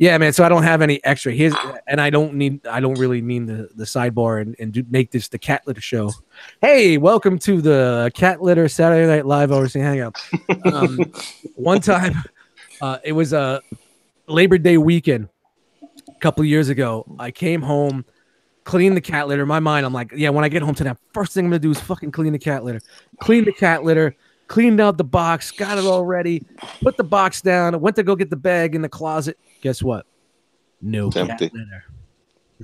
Yeah, man. So I don't have any extra. Here's, and I don't really mean the sidebar and make this the cat litter show. Hey, welcome to the cat litter Saturday Night Live R.O.C. Hangout. One time, it was a Labor Day weekend a couple of years ago. I came home, cleaned the cat litter. In my mind, I'm like, yeah, when I get home tonight, first thing I'm gonna do is fucking clean the cat litter. Clean the cat litter. Cleaned out the box, got it all ready, put the box down, went to go get the bag in the closet. Guess what? No cat litter.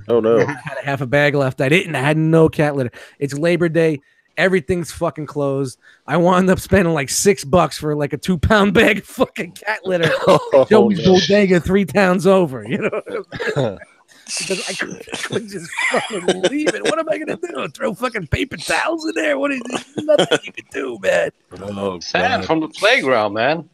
Oh, no. I had a half a bag left. I had no cat litter. It's Labor Day. Everything's fucking closed. I wound up spending like $6 for like a 2-pound bag of fucking cat litter. Joey's bodega 3 towns over, you know? Because I couldn't just fucking leave it. What am I gonna do? Throw fucking paper towels in there? What is nothing you can do, man? Oh, Sand from the playground, man.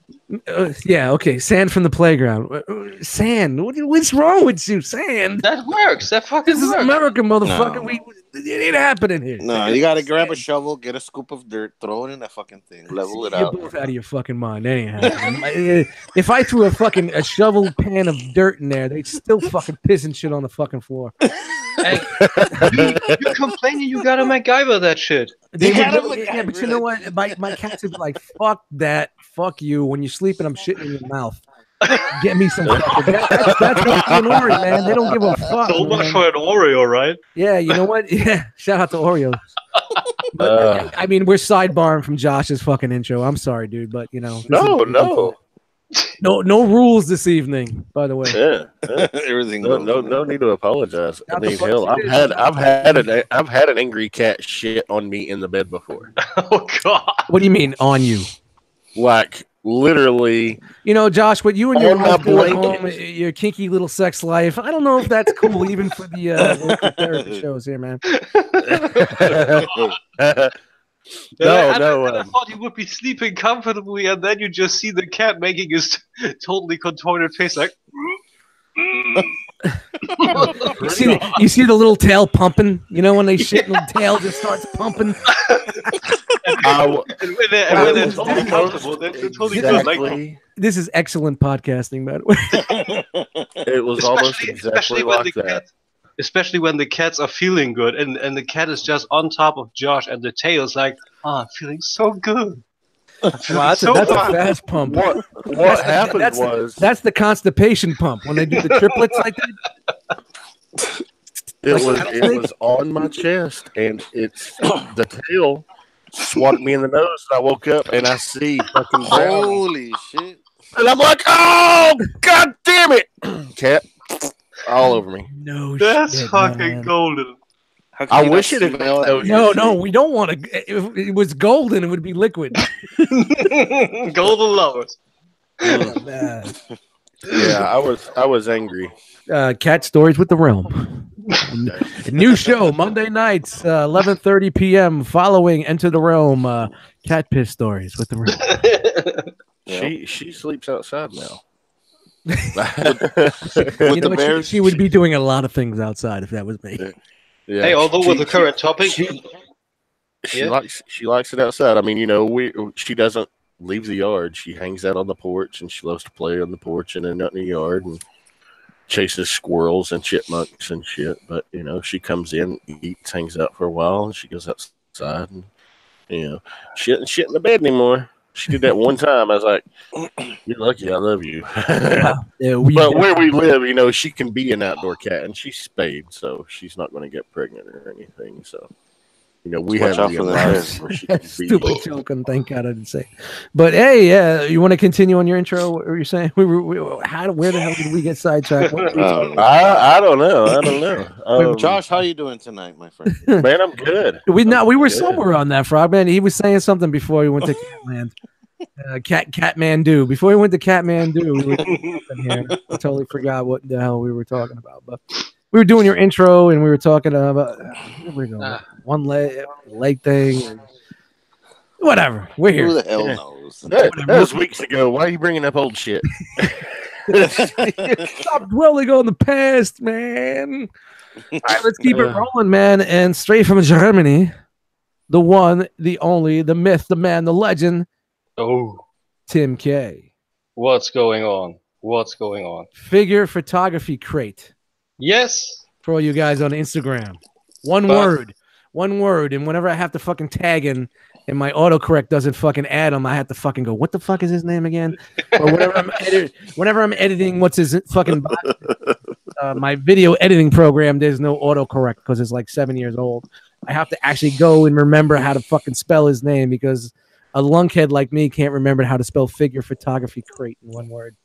Yeah, okay. Sand from the playground. Sand. What's wrong with you? Sand. That works. That fucking This is works. America, motherfucker. No. It ain't happening here. No, you gotta grab a shovel, get a scoop of dirt, throw it in that fucking thing, level it You're out. both out of your fucking mind. That ain't happening. If I threw a shovel pan of dirt in there, they'd still fucking pissing shit on the fucking floor. Hey, you complaining you gotta MacGyver that shit. They gotta would, look yeah, at but it, you know really. what? My cats would be like, fuck that, fuck you. When you're sleeping, I'm shitting in your mouth. Get me some fucking. That's an Ori, man. They don't give a fuck. So much Man. for an Oreo, right? Yeah, you know what? Yeah, shout out to Oreos. But, I mean, we're sidebarring from Josh's fucking intro. I'm sorry, dude, but you know. No. No rules this evening. By the way. Yeah. Everything. No need to apologize. I Not the mean, fuck hell, you did. I've had an angry cat shit on me in the bed before. Oh god. What do you mean on you? Like literally. You know, Josh, what you and your On my wife do at blanket. home, your kinky little sex life, I don't know if that's cool even for the therapy shows here, man. I thought you would be sleeping comfortably, and then you just see the cat making his totally contorted face, like. You see the little tail pumping? You know when they shit and the tail just starts pumping? And when they're totally comfortable, they're totally good. Like, This is excellent podcasting, by the way. It was almost exactly like that. Especially when the cats are feeling good, and the cat is just on top of Josh, and the tail's like, I'm feeling so good. Wow, that's a fast pump. What happened was that's the constipation pump when they do the triplets like that. it was on my chest, and it's the tail swatted me in the nose. And I woke up and I see fucking brown, Holy shit! and I'm like, oh god damn it, cat all over me. No, That's shit, fucking man. golden. How can I you not wish it had smell been that? No, we don't want to. If it was golden, it would be liquid. Golden lovers. Man. Yeah, I was angry. Cat Stories with the Realm. New show Monday nights, 11:30 p.m. Following Enter the Realm. Cat piss stories with the Realm. She sleeps outside now. With You know the what, bears, she would be doing a lot of things outside if that was me. Yeah. Hey, although with the current topic, She likes it outside. I mean, you know, she doesn't leave the yard. She hangs out on the porch, and she loves to play on the porch and then out in the yard and chases squirrels and chipmunks and shit. But you know, she comes in, eats, hangs out for a while, and she goes outside. And you know, she doesn't shit in the bed anymore. She did that one time. I was like, "You're lucky. I love you." But where we live, you know, she can be an outdoor cat, and she's spayed, so she's not going to get pregnant or anything. So, you know, we Watch have out the for the allowance where she can be. Stupid joke, and thank God I didn't say. But hey, yeah, you want to continue on your intro? What were you saying? Where the hell did we get sidetracked? I don't know. Josh, how you doing tonight, my friend? Man, I'm good. We were Good. somewhere on that, Frogman. He was saying something before he went to Catland. Catmandu. Before we went to Catmandu, we were doing something here. I totally forgot what the hell we were talking about. But we were doing your intro, and we were talking about where we going? One leg thing. And whatever. We're here. Who the hell knows? That was weeks ago. Why are you bringing up old shit? Stop dwelling on the past, man. All right, let's keep it rolling, man. And straight from Germany, the one, the only, the myth, the man, the legend, oh, Tim K. what's going on? What's going on? Figure photography crate. Yes. For all you guys on Instagram. One word. And whenever I have to fucking tag in and my autocorrect doesn't fucking add them, I have to fucking go, what the fuck is his name again? Or whenever I'm editing, what's his fucking my video editing program, there's no autocorrect because it's like 7 years old. I have to actually go and remember how to fucking spell his name because a lunkhead like me can't remember how to spell figure photography crate in one word.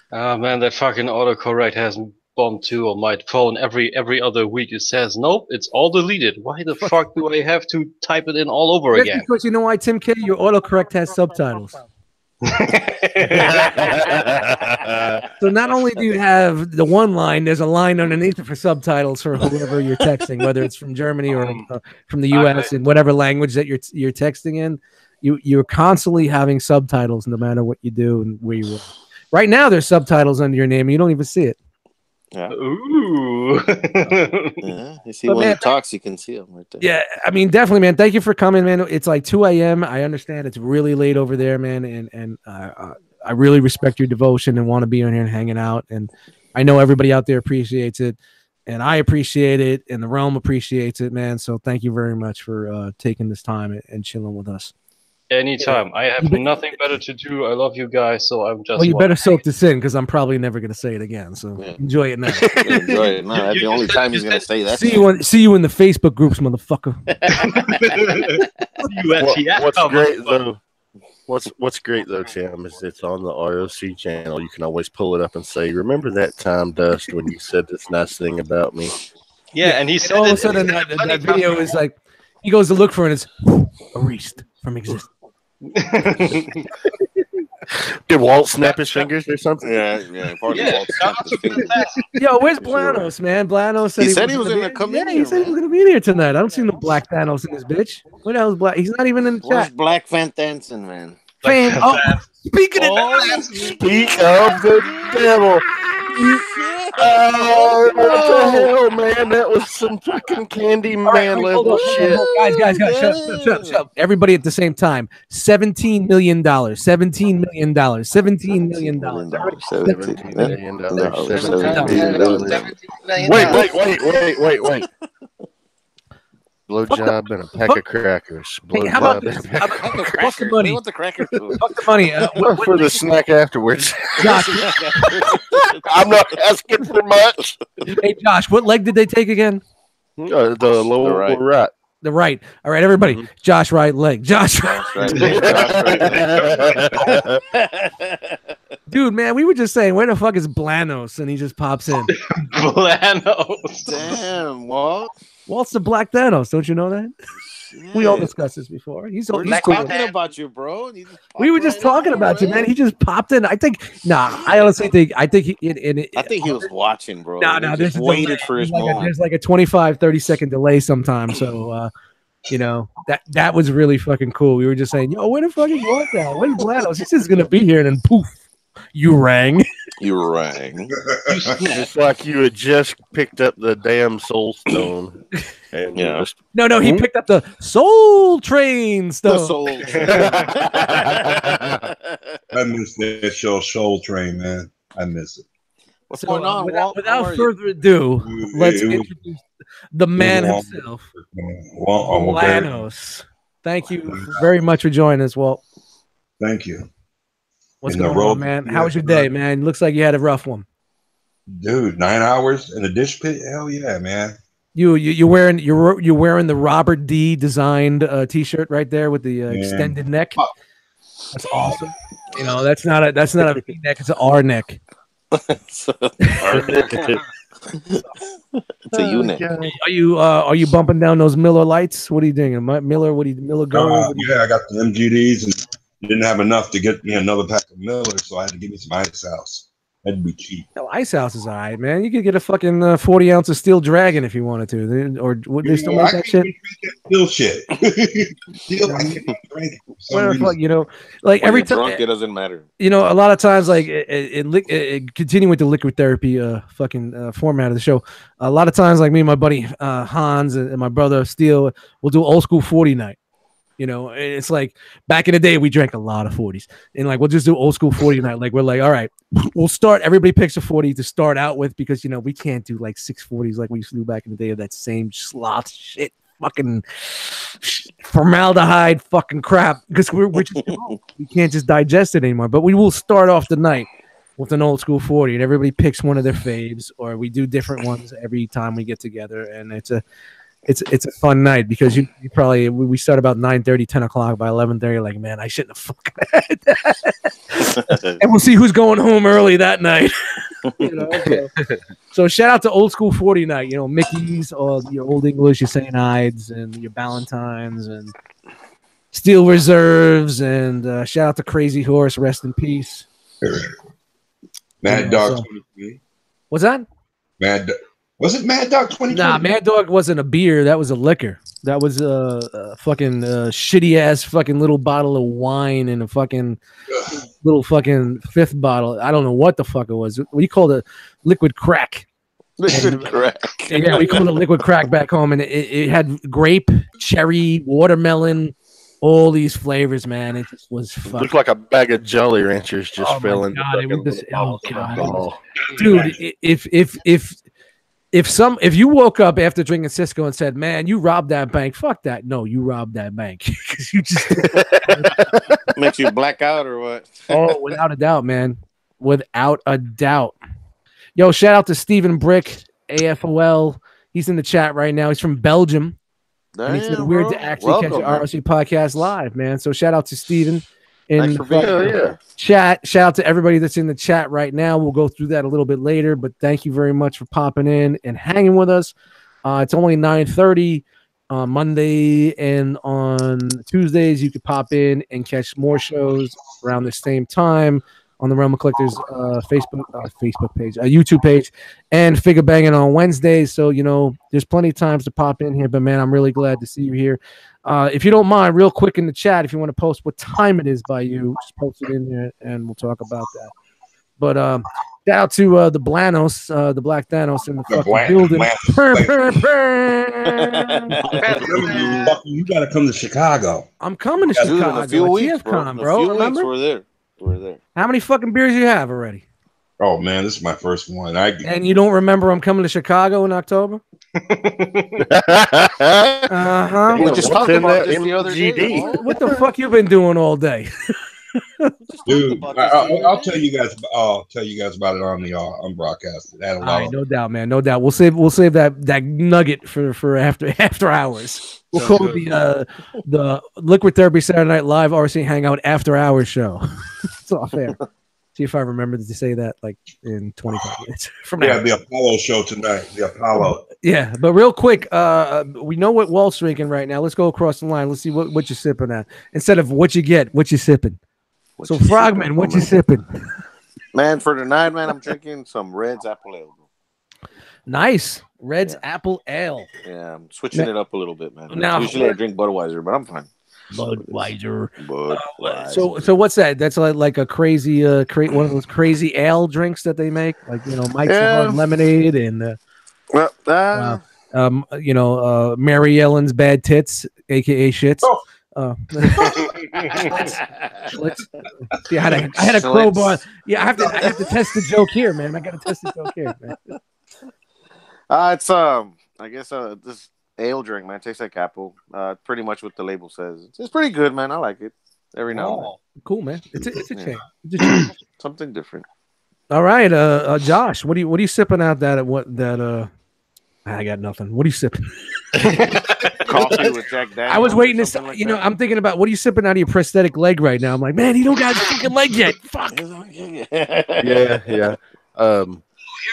Oh man, that fucking autocorrect has bombed too on my phone. Every other week it says, nope, it's all deleted. Why the fuck do I have to type it in all over again? Because you know why, Tim K? Your autocorrect has subtitles. So not only do you have the one line, there's a line underneath it for subtitles for whoever you're texting, whether it's from Germany or from the U.S. in whatever language that you're texting in. You're constantly having subtitles no matter what you do and where you are. Right now, there's subtitles under your name. And you don't even see it. Yeah. Ooh. Yeah. You see, when he talks, you can see him right there. Yeah, I mean, definitely, man. Thank you for coming, man. It's like 2 a.m. I understand it's really late over there, man, and I really respect your devotion and want to be on here and hanging out. And I know everybody out there appreciates it, and I appreciate it, and the realm appreciates it, man. So thank you very much for taking this time and chilling with us. Anytime. I have nothing better to do. I love you guys, so I'm just. Well, you better soak this in because I'm probably never going to say it again. So enjoy it now. Enjoy it now. That's the only time he's going to say that. See you in the Facebook groups, motherfucker. What's great though, Tim, is it's on the R.O.C. channel. You can always pull it up and say, "Remember that time, Dust, when you said this nice thing about me?" Yeah, and he said all of a sudden that video is like he goes to look for it. And it's erased from existence. Did Walt snap his fingers or something? Yeah. Walt snapped his fingers. Yo, where's Blanos, man? Blanos said he was going to come in. Yeah, he said he was going to be in here tonight. I don't see no Black Thanos in this bitch. Where the hell is Black? He's not even in the chat. Where's Black Van Danson, man? Speaking of the devil. Oh, what the hell, man? That was some fucking Candyman level shit. Guys, shut up. Everybody at the same time. $17 million. $17 million. $17 million. Wait. Blowjob and a pack of crackers. Hey, how about this? Fuck the money. What the crackers do? Fuck the money. For the snack afterwards. Josh. I'm not asking for much. Hey, Josh, what leg did they take again? The lower right. The right. All right, everybody. Mm-hmm. Josh right leg. Josh right. Dude, man, we were just saying, where the fuck is Blanos? And he just pops in. Blanos. Damn, Walt. Walt's the Black Thanos. Don't you know that? Yeah. We all discussed this before. He's talking about you, bro. We were just talking about you, man. He just popped in. I honestly think he was watching, bro. No, this is waited for his moment. There's like a 25-30 second delay sometimes. So that was really fucking cool. We were just saying, yo, where the fuck is Walt now? Where's Blanos? He's just gonna be here, and then poof, you rang. It's like you had just picked up the damn soul stone. And No, he picked up the Soul Train stone. The Soul Train. I miss that show, Soul Train, man. I miss it. What's going on, without further ado, let's introduce the man himself, Blanos. Thank you very much for joining us, Walt. Thank you. What's going on, man? How was your day, man? Looks like you had a rough one. Dude, 9 hours in a dish pit? Hell yeah, man. You're wearing the Robert D designed t-shirt right there with the extended neck. That's awesome. You know, that's not a V neck, it's an R neck. It's a unit. Are you bumping down those Miller lights? What are you doing? Miller Gold? Yeah, I got the MGDs and didn't have enough to get me another pack of Miller, so I had to give me some Ice House. That'd be cheap. No, Ice House is all right, man. You could get a fucking 40 ounce of Steel Dragon if you wanted to. Or would they still make that shit? Steel shit. Steel, I can't drink it. Whatever, fuck, you know, like when every time drunk, it doesn't matter. You know, a lot of times, like continuing with the liquid therapy format of the show. A lot of times, like me and my buddy Hans and my brother Steel will do old school 40 night. You know, and it's like back in the day we drank a lot of 40s, and like we'll just do old school 40 night. Like we're like, all right, we'll start. Everybody picks a 40 to start out with because you know we can't do like 640s like we used to do back in the day of that same sloth shit, fucking formaldehyde, fucking crap. Because we're just we can't just digest it anymore. But we will start off the night with an old school 40, and everybody picks one of their faves, or we do different ones every time we get together, and it's a fun night because you probably we start about 9:30, 10 o'clock. By 11:30, like, man, I shouldn't have fucking had that. And we'll see who's going home early that night. You know, so shout out to old school 40 night. You know, Mickey's, or your Old English, your St. Ides, and your Ballantines, and Steel Reserves, and shout out to Crazy Horse, rest in peace. Mad Dog 23. What's that? Was it Mad Dog 23? Nah, Mad Dog wasn't a beer. That was a liquor. That was a fucking shitty ass fucking little bottle of wine and a fucking little fucking fifth bottle. I don't know what the fuck it was. We called it liquid crack. Liquid crack. Yeah, we called it liquid crack back home, and it had grape, cherry, watermelon, all these flavors, man. It just was fucking. Looked like a bag of Jolly Ranchers just filling. Oh god, dude! If you woke up after drinking Cisco and said, "Man, you robbed that bank," fuck that. No, you robbed that bank because you just makes you black out or what? Oh, without a doubt, man. Without a doubt. Yo, shout out to Stephen Brick, AFOL. He's in the chat right now. He's from Belgium. Damn, and he said weird to actually catch the R.O.C podcast live, man. So shout out to Stephen in the chat. Shout out to everybody that's in the chat right now. We'll go through that a little bit later, but thank you very much for popping in and hanging with us. It's only 9:30 on Monday, and on Tuesdays you could pop in and catch more shows around the same time on the Realm of Collectors Facebook page, YouTube page, and Figure Banging on Wednesdays. So, you know, there's plenty of times to pop in here, but man, I'm really glad to see you here. If you don't mind, real quick in the chat, if you want to post what time it is by you, just post it in there and we'll talk about that. But shout out to the Blanos, the Black Thanos in the fucking building. You got to come to Chicago. I'm coming to Chicago. In a few weeks, bro. Remember? We're there. How many fucking beers you have already? Oh man, this is my first one. And you don't remember I'm coming to Chicago in October? We just talked about this the other day. What the fuck you been doing all day? Dude, I'll tell you guys. I'll tell you guys about it on the broadcast. All right, no doubt, man, no doubt. We'll save that nugget for after hours. We'll call it the Liquid Therapy Saturday Night Live R.O.C Hangout After Hours show. It's all fair. See if I remember to say that like in 25 minutes from now. Yeah, the Apollo show tonight. The Apollo. Yeah, but real quick, we know what Walt's drinking right now. Let's go across the line. Let's see what you're sipping at. Instead of what you get, what you sipping. So Frogman, what you sipping? Man, for tonight, man, I'm drinking some Red's Apple Ale. Nice. Red's Apple Ale. Yeah, I'm switching it up a little bit, man. Now, usually I drink Budweiser, but I'm fine. Budweiser. Budweiser. So what's that? That's like a crazy one of those crazy ale drinks that they make, like Mike's Hard Lemonade and Mary Ellen's Bad Tits, aka Shits. Yeah, I had a crowbar. Yeah, I have to test the joke here, man. I gotta test the joke here, man. It's I guess this ale drink, man. It tastes like apple. Pretty much what the label says. It's pretty good, man. I like it. Every now and then. Cool, man. It's a change. It's a change. Something different. All right, Josh, what are you sipping out I got nothing. What are you sipping? Coffee with Jack Daniels. I was waiting to I'm thinking about what are you sipping out of your prosthetic leg right now? I'm like, man, he don't got his fucking leg yet. Fuck. Yeah. All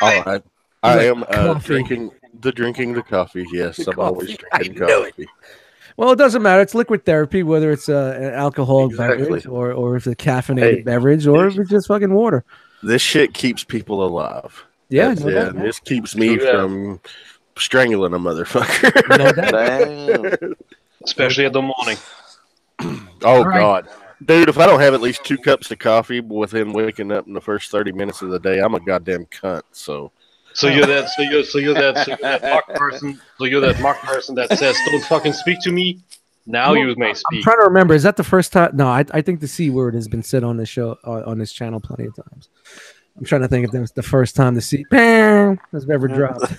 right. I am drinking the coffee. Yes, I'm always drinking coffee. Well, it doesn't matter. It's liquid therapy, whether it's an alcoholic beverage or if it's a caffeinated beverage or if it's just fucking water. This shit keeps people alive. Yeah, this keeps me from strangling a motherfucker. Especially in the morning. Oh God, dude! If I don't have at least 2 cups of coffee within waking up in the first 30 minutes of the day, I'm a goddamn cunt. So you're that mark person that says, "Don't fucking speak to me." Now you may I'm speak. trying to remember. Is that the first time? No, I think the C word has been said on this show, on this channel plenty of times. I'm trying to think if that was the first time the C bang has ever dropped.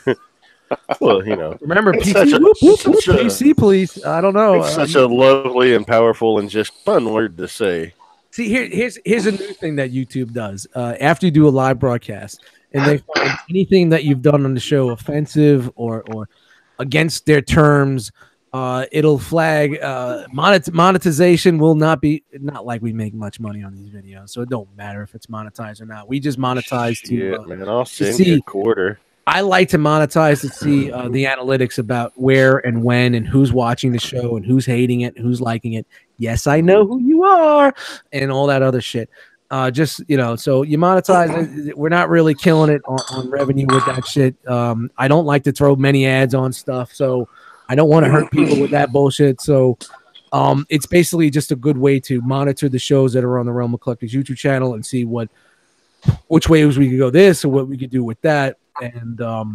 Well, Remember it's PC? Whoop, whoop, whoop, PC, please. I don't know. It's such a lovely and powerful and just fun word to say. See, here's a new thing that YouTube does. After you do a live broadcast, and they find anything that you've done on the show offensive or against their terms, it'll flag. Monetization will not like we make much money on these videos, so it don't matter if it's monetized or not. We just monetize man, I'll send you a quarter. I like to monetize to see the analytics about where and when and who's watching the show and who's hating it, who's liking it. Yes, I know who you are, and all that other shit. So you monetize it. We're not really killing it on revenue with that shit. I don't like to throw many ads on stuff, so I don't want to hurt people with that bullshit. So it's basically just a good way to monitor the shows that are on the Realm of Collectors YouTube channel and see which ways we could go this or what we could do with that. And a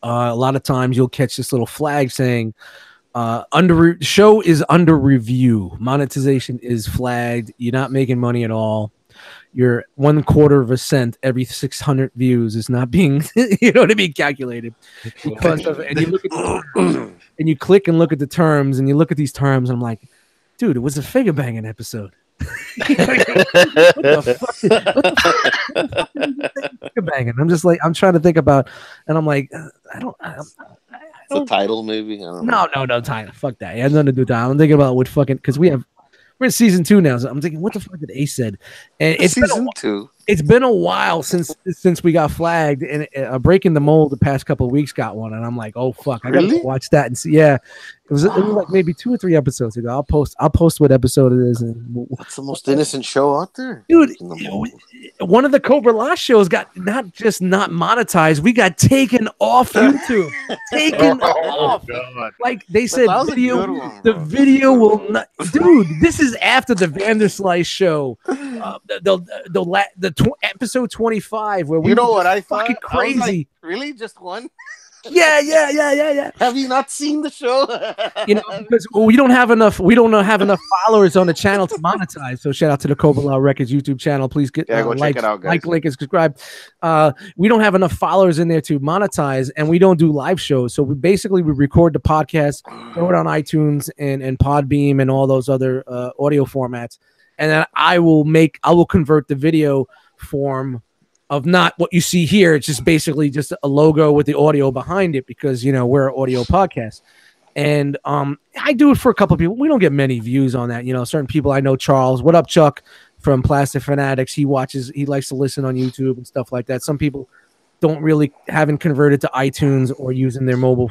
lot of times you'll catch this little flag saying show is under review. Monetization is flagged. You're not making money at all. Your 1/4 cent every 600 views is not being calculated because of, and you look at the terms, and you click and look at the terms and you look at these terms and I'm like, dude, it was a figure banging episode. What the fuck? Banging. I'm just like, I'm trying to think about, and I'm like, I don't. It's a title, maybe. I don't know. No, title. Fuck that. It has nothing to do with that. I'm thinking about what fucking, because we're in season 2 now. So I'm thinking, what the fuck did Ace said? And it's season 2. It's been a while since we got flagged, and Breaking the Mold the past couple of weeks got one, and I'm like, oh fuck, I gotta watch that and see. Yeah, it was like maybe 2 or 3 episodes ago. I'll post what episode it is. And that's the most innocent show out there, dude. One of the Cobra La shows got not monetized. We got taken off YouTube. Off. God. Like they said, the video will not. Dude, this is after the Vanderslice show. Episode 25, where we what I thought? Fucking crazy. Like, really, just one? Yeah. Have you not seen the show? Because we don't have enough followers on the channel to monetize. So shout out to the Cobra La Records YouTube channel. Please go check it out, guys. Like, link, and subscribe. We don't have enough followers in there to monetize, and we don't do live shows. So we record the podcast, throw it on iTunes and Podbeam and all those other audio formats, and then I will convert the video form of not what you see here. It's just basically just a logo with the audio behind it because we're an audio podcast. And I do it for a couple of people. We don't get many views on that. Certain people I know, Charles, what up, Chuck from Plastic Fanatics, he likes to listen on YouTube and stuff like that. Some people haven't converted to iTunes or using their mobile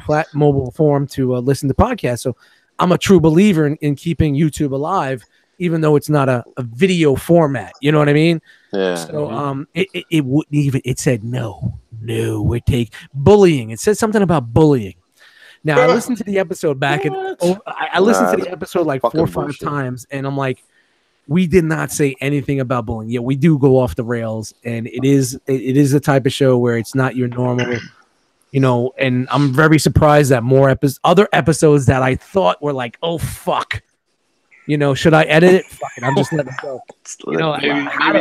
form to listen to podcasts. So I'm a true believer in keeping YouTube alive, even though it's not a video format. You know what I mean? Yeah. So it wouldn't even, it said no, we take bullying. It said something about bullying. Now I listened to the episode back and I listened to the episode like 4 or 5 times, and I'm like, we did not say anything about bullying. Yeah, we do go off the rails, and it is the type of show where it's not your normal, and I'm very surprised that other episodes that I thought were like, oh fuck, should I edit it? Fuck it, I'm just letting it go.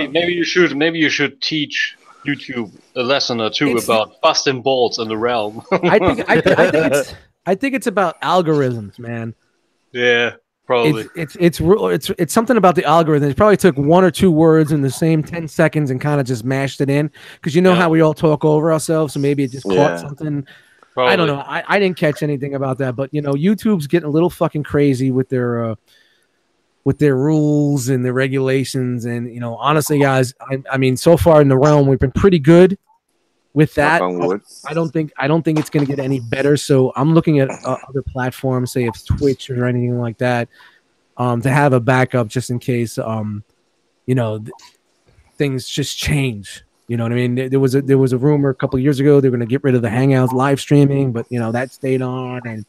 Maybe you should teach YouTube a lesson or two about busting balls in the realm. I think it's about algorithms, man. Yeah, probably. It's something about the algorithm. It probably took 1 or 2 words in the same 10 seconds and kind of just mashed it in, because how we all talk over ourselves, so maybe it just caught something. Probably. I don't know. I didn't catch anything about that, but YouTube's getting a little fucking crazy with their rules and their regulations, and honestly, guys, I mean, so far in the realm, we've been pretty good with that. I don't think it's going to get any better. So I'm looking at other platforms, say it's Twitch or anything like that, to have a backup just in case, things just change. You know what I mean? There was a rumor a couple of years ago they're going to get rid of the Hangouts live streaming, but that stayed on. And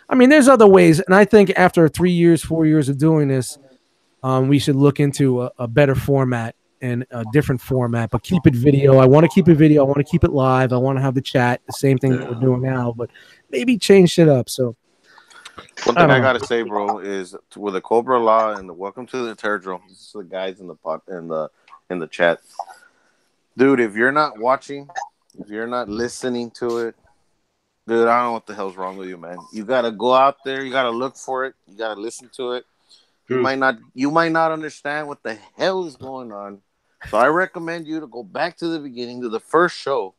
I mean, there's other ways. And I think after 4 years of doing this, we should look into a better format and a different format, but keep it video. I want to keep it video. I want to keep it live. I want to have the chat, the same thing that we're doing now, but maybe change shit up. So One thing I gotta say, bro, is with the Cobra Law and the Welcome to the Terradrome. This is the guys in the chat, dude. If you're not watching, if you're not listening to it, dude, I don't know what the hell's wrong with you, man. You gotta go out there. You gotta look for it. You gotta listen to it. You might not understand what the hell is going on. So I recommend you to go back to the beginning, to the first show,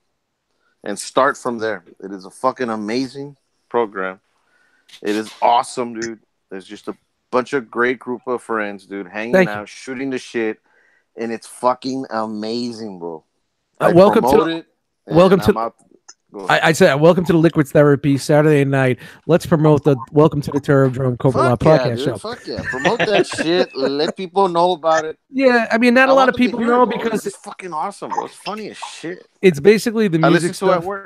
and start from there. It is a fucking amazing program. It is awesome, dude. There's just a bunch of great group of friends, dude, hanging out, shooting the shit, and it's fucking amazing, bro. Welcome to welcome to the Liquid Therapy Saturday night. Let's promote the Welcome to the Terradrome Cobra Law podcast show. Fuck yeah, promote that shit. Let people know about it. Yeah, I mean, not a lot of people know because it's fucking awesome, bro. It's funny as shit. It's basically the music stuff. I listen to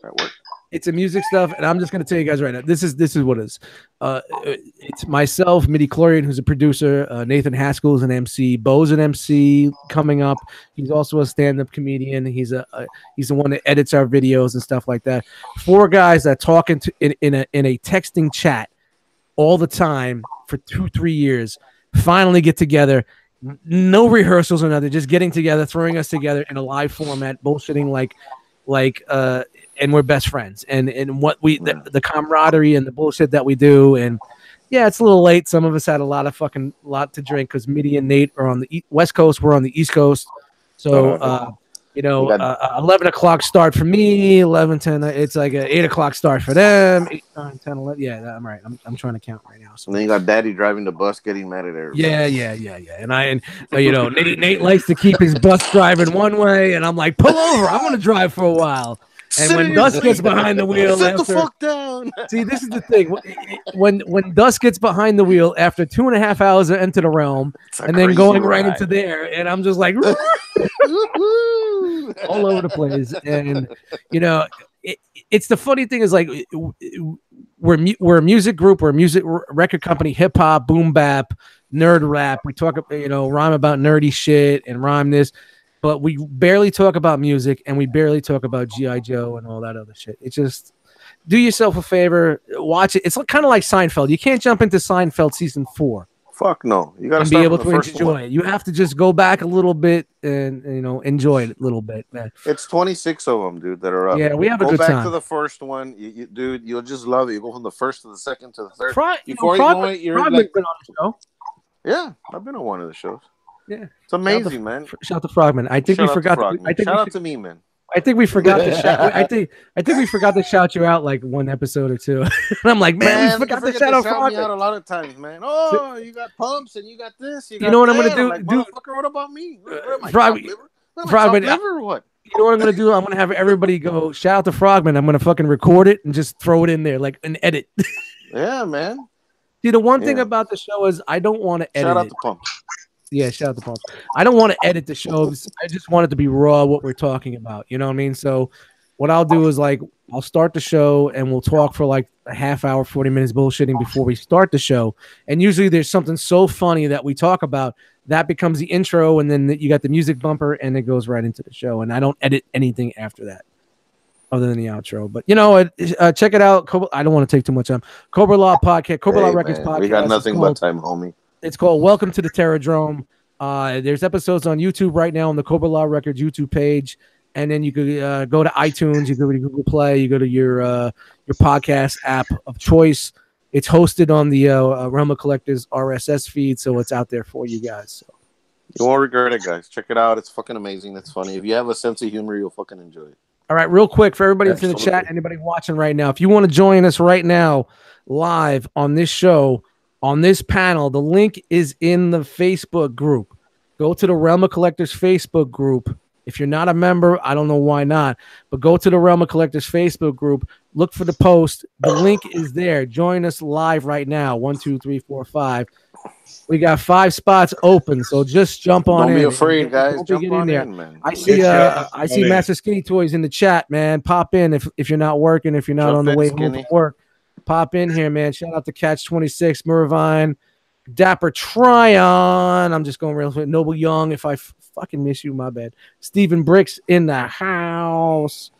it at work. It's a music stuff, and I'm just going to tell you guys right now. This is what it is. It's myself, Midi Chlorian, who's a producer. Nathan Haskell is an MC. Bo's an MC coming up. He's also a stand-up comedian. He's the one that edits our videos and stuff like that. 4 guys that talk in a texting chat all the time for 2-3 years. Finally get together. No rehearsals or nothing. Just getting together, throwing us together in a live format, bullshitting and we're best friends, and what the camaraderie and the bullshit that we do. And yeah, it's a little late. Some of us had a lot to drink because Midi and Nate are on the West Coast. We're on the East Coast. So, 11 o'clock start for me, 11, 10. It's like an 8 o'clock start for them. 8, 9, 10, 11. Yeah, I'm right. I'm trying to count right now. So. And then you got Daddy driving the bus, getting mad at everybody. Yeah. And Nate likes to keep his bus driving one way, and I'm like, pull over. I want to drive for a while. And when Dust gets behind the wheel, sit the fuck down. See, this is the thing. When Dust gets behind the wheel after 2.5 hours into the realm, and then going right into there, and I'm just like all over the place. And it's the funny thing is like we're a music group, we're a music record company, hip hop, boom bap, nerd rap. We talk rhyme about nerdy shit and rhyme this. But we barely talk about music, and we barely talk about G.I. Joe and all that other shit. It's just, do yourself a favor, watch it. It's kind of like Seinfeld. You can't jump into Seinfeld season 4. Fuck no. You got to be able to enjoy it. You have to just go back a little bit and enjoy it a little bit, man. It's 26 of them, dude, that are up. Yeah, we have a good time. Go back to the first one, dude. You'll just love it. You go from the first to the second to the third. Frogman's been on the show. Yeah, I've been on one of the shows. Yeah, it's amazing, man. Shout out to Frogman. I think we forgot. Shout out to me, man. I think we forgot to shout. I think we forgot to shout you out like one episode or two. And I'm like, man, we forgot to shout out Frogman. Out a lot of times, man. Oh, you got pumps and you got this. You know what I'm gonna do, like, motherfucker? What about me? Frogman, liver or what? You know what I'm gonna do? I'm gonna have everybody go shout out to Frogman. I'm gonna fucking record it and just throw it in there like an edit. Yeah, man. See, the one thing about the show is I don't want to edit. Shout out to pumps. Yeah, shout out to Paul. I don't want to edit the shows. I just want it to be raw, what we're talking about. You know what I mean? So what I'll do is like I'll start the show and we'll talk for like a half hour, 40 minutes bullshitting before we start the show. And usually there's something so funny that we talk about that becomes the intro, and then you got the music bumper and it goes right into the show. And I don't edit anything after that other than the outro. But check it out. I don't want to take too much time. Cobra Law Podcast, Cobra Law Records Podcast. We got nothing but time, homie. It's called Welcome to the Terradrome. There's episodes on YouTube right now on the Cobra Law Records YouTube page, and then you could go to iTunes, you go to Google Play, you go to your podcast app of choice. It's hosted on the Realm of Collectors RSS feed, so it's out there for you guys. So. You won't regret it, guys. Check it out. It's fucking amazing. It's funny. If you have a sense of humor, you'll fucking enjoy it. All right, real quick for everybody that's in the chat, anybody watching right now, if you want to join us right now live on this show, on this panel, the link is in the Facebook group. Go to the Realm of Collectors Facebook group. If you're not a member, I don't know why not, but go to the Realm of Collectors Facebook group. Look for the post. The link is there. Join us live right now. 1, 2, 3, 4, 5. We got 5 spots open, so just jump on in. Don't be afraid, guys. Jump on in, man. I see Master Skinny Toys in the chat, man. Pop in if you're not working, if you're not on the way home from work. Pop in here, man. Shout out to Catch 26, Murvine, Dapper Tryon. I'm just going real quick. Noble Young, if I fucking miss you, my bad. Stephen Bricks in the house.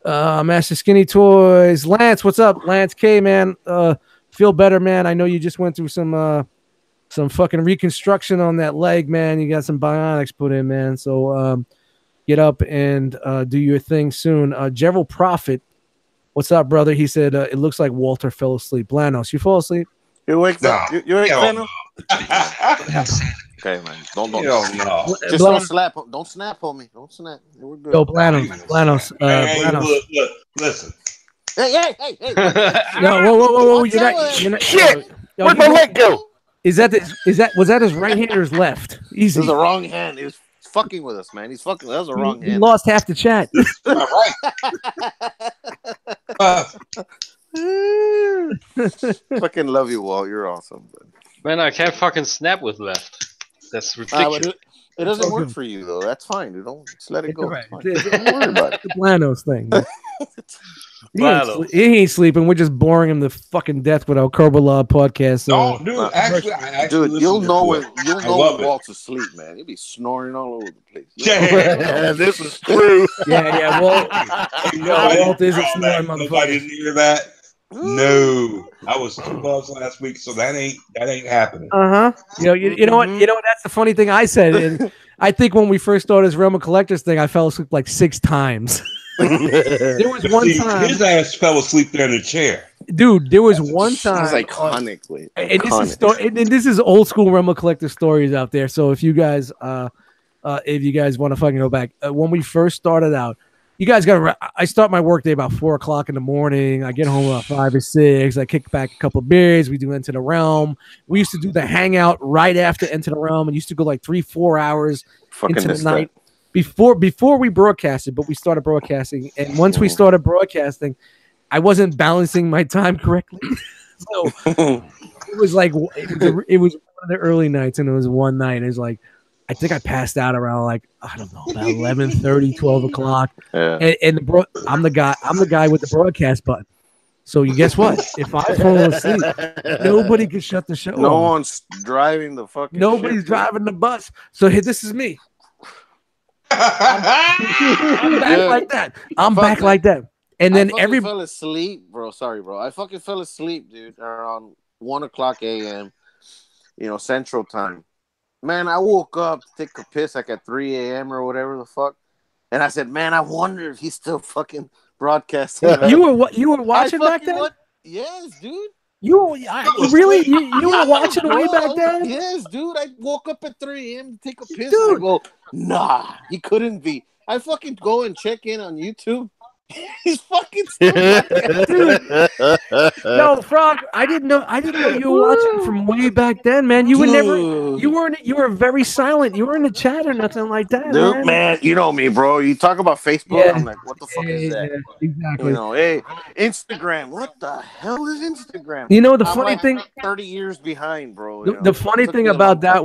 Master Skinny Toys. Lance, what's up? Lance K, man. Feel better, man. I know you just went through some fucking reconstruction on that leg, man. You got some bionics put in, man. So get up and do your thing soon. Gerald Prophet, what's up, brother? He said it looks like Walter fell asleep. Blanos, you fall asleep? You wake up. You wake up. Okay, man. Don't. Just don't slap. Don't snap on me. Don't snap. We're good. Yo, Blanos. Look, listen. Hey. No, whoa. You're not. Shit! Yo, Where'd my leg go? Was that his right hand or his left? Easy. It was the wrong hand. He was fucking with us, man. He's fucking. That was the wrong hand. He lost half the chat. Fucking love you, Walt. You're awesome. Man, I can't fucking snap with left. That's ridiculous. It doesn't work for you though. That's fine. You don't just let it go. Right. Don't worry about it. The Blanos thing. He ain't sleeping. We're just boring him to fucking death with our Kerbal podcast. No, dude. Actually, you'll know when Walt's asleep, man. He'll be snoring all over the place. Yeah, this is true. Yeah. Walt isn't snoring, motherfucker. Nobody didn't hear that. No, I was 2 months last week, so that ain't happening. You know what? That's the funny thing I said. And I think when we first started this Realm of Collectors thing, I fell asleep like 6 times. There was one time his ass fell asleep there in the chair. Dude, there was one time. It's iconically. And this is old school Realm of Collector stories out there. So if you guys want to fucking go back, when we first started out, you guys I start my work day about 4 o'clock in the morning. I get home about 5 or 6. I kick back a couple of beers. We do Enter the Realm. We used to do the Hangout right after Enter the Realm. And used to go like 3-4 hours into the night before we broadcasted. But we started broadcasting, and once we started broadcasting, I wasn't balancing my time correctly. So it was like it was one of the early nights, and it was one night. It was like, I think I passed out around like, I don't know, about 11:30, 12 o'clock. Yeah. And I'm the guy with the broadcast button. So you guess what? If I fall asleep, nobody can shut the show off. No one's driving the fucking. Nobody's driving the bus. So here, this is me. I'm back like that. I'm back like that. And then I fell asleep, bro. Sorry, bro. I fucking fell asleep, dude, around 1 o'clock a.m. Central Time. Man, I woke up to take a piss like at 3 a.m. or whatever the fuck, and I said, "Man, I wonder if he's still fucking broadcasting." You were watching back then? Yes, dude. You were watching way back then? Yes, dude. I woke up at 3 a.m. to take a piss. Dude. And I go, nah, he couldn't be. I fucking go and check in on YouTube. He's fucking still dude. No, Frog, I didn't know you were watching from way back then, man. You were very silent. You were in the chat or nothing like that. Dude, man, you know me, bro. You talk about Facebook, yeah. I'm like, what the fuck is that? Yeah, exactly. Hey, Instagram. What the hell is Instagram? The funny thing, 30 years behind, bro. The funny thing about that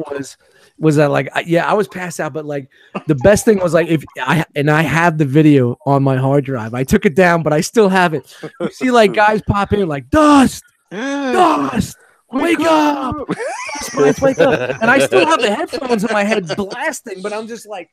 was that like I was passed out, but like the best thing was like I have the video on my hard drive. I took it down, but I still have it. You see like guys pop in like Dust, wake up, Dust, wake up, and I still have the headphones in my head blasting, but I'm just like,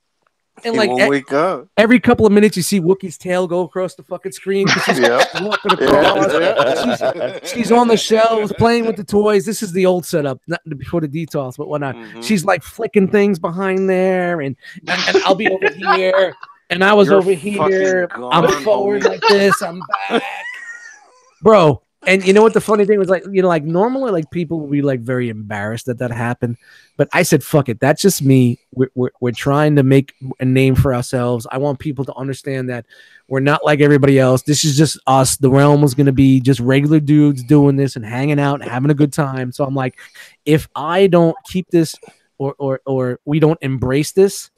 and like wake up. Every couple of minutes you see Wookiee's tail go across the fucking screen. She's walking across. She's on the shelves playing with the toys. This is the old setup, not before the details, but whatnot. Mm-hmm. She's like flicking things behind there, and I'll be over here, and I was over here. I'm forward like this. I'm back, bro. And you know what the funny thing was, like, like normally like people would be like very embarrassed that happened, but I said fuck it, that's just me. We're trying to make a name for ourselves. I want people to understand that we're not like everybody else. This is just us. The Realm was gonna be just regular dudes doing this and hanging out and having a good time. So I'm like, if I don't keep this or we don't embrace this,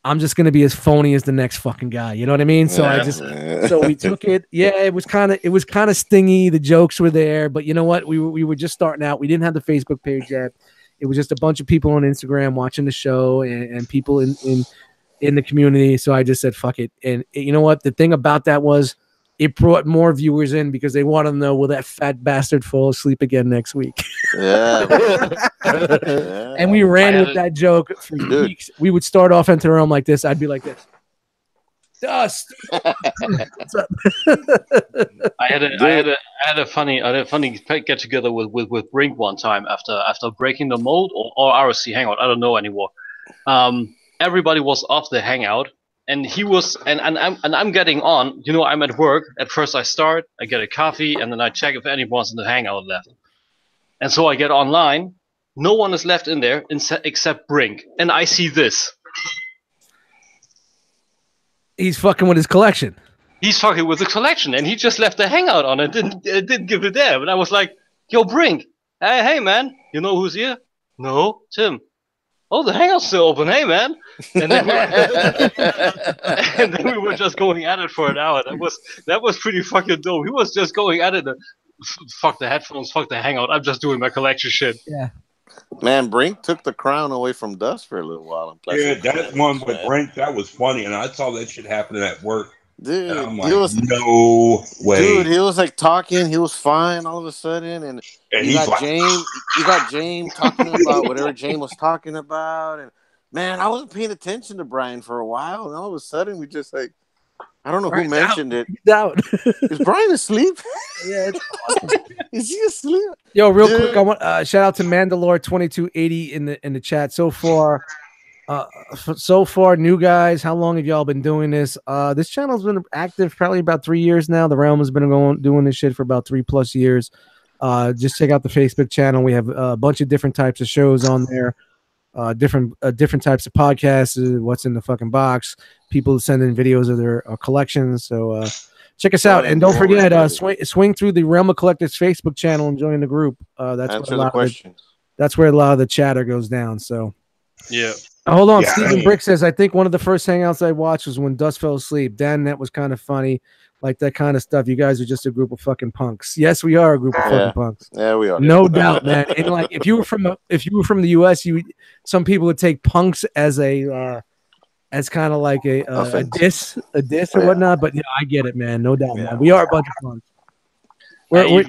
I'm just gonna be as phony as the next fucking guy. You know what I mean? So so we took it. Yeah, it was kind of stingy. The jokes were there, but you know what? We were just starting out. We didn't have the Facebook page yet. It was just a bunch of people on Instagram watching the show and people in the community. So I just said fuck it. And you know what? The thing about that was it brought more viewers in because they want to know, will that fat bastard fall asleep again next week? Yeah. And we ran with that joke for weeks. We would start off Enter the Realm like this. I'd be like this. Dust. What's up? I had a funny get together with Brink one time after breaking the mold or R.O.C Hangout. I don't know anymore. Everybody was off the Hangout, and he was and I'm getting on. You know, I'm at work. At first, I start, I get a coffee, and then I check if anyone's in the Hangout left. And so I get online. No one is left in there except Brink, and I see this. He's fucking with his collection. He's fucking with the collection, and he just left the Hangout on it. Didn't give a damn. And I was like, "Yo, Brink, hey man, you know who's here? No, Tim. Oh, the Hangout's still open. Hey man." And then, and then we were just going at it for an hour. That was pretty fucking dope. He was just going at it. Fuck the headphones. Fuck the Hangout. I'm just doing my collection shit. Yeah. Man, Brink took the crown away from Dust for a little while. Yeah, that one with Brink, that was funny, and I saw that shit happening at work. Dude, and I'm like, he was no way. Dude, he was like talking. He was fine all of a sudden, and you got like, James. You got James talking about whatever James was talking about, and man, I wasn't paying attention to Brian for a while, and all of a sudden we just like, I don't know who mentioned it. He's out. Is Brian asleep? Yeah, it's awesome. Is he asleep? Yo, real quick, I want shout out to Mandalore 2280 in the chat so far. New guys, how long have y'all been doing this? This channel's been active probably about 3 years now. The Realm has been doing this shit for about 3+ years. Just check out the Facebook channel. We have a bunch of different types of shows on there. Different types of podcasts. What's in the fucking box? People send in videos of their collections. So check us out, and don't forget, swing through the Realm of Collectors Facebook channel and join the group. That's where a lot of the chatter goes down. So yeah. Hold on, Stephen Brick says, I think one of the first hangouts I watched was when Dust fell asleep. Dan, that was kind of funny. Like that kind of stuff. You guys are just a group of fucking punks. Yes, we are a group of fucking punks. Yeah, we are. No doubt, man. And like if you were from the US, some people would take punks as a as kind of like a diss or whatnot. But I get it, man. No doubt, man. We are a bunch of punks. We're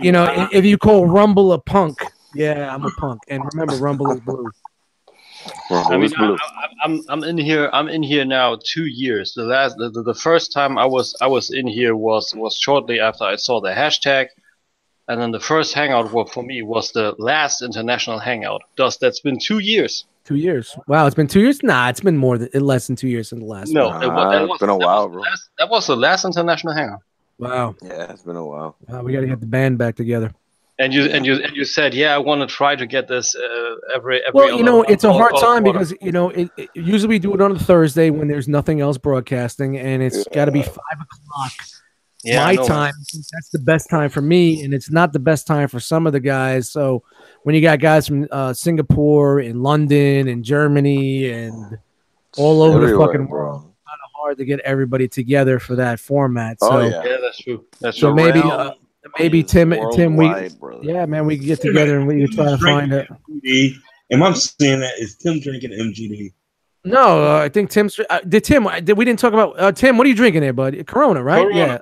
if you call Rumble a punk, yeah, I'm a punk. And remember, Rumble is blue. I mean, I'm in here. I'm in here now 2 years. The first time I was in here was shortly after I saw the hashtag, and then the first hangout for me was the last international hangout. That's been 2 years. 2 years. Wow, it's been 2 years. Nah, it's been less than 2 years in the last. No, it's been a while, bro. That was the last international hangout. Wow. Yeah, it's been a while. Wow, we got to get the band back together. And you said, yeah, I want to try to get this every. Well, it's a hard time because usually we do it on a Thursday when there's nothing else broadcasting, and it's got to be 5 o'clock my time. That's the best time for me, and it's not the best time for some of the guys. So when you got guys from Singapore and London and Germany and all over the fucking world, it's kind of hard to get everybody together for that format. So yeah, that's true. So maybe Tim, we can get together and we can try to find it. Am I saying that? Is Tim drinking MGD? No, I think Tim's. We didn't talk about Tim. What are you drinking there, bud? Corona, right? Corona. Yeah.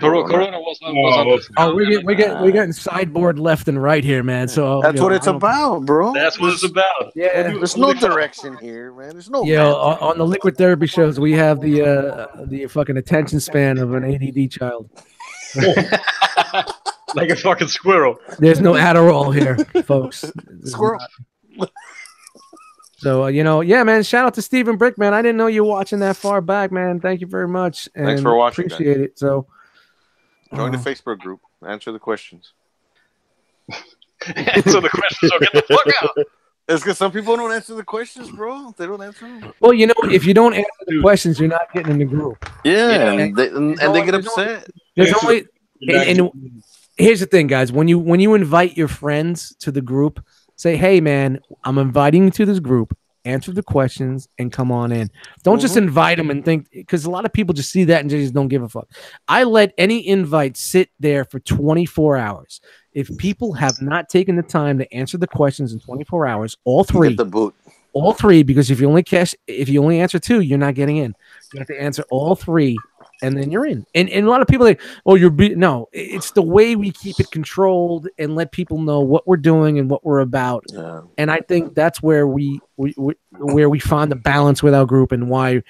Corona was on. We're getting sideboard left and right here, man. So that's what it's about, bro. That's what it's about. Yeah. There's no direction here, man. There's no. Yeah, on the Liquid Therapy shows, we have the fucking attention span of an ADD child. Like a fucking squirrel. There's no Adderall here, folks. Squirrel. So, yeah, man, shout out to Stephen Brick, man. I didn't know you were watching that far back, man. Thank you very much. And thanks for watching. Appreciate it. So, join the Facebook group. Answer the questions. Answer the questions or get the fuck out. It's because some people don't answer the questions, bro. They don't answer them. Well, if you don't answer the questions, you're not getting in the group. Yeah, and they get upset. There's only and here's the thing, guys. When you invite your friends to the group, say, "Hey, man, I'm inviting you to this group. Answer the questions and come on in." Don't just invite them and think, because a lot of people just see that and just don't give a fuck. I let any invite sit there for 24 hours. If people have not taken the time to answer the questions in 24 hours, all three, get the boot. All three, because if you only answer 2, you're not getting in. You have to answer all 3. And then you're in. And a lot of people like, no, it's the way we keep it controlled and let people know what we're doing and what we're about. Yeah. And I think that's where we find the balance with our group and why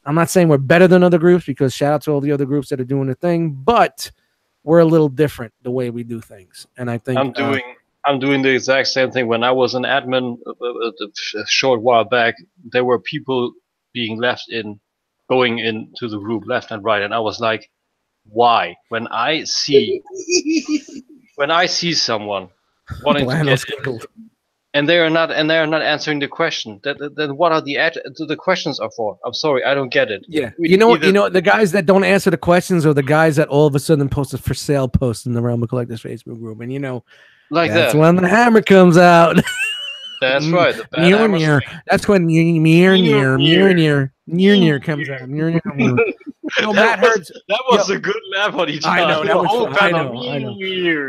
I'm not saying we're better than other groups, because shout out to all the other groups that are doing the thing, but we're a little different the way we do things. And I think I'm doing the exact same thing. When I was an admin a short while back, there were people being going into the group left and right, and I was like, why? When I see someone wanting to get in, and they are not answering the question, then what are the questions are for? I'm sorry, I don't get it. Yeah, you know, the guys that don't answer the questions are the guys that all of a sudden post a for sale post in the Realm of Collectors Facebook group, and that's when the hammer comes out. That's right. The bad hammer. That's when near comes out. Matt Hurd. That was a good laugh on each other. I know. That was I know.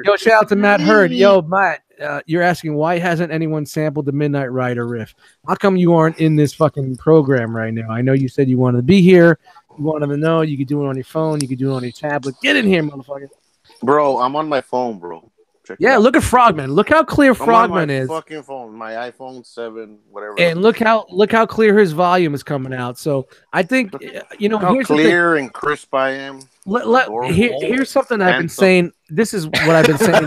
Yo, shout out to Matt Hurd. Yo, Matt, you're asking why hasn't anyone sampled the Midnight Rider riff? How come you aren't in this fucking program right now? I know you said you wanted to be here. You wanted to know. You could do it on your phone. You could do it on your tablet. Get in here, motherfucker. Bro, I'm on my phone, bro. Look at Frogman. Look how clear Frogman is. Fucking phone, my iPhone 7, whatever. And look how clear his volume is coming out. So I think how here's clear and crisp I am. Here's something I've been saying. This is what I've been saying.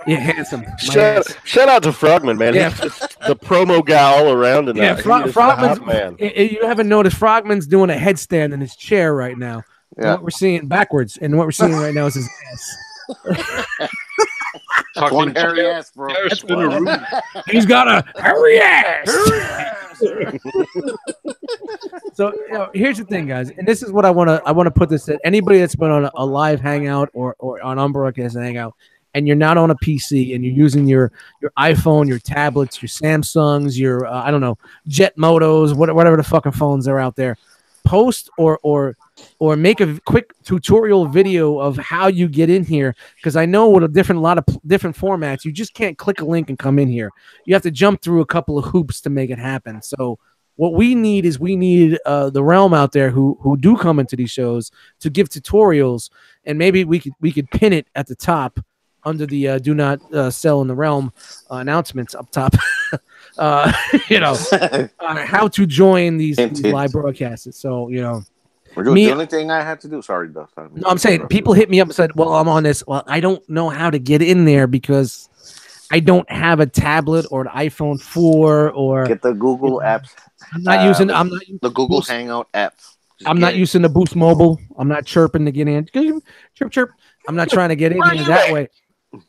Yeah, handsome. Shout out to Frogman, man. Yeah. He's just the promo guy all around tonight. Yeah, Frogman's man. You haven't noticed Frogman's doing a headstand in his chair right now. Yeah. What we're seeing backwards, and what we're seeing right now is his ass. One hairy ass, bro. He's got a hairy ass. So here's the thing, guys, and this is what I want to put this at anybody that's been on a live hangout or on Unbroadcast hangout, and you're not on a PC and you're using your iPhone, your tablets, your Samsungs, your I don't know, Jet Motos, whatever the fucking phones are out there. Post or make a quick tutorial video of how you get in here, because I know with a lot of different formats, you just can't click a link and come in here. You have to jump through a couple of hoops to make it happen. So what we need is the Realm out there who do come into these shows to give tutorials, and maybe we could pin it at the top under the do not sell in the Realm announcements up top. How to join these live broadcasts. So, the only thing I had to do, sorry, Dustin. No, I'm saying people hit me up and said, well, I'm on this. Well, I don't know how to get in there because I don't have a tablet or an iPhone 4 or get the Google apps. I'm not using the Google Hangout app. I'm not using the Boost Mobile. I'm not chirping to get in. Chirp, chirp. I'm not trying to get in here that way.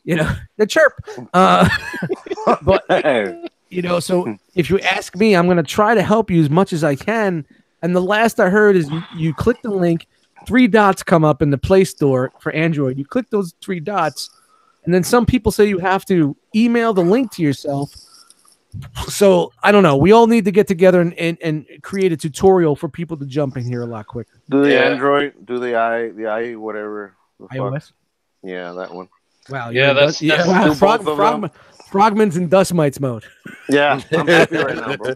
The chirp. But so if you ask me, I'm going to try to help you as much as I can. And the last I heard is you click the link, 3 dots come up in the Play Store for Android. You click those 3 dots, and then some people say you have to email the link to yourself. So I don't know. We all need to get together and create a tutorial for people to jump in here a lot quicker. Do the Android? Do the i whatever? iOS? Yeah, that one. Wow. That's Frogman's in Dust Mites mode. Yeah, I'm happy right now, bro.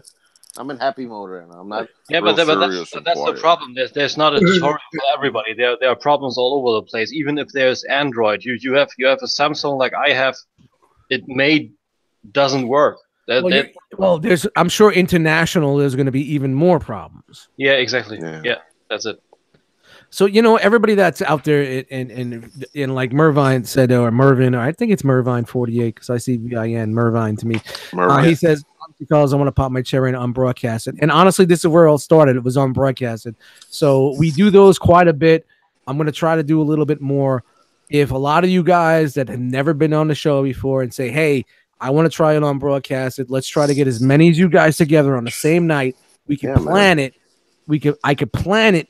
I'm in happy mode right now. I'm not. Yeah, but that's the problem. There's not a tutorial for everybody. There are problems all over the place. Even if there's Android, you have a Samsung like I have. It doesn't work. I'm sure international there's going to be even more problems. Yeah, exactly. Yeah, that's it. So everybody that's out there and like Mervine said, or Mervin, or I think it's Mervine 48 because I see VIN Mervine to me. He says because I want to pop my cherry and unbroadcasted. And honestly, this is where it all started. It was unbroadcasted. So we do those quite a bit. I'm going to try to do a little bit more. If a lot of you guys that have never been on the show before and say, hey, I want to try it on broadcasted. Let's try to get as many of you guys together on the same night. We can plan it. I could plan it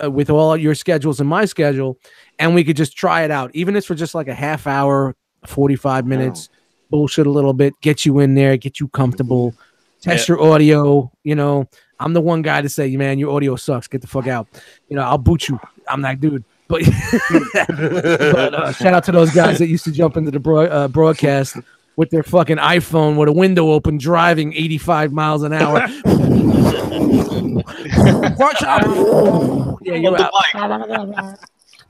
with all your schedules and my schedule, and we could just try it out. Even if it's for just like a half hour, 45 minutes, bullshit a little bit, get you in there, get you comfortable, test your audio. I'm the one guy to say, man, your audio sucks. Get the fuck out. I'll boot you. I'm that dude. But, shout out to those guys that used to jump into the broadcast with their fucking iPhone with a window open, driving 85 miles an hour. Watch out! Yeah, you're out.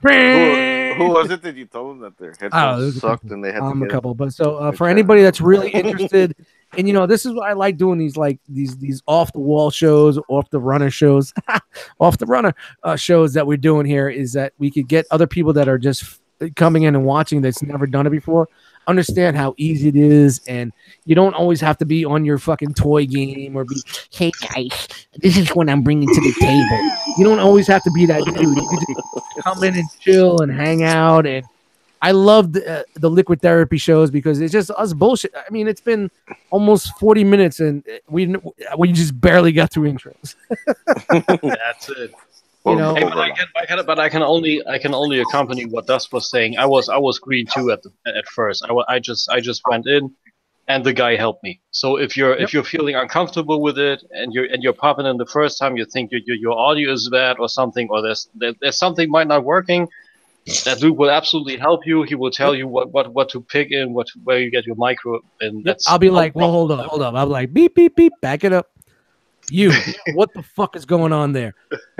Who was it that you told them that their headphones sucked and they had to a couple. But so for anybody that's really interested And this is what I like doing, these off the wall shows, off the runner shows, off the runner shows that we're doing here, is that we could get other people that are just coming in and watching that's never done it before, understand how easy it is, and you don't always have to be on your fucking toy game or be, hey guys, this is what I'm bringing to the table. You don't always have to be that dude. You can just come in and chill and hang out. And I love the Liquid Therapy shows because it's just us bullshit. I mean, it's been almost 40 minutes and we just barely got through intros. That's it. Hey, but I can only accompany what Dust was saying. I was green too at first. I just went in, and the guy helped me. So if you're feeling uncomfortable with it, and you're popping in the first time, you think your audio is bad or something, or there's something might not working, that dude will absolutely help you. He will tell you what to pick in, where you get your micro, and I'll be like, well, hold up. I'm like, beep beep beep, back it up. What the fuck is going on there?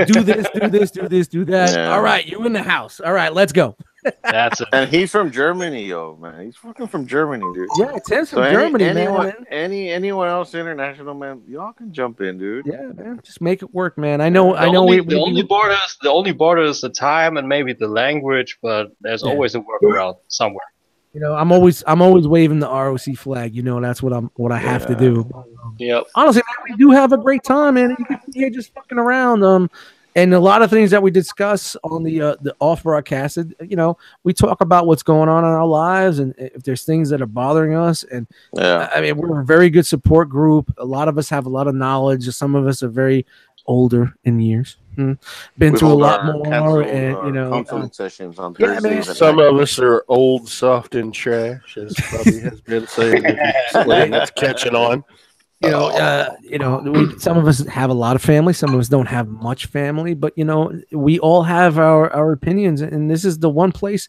Do this, do that. Yeah. All right, you in the house. All right, let's go. That's it. And he's from Germany, man. He's fucking from Germany, dude. Yeah, it's from Germany, man. Anyone else international, man, y'all can jump in, dude. Yeah, man. Just make it work, man. I know. The only border is the time and maybe the language, but there's always a workaround somewhere. I'm always waving the R.O.C flag. That's what I have to do. Yep. Honestly, man, we do have a great time, man. You can be here just fucking around. And a lot of things that we discuss on the off broadcast, we talk about what's going on in our lives and if there's things that are bothering us. And I mean, we're a very good support group. A lot of us have a lot of Some of us are very older in years. Been through a lot more, and counseling sessions on Thursdays. Some of us are old, soft, and trash, as Bobby has been saying. That's catching on. Some of us have a lot of family. Some of us don't have much family, but we all have our opinions, and this is the one place.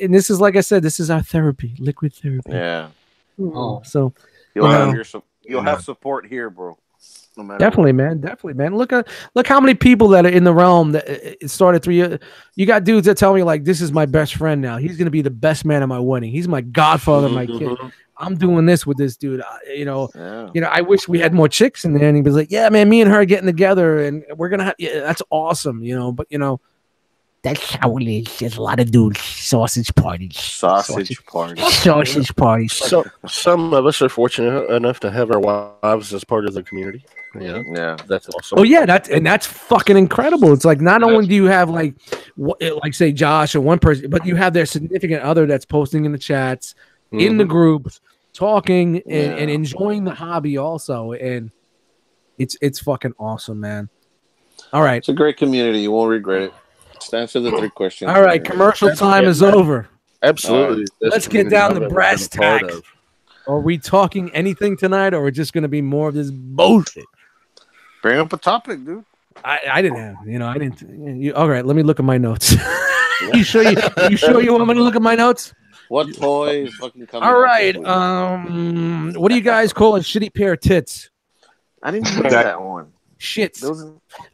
And this is, like I said, this is our therapy, Liquid Therapy. Yeah. So you'll have support here, bro. No definitely, man. Look how many people that are in the realm that it started 3 years. You got dudes that tell me like, this is my best friend now. He's gonna be the best man at my wedding. He's my godfather, my kid. I'm doing this with this dude. I wish we had more chicks in there. And he was like, yeah, man, me and her are getting together, and we're gonna have. Yeah, that's awesome, But that's how it is. There's a lot of dudes. Sausage parties. Sausage parties. So some of us are fortunate enough to have our wives as part of the community. Yeah, that's awesome. Oh yeah, that's fucking incredible. It's like not only do you have like say Josh or one person, but you have their significant other that's posting in the chats, in the groups, talking and enjoying the hobby also, and it's fucking awesome, man. All right, it's a great community. You won't regret it. Just answer the 3 questions. All right, commercial time is over. Absolutely. Let's get down to brass tacks. Are we talking anything tonight, or are we just going to be more of this bullshit? Bring up a topic, dude. I didn't have, I didn't. All right, let me look at my notes. You sure you want me to look at my notes? What toy is fucking coming? All right. What do you guys call a shitty pair of tits? I didn't know that one. Shits.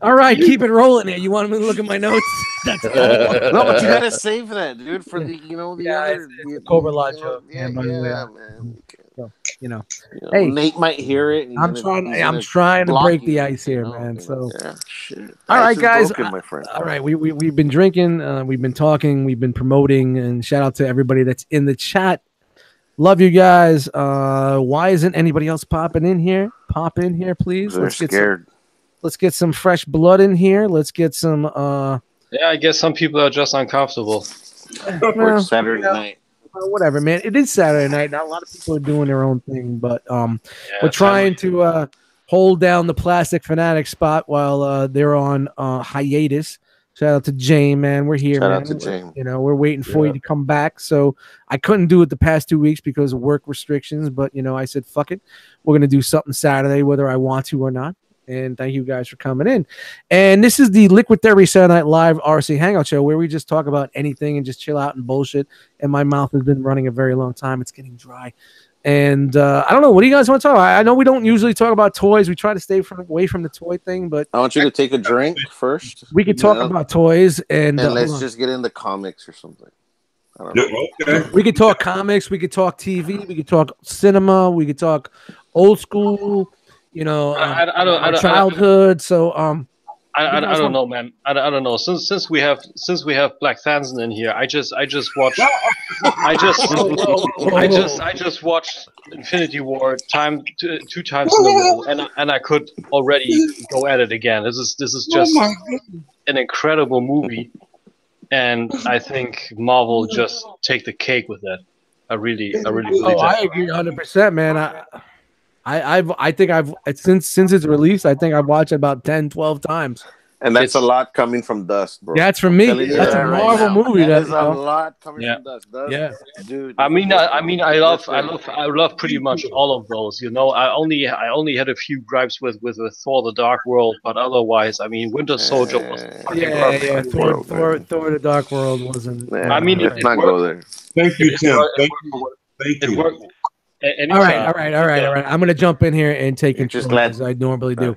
All right, keep it rolling here. You want me to look at my notes? That's no, but you gotta save that, dude, for the the Cobra Lodge joke. Man. So, hey, Nate might hear it. And I'm trying to break the ice here, man. So, shit. All right, guys. Broken, my friend. All right, we've been drinking, we've been talking, we've been promoting, and shout out to everybody that's in the chat. Love you guys. Why isn't anybody else popping in here? Pop in here, please. They're scared. Let's get some fresh blood in here. Let's get some. Yeah, I guess some people are just uncomfortable. It's Saturday night. Whatever, man. It is Saturday night. Not a lot of people are doing their own thing, but we're trying to hold down the Plastic Fanatic spot while they're on hiatus. Shout out to Jane, man. We're here, Shout man. out to Jane. We're waiting for you to come back. So I couldn't do it the past 2 weeks because of work restrictions, but I said, fuck it. We're gonna do something Saturday, whether I want to or not. And thank you guys for coming in. And this is the Liquid Therapy Saturday Night Live R.O.C Hangout show where we just talk about anything and just chill out and bullshit. And my mouth has been running a very long time. It's getting dry. And I don't know. What do you guys want to talk about? I know we don't usually talk about toys. We try to stay away from the toy thing, but I want you to take a drink first. We could talk about toys and let's just get into comics or something. I don't know. Okay. We could talk comics. We could talk TV. We could talk cinema. We could talk old school, I don't childhood. So I don't know, man. I don't know. Since we have Black Phantom in here, I just watched I just watched Infinity War two times in a row, and I could already go at it again. This is just an incredible movie, and I think Marvel just take the cake with that. I really believe that. I agree 100%, man. I think I've since its release, I think I've watched it about 10, 12 times. And that's a lot coming from Dust, bro. That's from me. That's a Marvel movie. That's a lot coming from Dust. Dude. I love pretty much all of those. I only had a few gripes with Thor: The Dark World, but otherwise, I mean, Winter Soldier was Thor: The Dark World wasn't. I mean, let's not go there. Thank you, Tim. Thank you. All right. I'm gonna jump in here and take control as I normally do.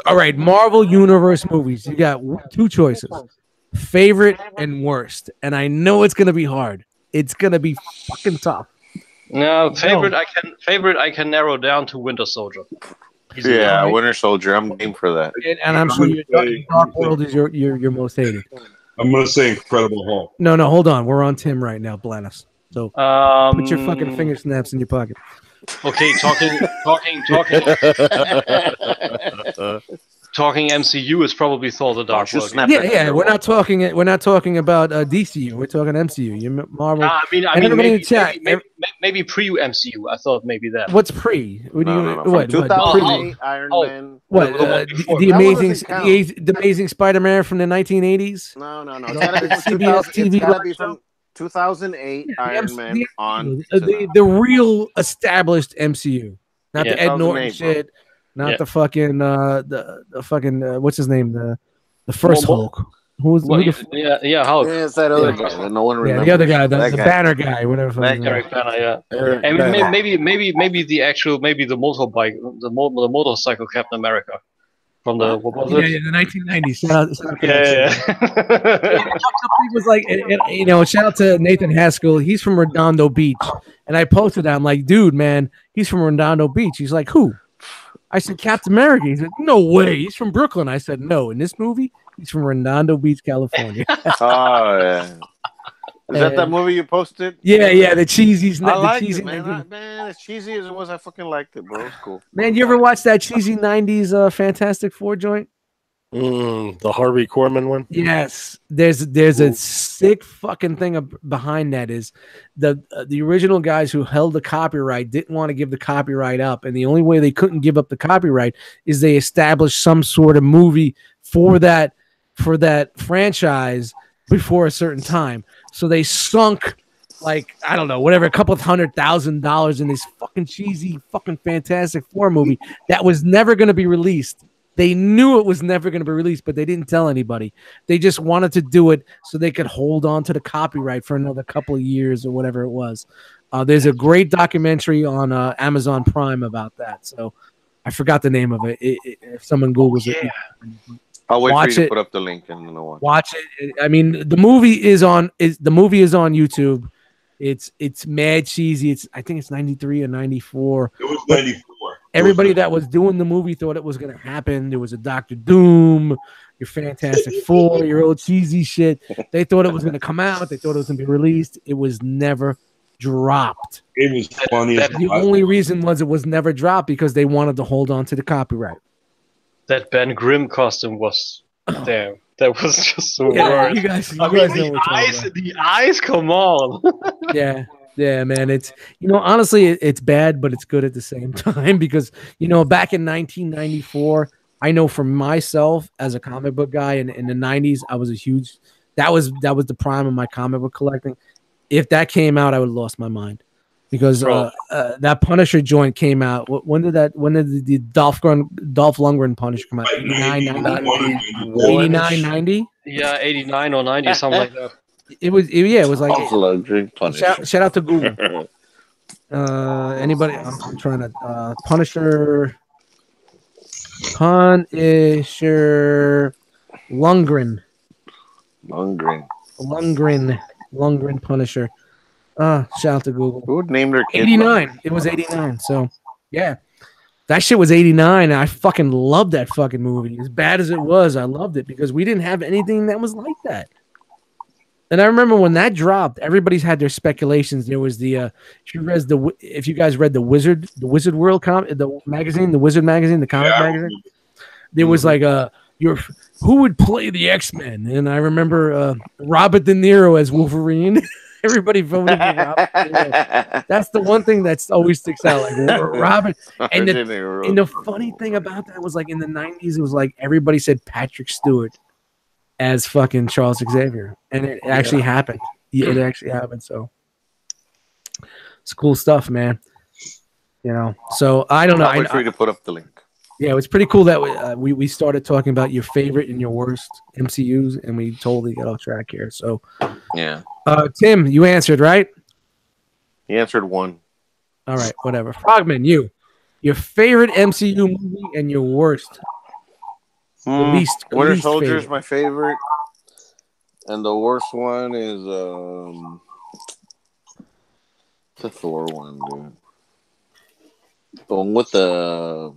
All right, Marvel Universe movies. You got two choices: favorite and worst. And I know it's gonna be hard. It's gonna be fucking tough. No, favorite. I can narrow down to Winter Soldier. Yeah, Winter Soldier. I'm game for that. And I'm sure Dark World is your most hated. I'm gonna say Incredible Hulk. No, hold on. We're on Tim right now, Blanus. So put your fucking finger snaps in your pocket. Okay, talking MCU is probably Thor: The Dark World. Yeah. We're not talking about DCU. We're talking MCU. You Marvel. I mean, maybe pre MCU. I thought maybe that. What's pre? What do you? What? 2008 Iron Man. What? The Amazing Spider-Man from the 1980s? No. It's gotta be from 2008 Iron Man on the real established MCU, not the Ed Norton shit, not the fucking the fucking what's his name, the first Hulk. Hulk. Hulk. Yeah, it's that other guy that no one remembers. The other guy, the Banner guy, whatever. Eric Banner, and maybe the motorbike, the motorcycle Captain America. From the what was it? The 1990s. Shout out to Nathan Haskell. He's from Redondo Beach, and I posted that. I'm like, dude, man, he's from Redondo Beach. He's like, who? I said, Captain America. He said, no way. He's from Brooklyn. I said, no. In this movie, he's from Redondo Beach, California. Oh yeah. Is that movie you posted? Yeah, the cheesy. I liked it, man. Man, as cheesy as it was, I fucking liked it, bro. It's cool. Man, you ever watch that cheesy 90s Fantastic Four joint? The Harvey Korman one? Yes. There's a sick fucking thing behind that is the original guys who held the copyright didn't want to give the copyright up, and the only way they couldn't give up the copyright is they established some sort of movie for that franchise before a certain time. So they sunk like, I don't know, whatever, a couple of $100,000 in this fucking cheesy fucking Fantastic Four movie that was never going to be released. They knew it was never going to be released, but they didn't tell anybody. They just wanted to do it so they could hold on to the copyright for another couple of years or whatever it was. There's a great documentary on Amazon Prime about that. So I forgot the name of it. If someone Googles it. I'll wait for you to put up the link and then I'll watch it. I mean, the movie is on YouTube. It's mad cheesy. I think it's 93 or 94. It was 94. Everybody that was doing the movie thought it was gonna happen. There was a Doctor Doom, your Fantastic Four, your old cheesy shit. They thought it was gonna come out. They thought it was gonna be released. It was never dropped. It was funny. The only reason was it was never dropped because they wanted to hold on to the copyright. That Ben Grimm costume was there. That was just so weird. You guys know the eyes, come on. Yeah, man. It's, honestly, it's bad, but it's good at the same time because, back in 1994, I know for myself as a comic book guy in the 90s, I was that was the prime of my comic book collecting. If that came out, I would have lost my mind. Because that Punisher joint came out. When did the Dolph Lundgren Punisher come out? 89, 90? Yeah, 89 or 90, something like that. It was like Dolph Lundgren Punisher. Shout out to Google. Anybody? I'm trying to Punisher Lundgren Punisher. Shout out to Google. Who would name their kid? 89. It was 89. So Yeah. That shit was 89. And I fucking loved that fucking movie. As bad as it was, I loved it because we didn't have anything that was like that. And I remember when that dropped, everybody's had their speculations. There was the if you guys read the Wizard World the magazine, the Wizard magazine, the comic magazine, there was like who would play the X-Men? And I remember Robert De Niro as Wolverine. Everybody voted for Robert De Niro. That's the one thing that's always sticks out. Like Robert. And the funny thing about that was like in the 90s, it was like everybody said Patrick Stewart as fucking Charles Xavier, and it actually happened. It actually happened. So it's cool stuff, man. You know. So I don't know. I'll wait for you to put up the link. Yeah, it was pretty cool that we started talking about your favorite and your worst MCUs, and we totally got off track here. So yeah, Tim, you answered right. He answered one. All right, whatever. Frogman, your favorite MCU movie and your worst. Winter Soldier is my favorite, and the worst one is the Thor one, dude. The one with the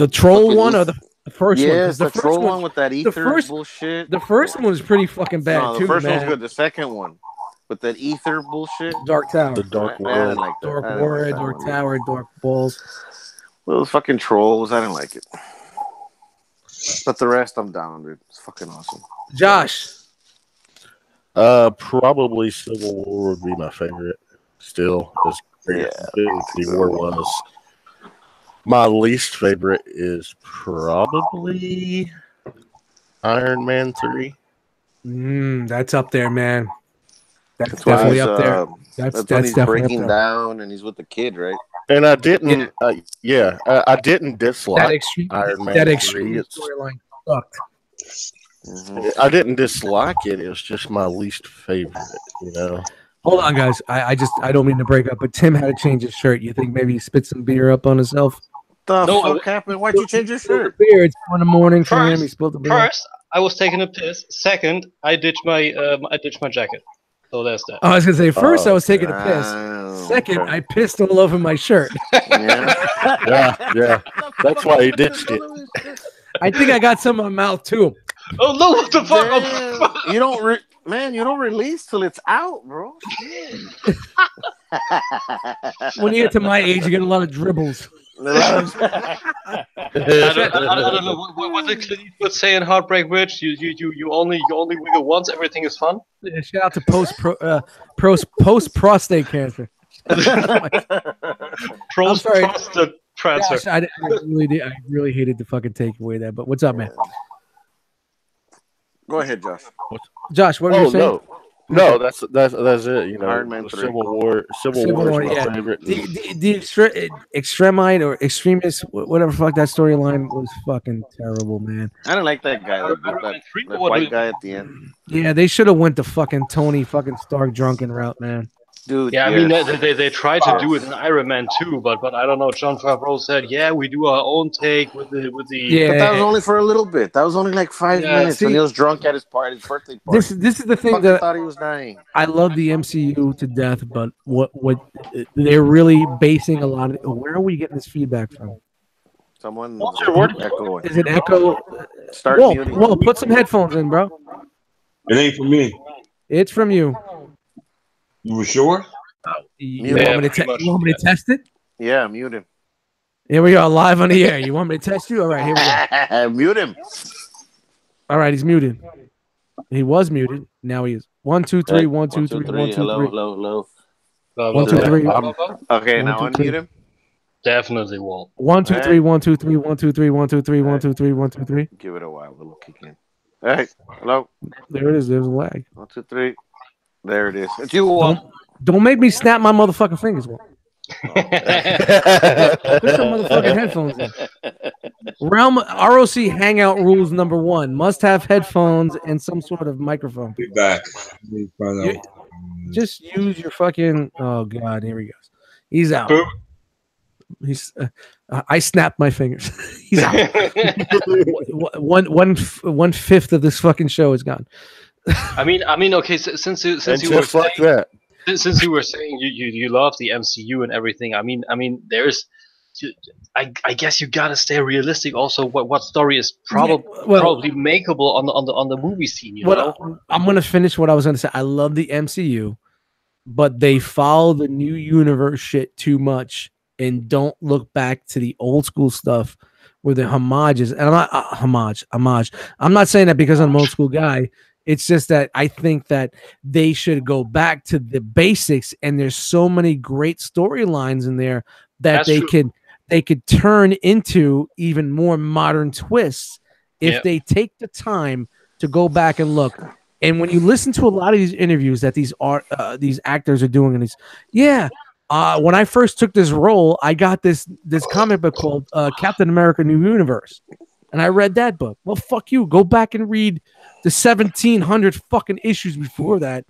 troll one or the first one? Yes, the troll one with that ether bullshit. The first one was pretty fucking bad too. The first one's good. The second one with that ether bullshit. Dark Tower. The Dark World. Dark Warrior, Dark Tower, Dark Balls. Well, those fucking trolls. I didn't like it. But the rest, I'm down, dude. It's fucking awesome. Josh. Probably Civil War would be my favorite. Still, as great as the war was. My least favorite is probably Iron Man 3. That's up there, man. That's definitely up there. That's when he's breaking down and he's with the kid, right? And I didn't, I didn't dislike Iron Man 3. Storyline sucked. I didn't dislike it. It was just my least favorite, you know. Hold on, guys. I don't mean to break up, but Tim had to change his shirt. You think maybe he spit some beer up on himself? The fuck happened? Why'd you change your shirt? Beer. It's 1 in the morning for him. He spilled the beer. First, I was taking a piss. Second, I ditched my jacket. So there's that. I was gonna say first I was taking a piss. Second, I pissed all over my shirt. Yeah. That's why he ditched it. I think I when some in my mouth too. Oh no! What the fuck? You don't, you don't release till it's out, bro. When you get to my age, you get a lot of dribbles. I don't know what did Clint Eastwood say in Heartbreak Ridge. You only wiggle once. Everything is fun. Yeah, shout out to post prostate cancer. Prostate cancer. Gosh, I really hated to fucking take away that. But what's up, man? Go ahead, Josh. Josh, what were you saying? No, that's it. You know, Iron Man 3. Civil War is my favorite. The extremite or extremist, whatever fuck that storyline was fucking terrible, man. I don't like that guy. That white guy at the end. Yeah, they should have went the fucking Tony fucking Stark drunken route, man. Dude, yeah, I mean they tried to do it in Iron Man 2, but I don't know. Jon Favreau said, "Yeah, we do our own take with the." Yeah, but that was only for a little bit. That was only like 5 minutes when he was drunk at his birthday party. This is the thing that thought he was dying. I love the MCU to death, but what they're really basing a lot of. Where are we getting this feedback from? Someone echoing. Is it echo? Start muting. Whoa, put some headphones in, bro. It ain't from me. It's from you. You were sure? You want me to test it? Yeah, mute him. Here we are, live on the air. You want me to test you? All right, here we go. Mute him. All right, he's muted. He was muted. Now he is. 1, 2, 3. 1, 2, 3. 1, 2, 3. Hello. 1, 2, 3. Okay, now unmute him. Definitely won't. 1, 2, 3. 1, 2, 3. 1, 2, 3. 1, 2, 3. 1, 2, 3. 1, 2, 3. Give it a while. It'll kick in. All right. Hello. There it is. There's a lag. 1, 2, 3. There it is. It's you. Don't make me snap my motherfucking fingers. Put some motherfucking headphones in. R.O.C. Hangout rules number 1: must have headphones and some sort of microphone. Be back. Just use your fucking. Oh god, here he goes. He's out. He's. I snapped my fingers. He's out. 1/5 of this fucking show is gone. I mean, okay. Since you were just like that. since you were saying you love the MCU and everything, I mean there's, I guess you gotta stay realistic. Also, what story is probably makeable on the movie scene, you know? I'm gonna finish what I was gonna say. I love the MCU, but they follow the new universe shit too much and don't look back to the old school stuff where the homages. And I'm not homage. I'm not saying that because I'm an old school guy. It's just that I think that they should go back to the basics, and there's so many great storylines in there that they could turn into even more modern twists if they take the time to go back and look. And when you listen to a lot of these interviews that these actors are doing, and when I first took this role, I got this comic book called Captain America: New Universe, and I read that book. Well, fuck you. Go back and read the 1,700 fucking issues before that.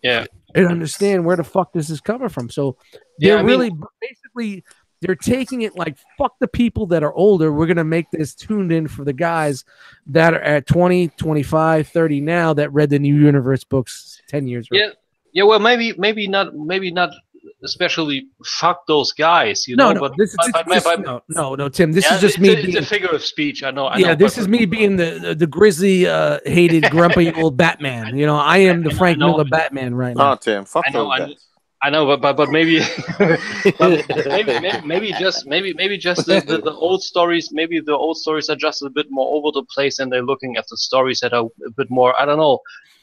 Yeah, and understand where the fuck this is coming from. So they're basically they're taking it like, fuck the people that are older. We're going to make this tuned in for the guys that are at 20, 25, 30 now that read the New Universe books 10 years ago. Yeah. Well, maybe not especially fuck those guys, you know. No, Tim. This is just me. It's a figure of speech. I know. This is me being the grizzly, hated, grumpy old Batman. You know, I am the Frank Miller Batman right now. Oh, Tim, fuck those guys. I know, but maybe, maybe just the old stories. Maybe the old stories are just a bit more over the place, and they're looking at the stories that are a bit more, I don't know,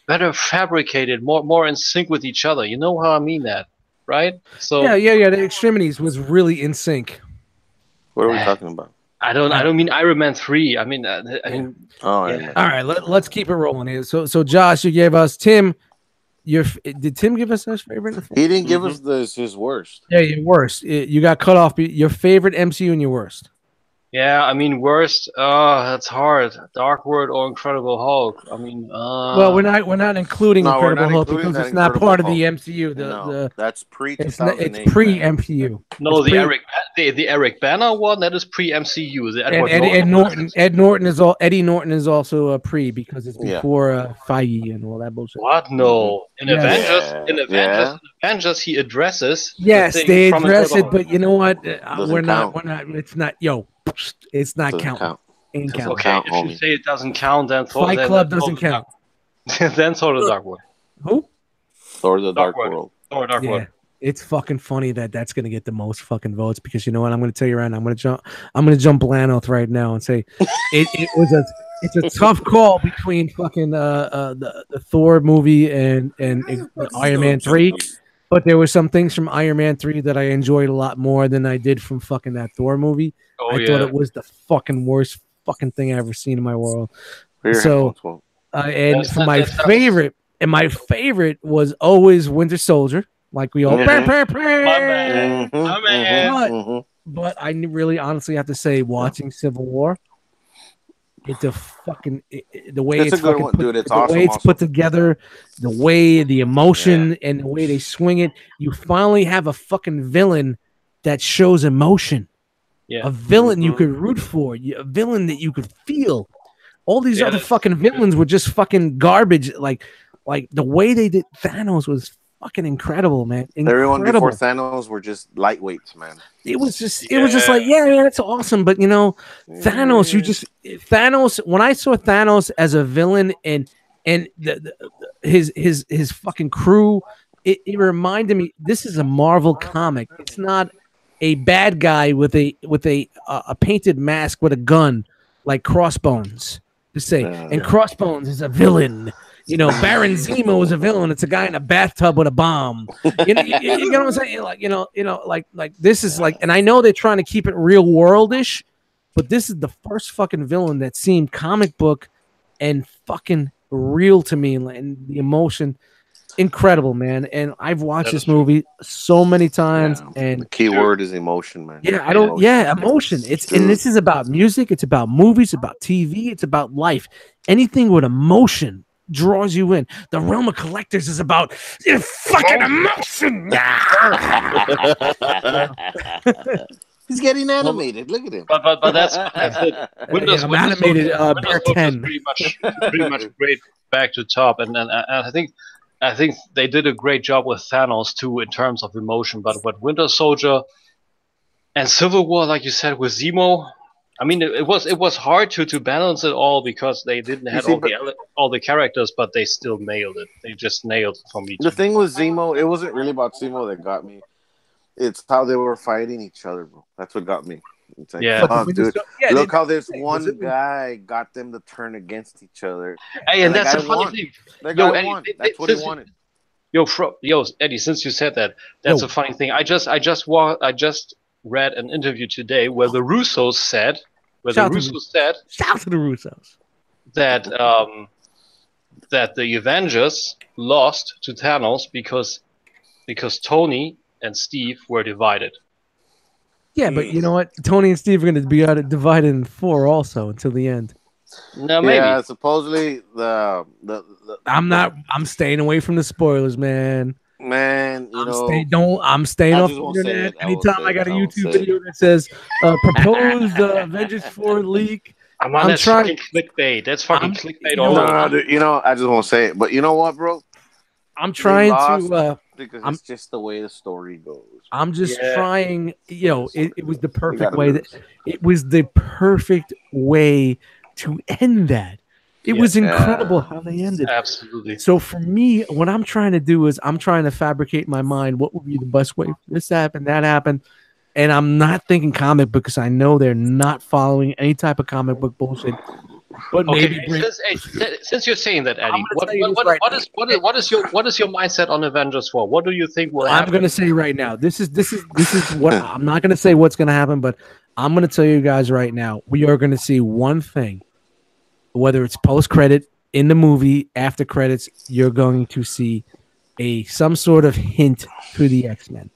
better fabricated, more in sync with each other. You know how I mean that, right? So yeah. The Extremities was really in sync. What are we talking about? I don't mean Iron Man 3. I mean. All right, let's keep it rolling here. So Josh, you gave us Tim. Did Tim give us his favorite? He didn't give us his worst. Yeah, your worst. You got cut off. Your favorite MCU and your worst. Yeah, I mean worst. That's hard. Dark World or Incredible Hulk. I mean. Well, we're not including Incredible Hulk because it's not part of the MCU. That's pre. It's pre MCU. No, the Eric Banner one, that is pre MCU. Eddie Norton is also a pre because it's before Feige and all that bullshit. What? No. In Avengers, he addresses. Yes, they address it, but you know what? We're not. It's not. It's not count. Ain't count. Okay, if you say it doesn't count, then Fight Club doesn't count. Then Thor: The Dark World. Who? Thor: The Dark World. Thor: Dark World. It's fucking funny that's gonna get the most fucking votes because you know what? I'm gonna tell you right now. I'm gonna jump Blanoth right now and say it's a tough call between fucking the Thor movie and Iron Man 3. But there were some things from Iron Man 3 that I enjoyed a lot more than I did from fucking that Thor movie. I thought it was the fucking worst fucking thing I ever seen in my world. So, my favorite was always Winter Soldier. Like we all, but I really honestly have to say, watching Civil War, it's a fucking the way it's put together, the way the emotion and the way they swing it. You finally have a fucking villain that shows emotion. Yeah, a villain you could root for, a villain that you could feel. All these other fucking villains were just fucking garbage. Like the way they did Thanos was fucking incredible, man. Everyone before Thanos were just lightweights, man. It was just like, yeah, that's awesome. But you know, Thanos, when I saw Thanos as a villain and his fucking crew, it reminded me, this is a Marvel comic. It's not a bad guy with a painted mask with a gun like Crossbones to say. And Crossbones is a villain. You know, Baron Zemo is a villain. It's a guy in a bathtub with a bomb. You know what I'm saying? Like, like this is like, and I know they're trying to keep it real worldish, but this is the first fucking villain that seemed comic book and fucking real to me, and the emotion, incredible, man. And I've watched this movie so many times, and the key word is emotion, man. Yeah, emotion. And this is about music. It's about movies. About TV. It's about life. Anything with emotion draws you in. The Realm of Collectors is about fucking emotion. He's getting animated. Look at him. But that's Windows. I'm animated. Windows 10 pretty much great back to top, and I think I think they did a great job with Thanos too in terms of emotion. But what Winter Soldier and Civil War, like you said, with Zemo, I mean, it was hard to balance it all because they didn't have all the characters, but they still nailed it. They just nailed it for me The too. thing with Zemo, it wasn't really about Zemo that got me. It's how they were fighting each other, bro. That's what got me. It's like, Yeah. fuck, dude. Look how this one guy got them to turn against each other. Hey, and that's the funny thing. That guy won. That's what he wanted. Yo, Eddie, since you said that, that's a funny thing. I just read an interview today where the Russos said, shout to the Russos, that that the Avengers lost to Thanos because Tony and Steve were divided. Yeah, but you know what? Tony and Steve are going to be divided in 4 also until the end. No, maybe. Yeah, supposedly I'm staying away from the spoilers, man. Man, I'm staying off the internet. Anytime I got a YouTube video that says proposed Avengers 4 leak, that's fucking clickbait. That's fucking clickbait. No, I just won't say it. But you know what, bro? I'm trying to because it's just the way the story goes. I'm just trying. It was the perfect way it was the perfect way to end that. It was incredible how they ended. Absolutely. So for me, what I'm trying to do is I'm trying to fabricate in my mind what would be the best way for this to happen, that happened. And I'm not thinking comic book because I know they're not following any type of comic book bullshit. But maybe since you're saying that, Eddie, what is your mindset on Avengers 4? What do you think will happen? I'm going to say right now. This is what I'm not going to say what's going to happen, but I'm going to tell you guys right now. We are going to see one thing. Whether it's post-credit, in the movie, after credits, you're going to see some sort of hint to the X-Men.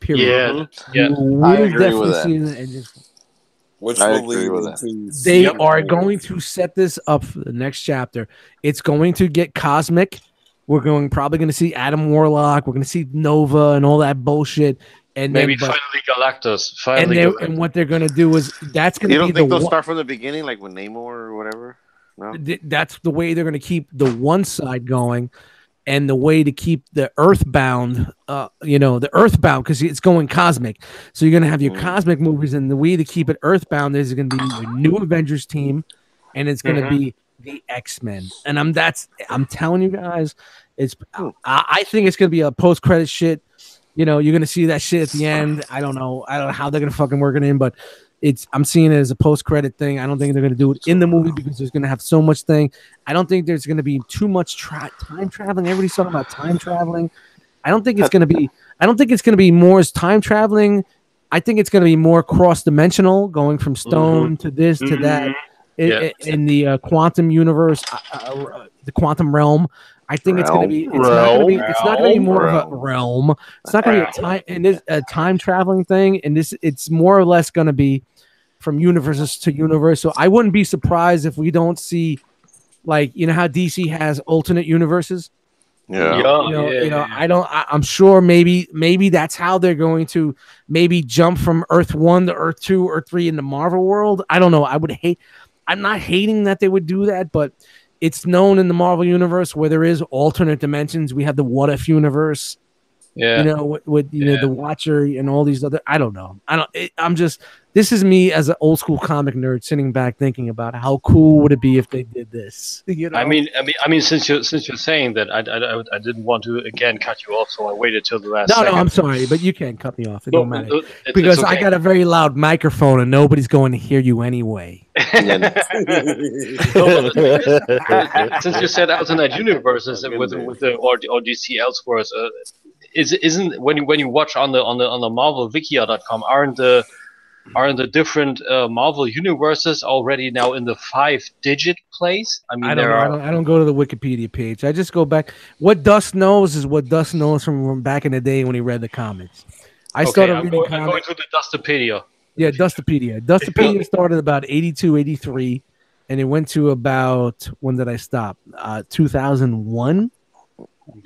Period. Yeah. I agree with that. Which will lead into... They are going to set this up for the next chapter. It's going to get cosmic. We're probably going to see Adam Warlock. We're going to see Nova and all that bullshit. And maybe finally Galactus. And what they're going to do is that's going to be You don't think they'll start from the beginning, like with Namor or whatever? No? That's the way they're going to keep the one side going, and the way to keep the Earthbound, because it's going cosmic. So you're going to have your cosmic movies, and the way to keep it Earthbound is going to be a new Avengers team, and it's going to be the X-Men. And I'm telling you guys, I think it's going to be a post-credit shit. You're going to see that shit at the end. I don't know how they're going to fucking work it in, but I'm seeing it as a post-credit thing. I don't think they're going to do it in the movie because there's going to have so much thing. I don't think there's going to be too much time traveling. Everybody's talking about time traveling. I don't think it's going to be more as time traveling. I think it's going to be more cross-dimensional, going from stone to this to that in the quantum universe, the quantum realm. I think it's going to be. It's not going to be more of a realm. It's not going to be a time traveling thing. And it's more or less going to be from universes to universe. So I wouldn't be surprised if we don't see, like, how DC has alternate universes. I'm sure maybe that's how they're going to maybe jump from Earth 1 to Earth 2 or 3 in the Marvel world. I don't know. I'm not hating that they would do that, but it's known in the Marvel universe where there is alternate dimensions. We have the What If universe, with the Watcher and all these other. I don't know. This is me as an old school comic nerd sitting back thinking about how cool would it be if they did this. I mean, since you're saying that, I didn't want to again cut you off, so I waited till the last. No, I'm sorry, but you can't cut me off. It don't matter because it's okay. I got a very loud microphone and nobody's going to hear you anyway. Since you said alternate universes with the or DC Elseworlds, isn't when you watch on the MarvelWikia.com aren't the different Marvel universes already now in the 5-digit place? I mean, I don't go to the Wikipedia page. I just go back. What Dust knows is what Dust knows from back in the day when he read the comics. I'm going to the Dustopedia. Yeah, Dustopedia. Dustopedia started about 82, 83, and it went to about, when did I stop? 2001.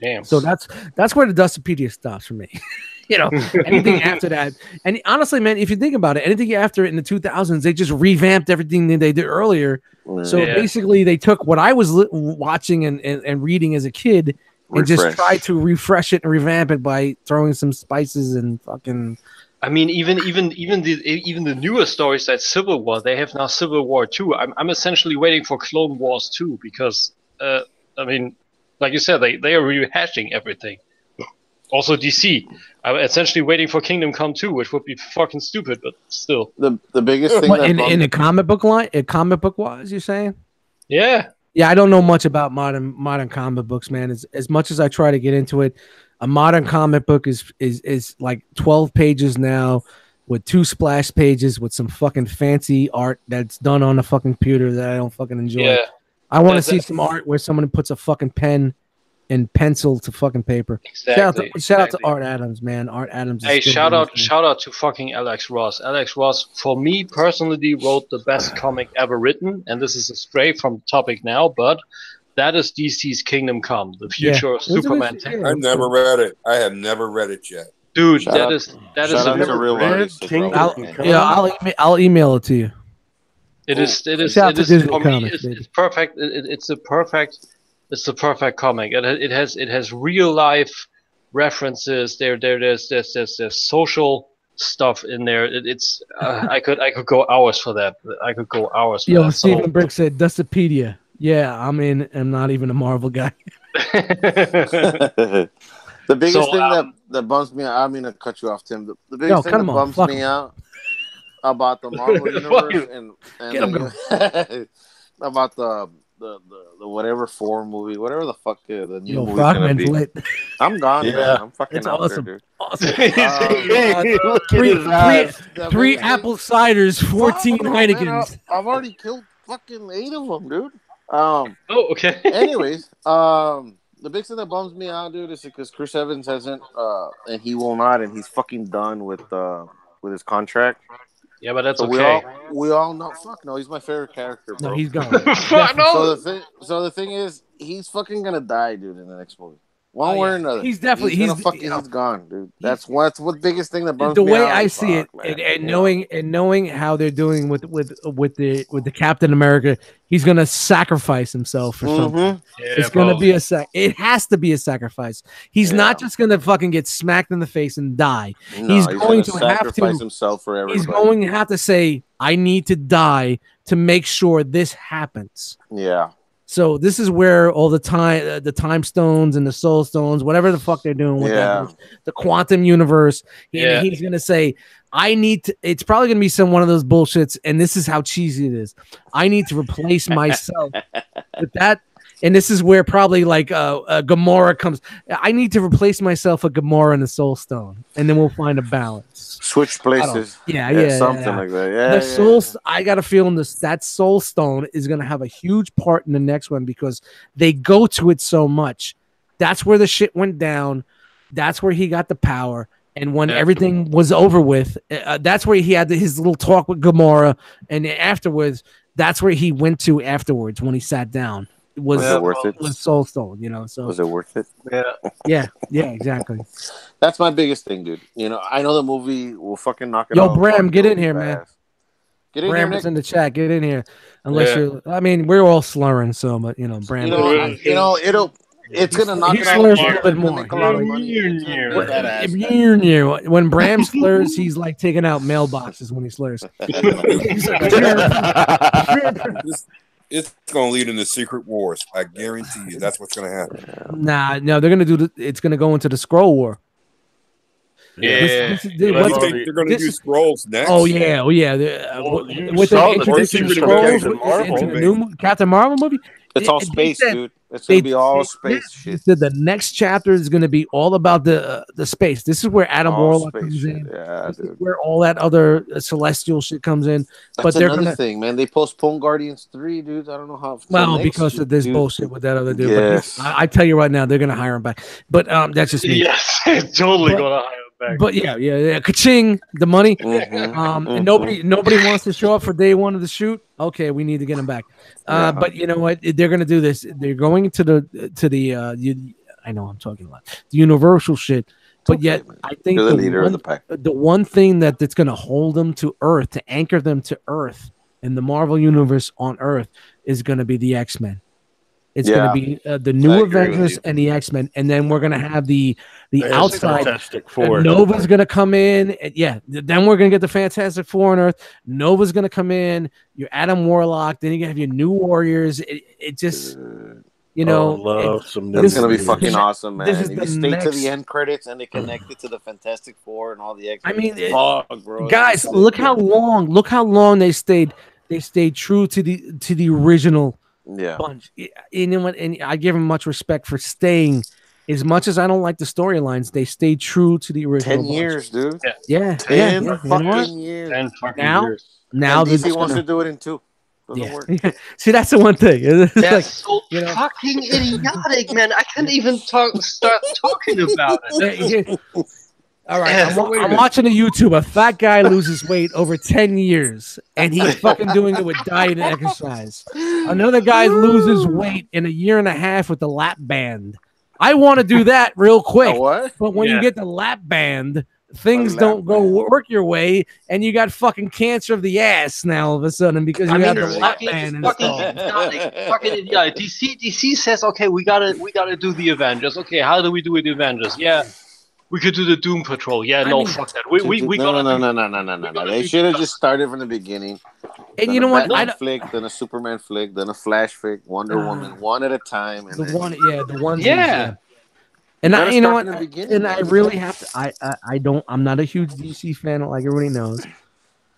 Damn. So that's where the Dustopedia stops for me. Anything after that. And honestly, man, if you think about it, anything after it in the 2000s, they just revamped everything that they did earlier. So basically, they took what I was watching and reading as a kid and just try to refresh it and revamp it by throwing some spices and fucking. I mean, even the newer stories like Civil War, they have now Civil War 2. I'm essentially waiting for Clone Wars 2 because I mean, like you said, they are rehashing everything. Also DC, I'm essentially waiting for Kingdom Come 2, which would be fucking stupid, but still. The biggest thing in a comic book line, comic book wise, you're saying? Yeah. Yeah, I don't know much about modern comic books, man. As much as I try to get into it, a modern comic book is like 12 pages now with 2 splash pages with some fucking fancy art that's done on a fucking computer that I don't fucking enjoy. Yeah. I want to see some art where someone puts a fucking pen and pencil to fucking paper. Exactly. Shout out to Art Adams, man. Art Adams. Hey, shout out to fucking Alex Ross. Alex Ross, for me personally, wrote the best comic ever written, and this is a stray from the topic now, but that is DC's Kingdom Come, the future of Superman. I've never read it. I have never read it yet. Dude, that is a real artist. I'll email it to you. It is for me. It's perfect. It's the perfect comic. It has real life references. There's social stuff in there. I could go hours for that. I could go hours. Yo, Stephen Brick said Dustopedia. Yeah, I'm not even a Marvel guy. The biggest thing that bums me out, I mean to cut you off, Tim. The biggest thing that bums me out about the Marvel universe and about the whatever 4 movie, whatever the fuck the new movie gonna be. Lit. I'm gone. Yeah, man. I'm fucking it's out awesome. there, dude. Awesome. Three apple ciders, 14 Heinekens. I've already killed fucking 8 of them, dude. Okay. Anyways, the big thing that bums me out, dude, is because Chris Evans hasn't, and he will not, and he's fucking done with his contract. Yeah, but that's so okay. We all know. Fuck no, he's my favorite character, bro. No, he's gone. No. So the thing is, he's fucking gonna die, dude, in the next movie. One way or another. He's definitely he's gone, dude. That's what's the biggest thing that bums the me way out. I see it, and knowing how they're doing with the Captain America, he's gonna sacrifice himself for something. Yeah, it's gonna be It has to be a sacrifice. He's not just gonna fucking get smacked in the face and die. No, he's going to sacrifice himself for everybody. He's going to have to say, "I need to die to make sure this happens." Yeah. So this is where all the time stones and the soul stones, whatever the fuck they're doing with that, the quantum universe. He's gonna say, "I need to." It's probably gonna be one of those bullshits, and this is how cheesy it is. I need to replace myself with that, and this is where probably like Gamora comes. I need to replace myself with Gamora and the Soul Stone, and then we'll find a balance. Switch places. Something like that. Yeah. Soul. I got a feeling that Soul Stone is going to have a huge part in the next one because they go to it so much. That's where the shit went down. That's where he got the power. And when everything was over with, that's where he had his little talk with Gamora. And afterwards, that's where he went to afterwards when he sat down. Was it worth it? Was Soul Stone, So was it worth it? Yeah, exactly. That's my biggest thing, dude. I know the movie will fucking knock it off. Yo, Bram, get in here, man. Get in Bram here, is in the chat. Get in here. Unless you're, I mean, we're all slurring, so but Bram. It's gonna knock it slurs a little bit more. When Bram slurs, he's like taking out mailboxes when he slurs. It's going to lead into secret wars. I guarantee you that's what's going to happen. No, they're going to it's going to go into the Skrull War. Yeah. They're going to do Skrulls next. Oh, yeah. With the introduction of Skrulls into the new Captain Marvel movie. It's all space, dude. It's going to be all space shit. The next chapter is going to be all about the space. This is where Adam Warlock comes in. Yeah, this is where all that other celestial shit comes in. That's another thing, man. They postponed Guardians 3, dude. I don't know how. Well, because of this bullshit with that other dude. Yes. But I tell you right now, they're going to hire him back. But that's just me. Yes, totally going to hire him back. But yeah. Ka-ching, the money. And nobody wants to show up for day one of the shoot. Okay, we need to get him back. But you know what? They're going to do this. They're going to the I know I'm talking about the Universal shit. But yet, I think the leader of the pack. The one thing that's going to hold them to Earth, to anchor them to Earth in the Marvel Universe on Earth, is going to be the X-Men. It's going to be the new Avengers you. and the X-Men, and then we're going to have the outside. Fantastic Four. Nova's going to come in. And then we're going to get the Fantastic Four on Earth. Nova's going to come in. Your Adam Warlock. Then you're going to have your New Warriors. It just, you know. Love some new. It's going to be fucking awesome, man. This is If the you stay next... to the end credits and they connect it to the Fantastic Four and all the X-Men. I mean, bro, guys, look how long they stayed. They stayed true to the original bunch. You know what? And I give them much respect for staying. As much as I don't like the storylines, they stayed true to the original. 10 years, dude. Yeah. 10 fucking years. 10 fucking years. Now DC wants to do it in 2. Doesn't work. See, that's the one thing. That's like, so fucking idiotic, man. I can't even start talking about it. All right, I'm watching a YouTube. A fat guy loses weight over 10 years, and he's fucking doing it with diet and exercise. Another guy loses weight in a year and a half with the lap band. I want to do that real quick. What? But when you get the lap band, things don't go work your way, and you got fucking cancer of the ass now all of a sudden because you got the lap band installed. Fucking idiot. DC says, okay, we gotta do the Avengers. Okay, how do we do the Avengers? Yeah. We could do the Doom Patrol. Yeah, fuck that. No. They should have just started from the beginning. And you know what? Batman flick, then a Superman flick, then a Flash flick, Wonder Woman, one at a time. And the one. Yeah. And you know what? And I really have to. I'm not a huge DC fan, like everybody knows,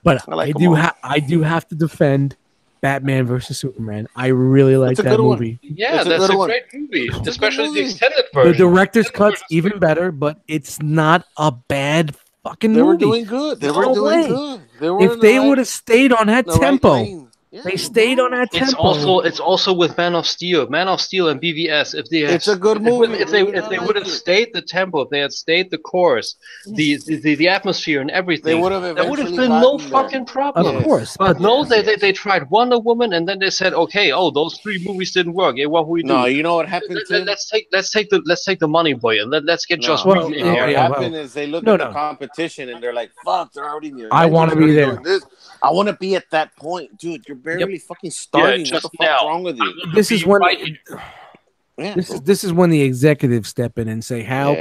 but I do have to defend Batman versus Superman. I really like that movie. Yeah, that's a great movie, especially the extended version. The director's cut's even better, but it's not a bad fucking movie. They were doing good. If they would have stayed on that tempo. They stayed on that tempo. It's also with Man of Steel. Man of Steel and BVS. It's a good movie. If they would have stayed the tempo, if they had stayed the course, the atmosphere and everything, there would have been no fucking problem. Of course, but no, they tried Wonder Woman, and then they said, okay, those 3 movies didn't work. Yeah, what we do? No, you know what happened? Let's take the money boy and let's get Joss Whedon in here. What happened is they look at the competition and they're like, fuck, they're already in the I want to be there. I want to be at that point, dude. You're barely fucking starting. What the fuck's wrong with you? This is when this is when the executives step in and say, how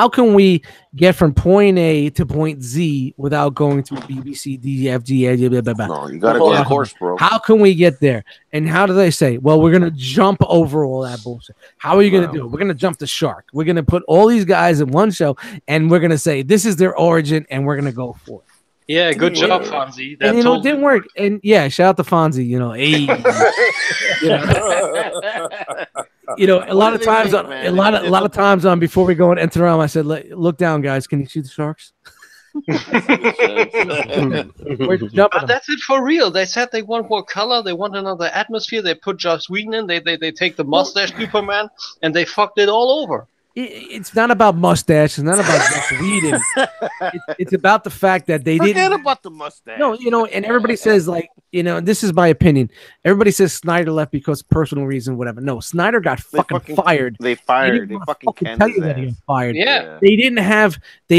can we get from point A to point Z without going through BBC, DFG, blah, blah, blah. No, you gotta go on course, bro. How can we get there? And how do they say, well, we're gonna jump over all that bullshit? How are you gonna do it? We're gonna jump the shark. We're gonna put all these guys in one show, and we're gonna say this is their origin, and we're gonna go for it. Yeah, good job, Fonzie. And it didn't work. And shout out to Fonzie. A lot of times, a lot of times on before we go and enter around, I said, "Look down, guys. Can you see the sharks?" We're jumping. That's it for real. They said they want more color. They want another atmosphere. They put Joss Whedon in. They take the mustache Superman and they fucked it all over. It's not about mustache. It's not about Joss Whedon. It's about the fact that they didn't. Forget about the mustache. No, and everybody says this is my opinion. Everybody says Snyder left because of personal reason, whatever. No, Snyder got fucking fired. They fired. They fucking tell you that he got fired. Yeah. They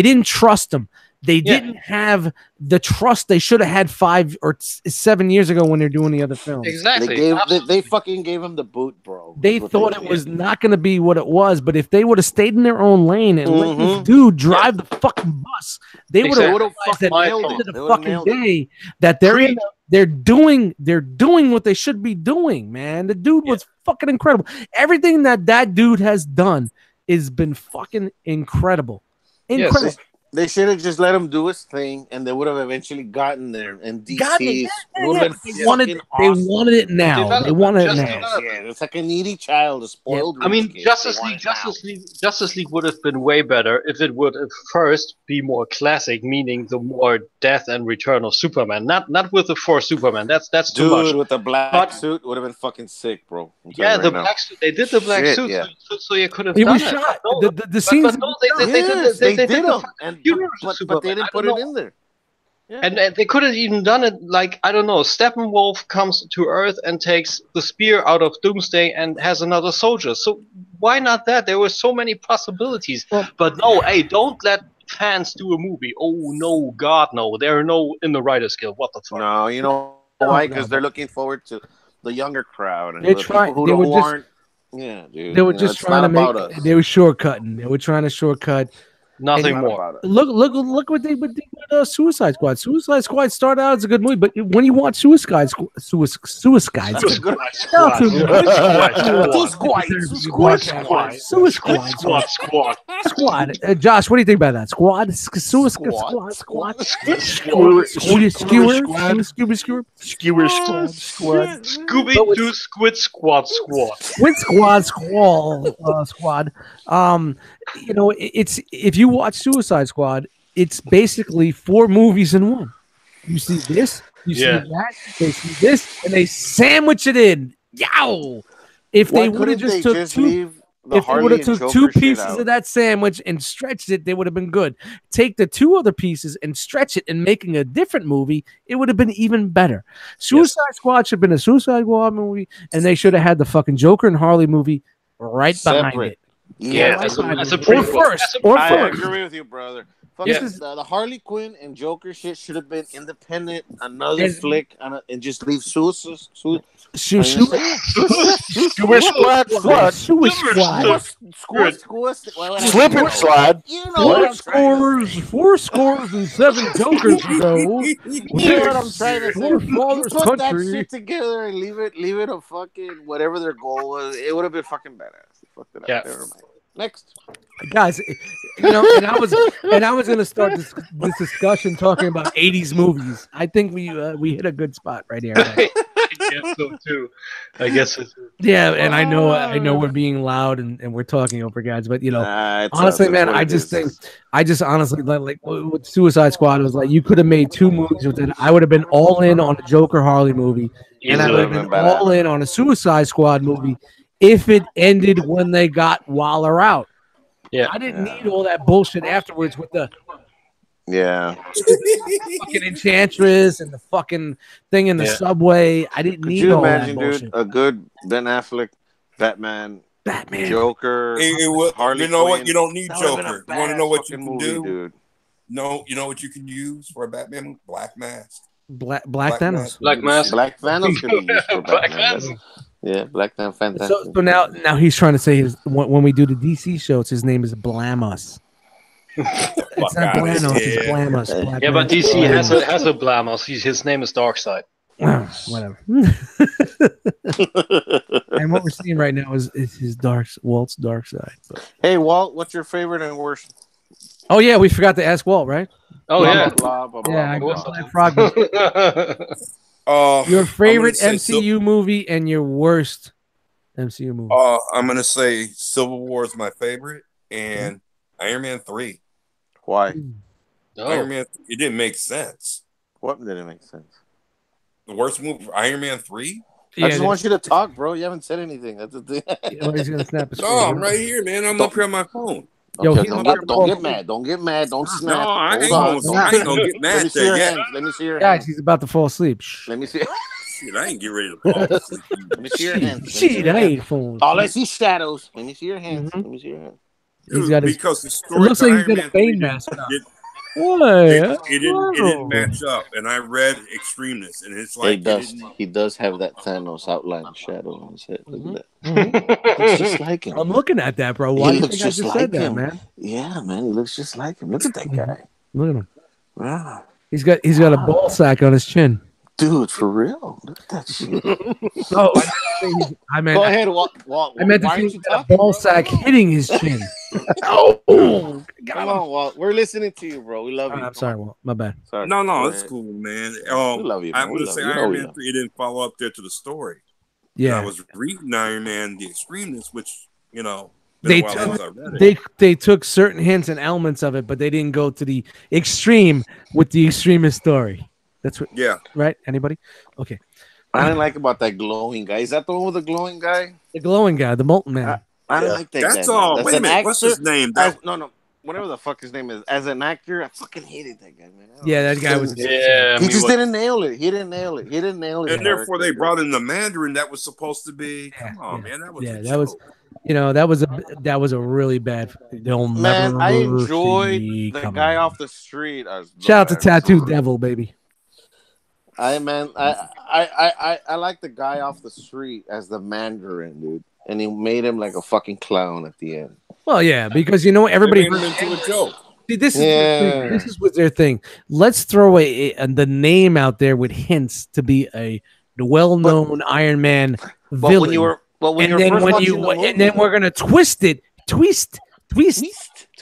didn't trust him. They didn't have the trust they should have had 5 or 7 years ago when they're doing the other films. Exactly. They fucking gave him the boot, bro. They thought it was not going to be what it was, but if they would have stayed in their own lane and let this dude drive the fucking bus, they would have realized that at the end of the fucking day that they're doing what they should be doing, man. The dude was fucking incredible. Everything that dude has done has been fucking incredible. Incredible. Yes. They should have just let him do his thing, and they would have eventually gotten there. And DC would have been they wanted it now. They wanted it now. Yeah, it's like a needy child, a spoiled. I mean, Justice League would have been way better if it would first be more classic, meaning the more death and return of Superman. Not with the 4 Superman. That's too much. Dude, with the black suit would have been fucking sick, bro. Yeah, the black suit. They did the black suit, so you could have done it. He was shot. The scenes. They did them. But they didn't put it in there. Yeah. And they could have even done it like, I don't know, Steppenwolf comes to Earth and takes the spear out of Doomsday and has another soldier. So why not that? There were so many possibilities. But no, hey, don't let fans do a movie. Oh, no, God, no. They're no in the writer's guild. What the fuck? No, you know why? Because they're looking forward to the younger crowd and They're the trying. people They were who just. aren't. Yeah, dude. They were you know, just it's trying not to make. about us. They were shortcutting. They were trying to shortcut. Nothing It's not more. about us. Look what they did with Suicide Squad. Suicide Squad started out as a good movie, but when you watch Suicide Squad, That's a good. Squad. Josh, what do you think about that? Squad. Skewer squad. Scooby Doo Squid Squad. Squad. You know, it's if you watch Suicide Squad, it's basically 4 movies in one. You see this, you see that, they see this, and they sandwich it in. Yow! If they would have just took two. If they would have took 2 pieces of that sandwich and stretched it, they would have been good. Take the 2 other pieces and stretch it and making a different movie, it would have been even better. Suicide Squad should have been a Suicide Squad movie, and they should have had the fucking Joker and Harley movie right behind it. Yeah, that's a or first. I agree with you, brother. The Harley Quinn and Joker shit should have been independent, another flick, and just leave Suicide Squad. Squad. Slip and slide. You know what I'm trying to say. 4 scores and 7 Jokers ago. You know what I'm trying to say. You put that shit together and leave it a fucking whatever their goal was. It would have been fucking badass. They fucked it up. Never mind. Next, guys, you know, and I was gonna start this discussion talking about 80s movies. I think we hit a good spot right here. I guess so too. Yeah, and I know we're being loud and we're talking over guys, but you know, honestly, man, I just honestly like with Suicide Squad was like you could have made 2 movies with it. I would have been all in on a Joker Harley movie, and I would have been all in on a Suicide Squad movie. If it ended when they got Waller out. Yeah. I didn't need all that bullshit afterwards with the fucking Enchantress and the fucking thing in the subway. I didn't need all that bullshit. Dude, a good Ben Affleck, Batman, Joker, Harley. You know what? You don't need Joker. You want to know what you can do? Dude. No, you know what you can use for a Batman? Black Mask. Black Thanos. Black Mask. Black Thanos can be used for Batman. Yeah, Black Thanos, fantastic. So now he's trying to say when we do the DC shows, his name is Blamos. It's not Blanos, it's Blamos. Yeah, but DC has a Blamos. His name is Darkseid. Whatever. And what we're seeing right now is his Walt's dark side. But. Hey, Walt, what's your favorite and worst? Oh yeah, we forgot to ask Walt, right? Oh yeah. Frog. Your favorite MCU movie and your worst MCU movie. I'm gonna say Civil War is my favorite, and Iron Man 3. Why? Iron Man. It didn't make sense. What didn't make sense? The worst movie, Iron Man 3. I just want you to talk, bro. You haven't said anything. That's the thing. He's gonna snap his No, I'm right here, man. I'm up here on my phone. Okay, don't get mad. Don't get mad. Don't snap. No, I ain't gonna get mad. Let me see your guys. hands. He's about to fall asleep. Let me see. Shit, I ain't get ready to fall asleep. Let me see your hands. Shit, I ain't falling. Oh, let's see shadows. Let me see your hands. Let me see your hands. He's got his. Because the It story looks like he's Iron got a Man Bane 3 mask on. It didn't match up, and I read Extremeness, and it's like he does have that Thanos outline shadow on his head. Look at that. Looks just like him. I'm looking at that, bro. Why do you think I just said that, him. man? Yeah, man, he looks just like him. Look at that guy. Look at him. Wow. He's got a ball sack on his chin. Dude, for real. Look at that shit. Oh, I meant. Go ahead, Walt. I meant to say he's got a ball sack hitting his chin. Come on, Walt. We're listening to you, bro. We love you. I'm sorry, Walt. My bad. Sorry. No, it's cool, man. We love you. Man. I'm going to say Iron Man 3 didn't follow up there to the story. Yeah. I was reading Iron Man, the Extremeness, which, they took certain hints and elements of it, but they didn't go to the extreme with the extremist story. That's what. Yeah. Right? Anybody? Okay. I didn't like about that glowing guy. Is that the one with the glowing guy? The glowing guy, the molten man. I don't like that guy. That's all. Wait a minute. What's his name? No. Whatever the fuck his name is. As an actor, I fucking hated that guy, man. Yeah, that guy was. Yeah. He just didn't nail it. He didn't nail it. And therefore, they brought in the Mandarin that was supposed to be. Come on, man. That was. Yeah, that was. That was a really bad. Man, I enjoyed the guy off the street. Shout out to Tattoo Devil, baby. I like the guy off the street as the Mandarin, dude, and he made him like a fucking clown at the end. Well, yeah, because They everybody. made him into a joke. See, this is their thing. This Yeah, is what their thing. Let's throw the name out there with hints to be the well-known Iron Man villain. when and then and then we're gonna twist it, twist,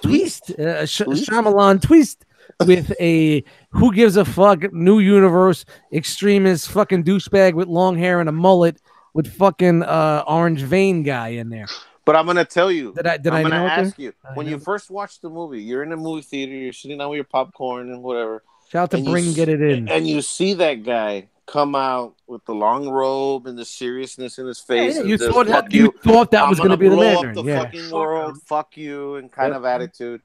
Shyamalan twist with a who gives a fuck new universe extremist fucking douchebag with long hair and a mullet with fucking orange vein guy in there. But I'm gonna tell you. Did I'm I gonna know ask you when you first watch the movie. You're in a movie theater. You're sitting down with your popcorn and whatever. Shout out to Bring Get It In. And you see that guy come out with the long robe and the seriousness in his face. Yeah, you thought that was going to be the Mandarin. Up the fucking world, fuck you, and kind of attitude.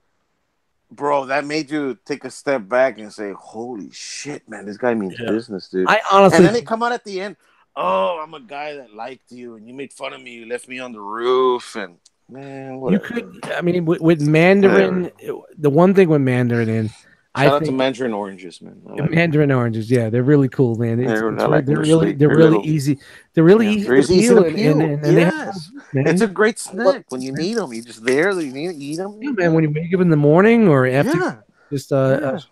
Bro, that made you take a step back and say, "Holy shit, man, this guy means business, dude." I honestly, and then they come out at the end. Oh, I'm a guy that liked you, and you made fun of me. You left me on the roof, and man, whatever. You could. I mean, with Mandarin, the one thing with Mandarin, Shout out to Mandarin oranges, man. Mandarin oranges, yeah, they're really cool, man. They're really easy. They're really easy to peel. Yes, it's a great snack when you need them. You just you need to eat them. Yeah, man, when you wake up in the morning or after, just shout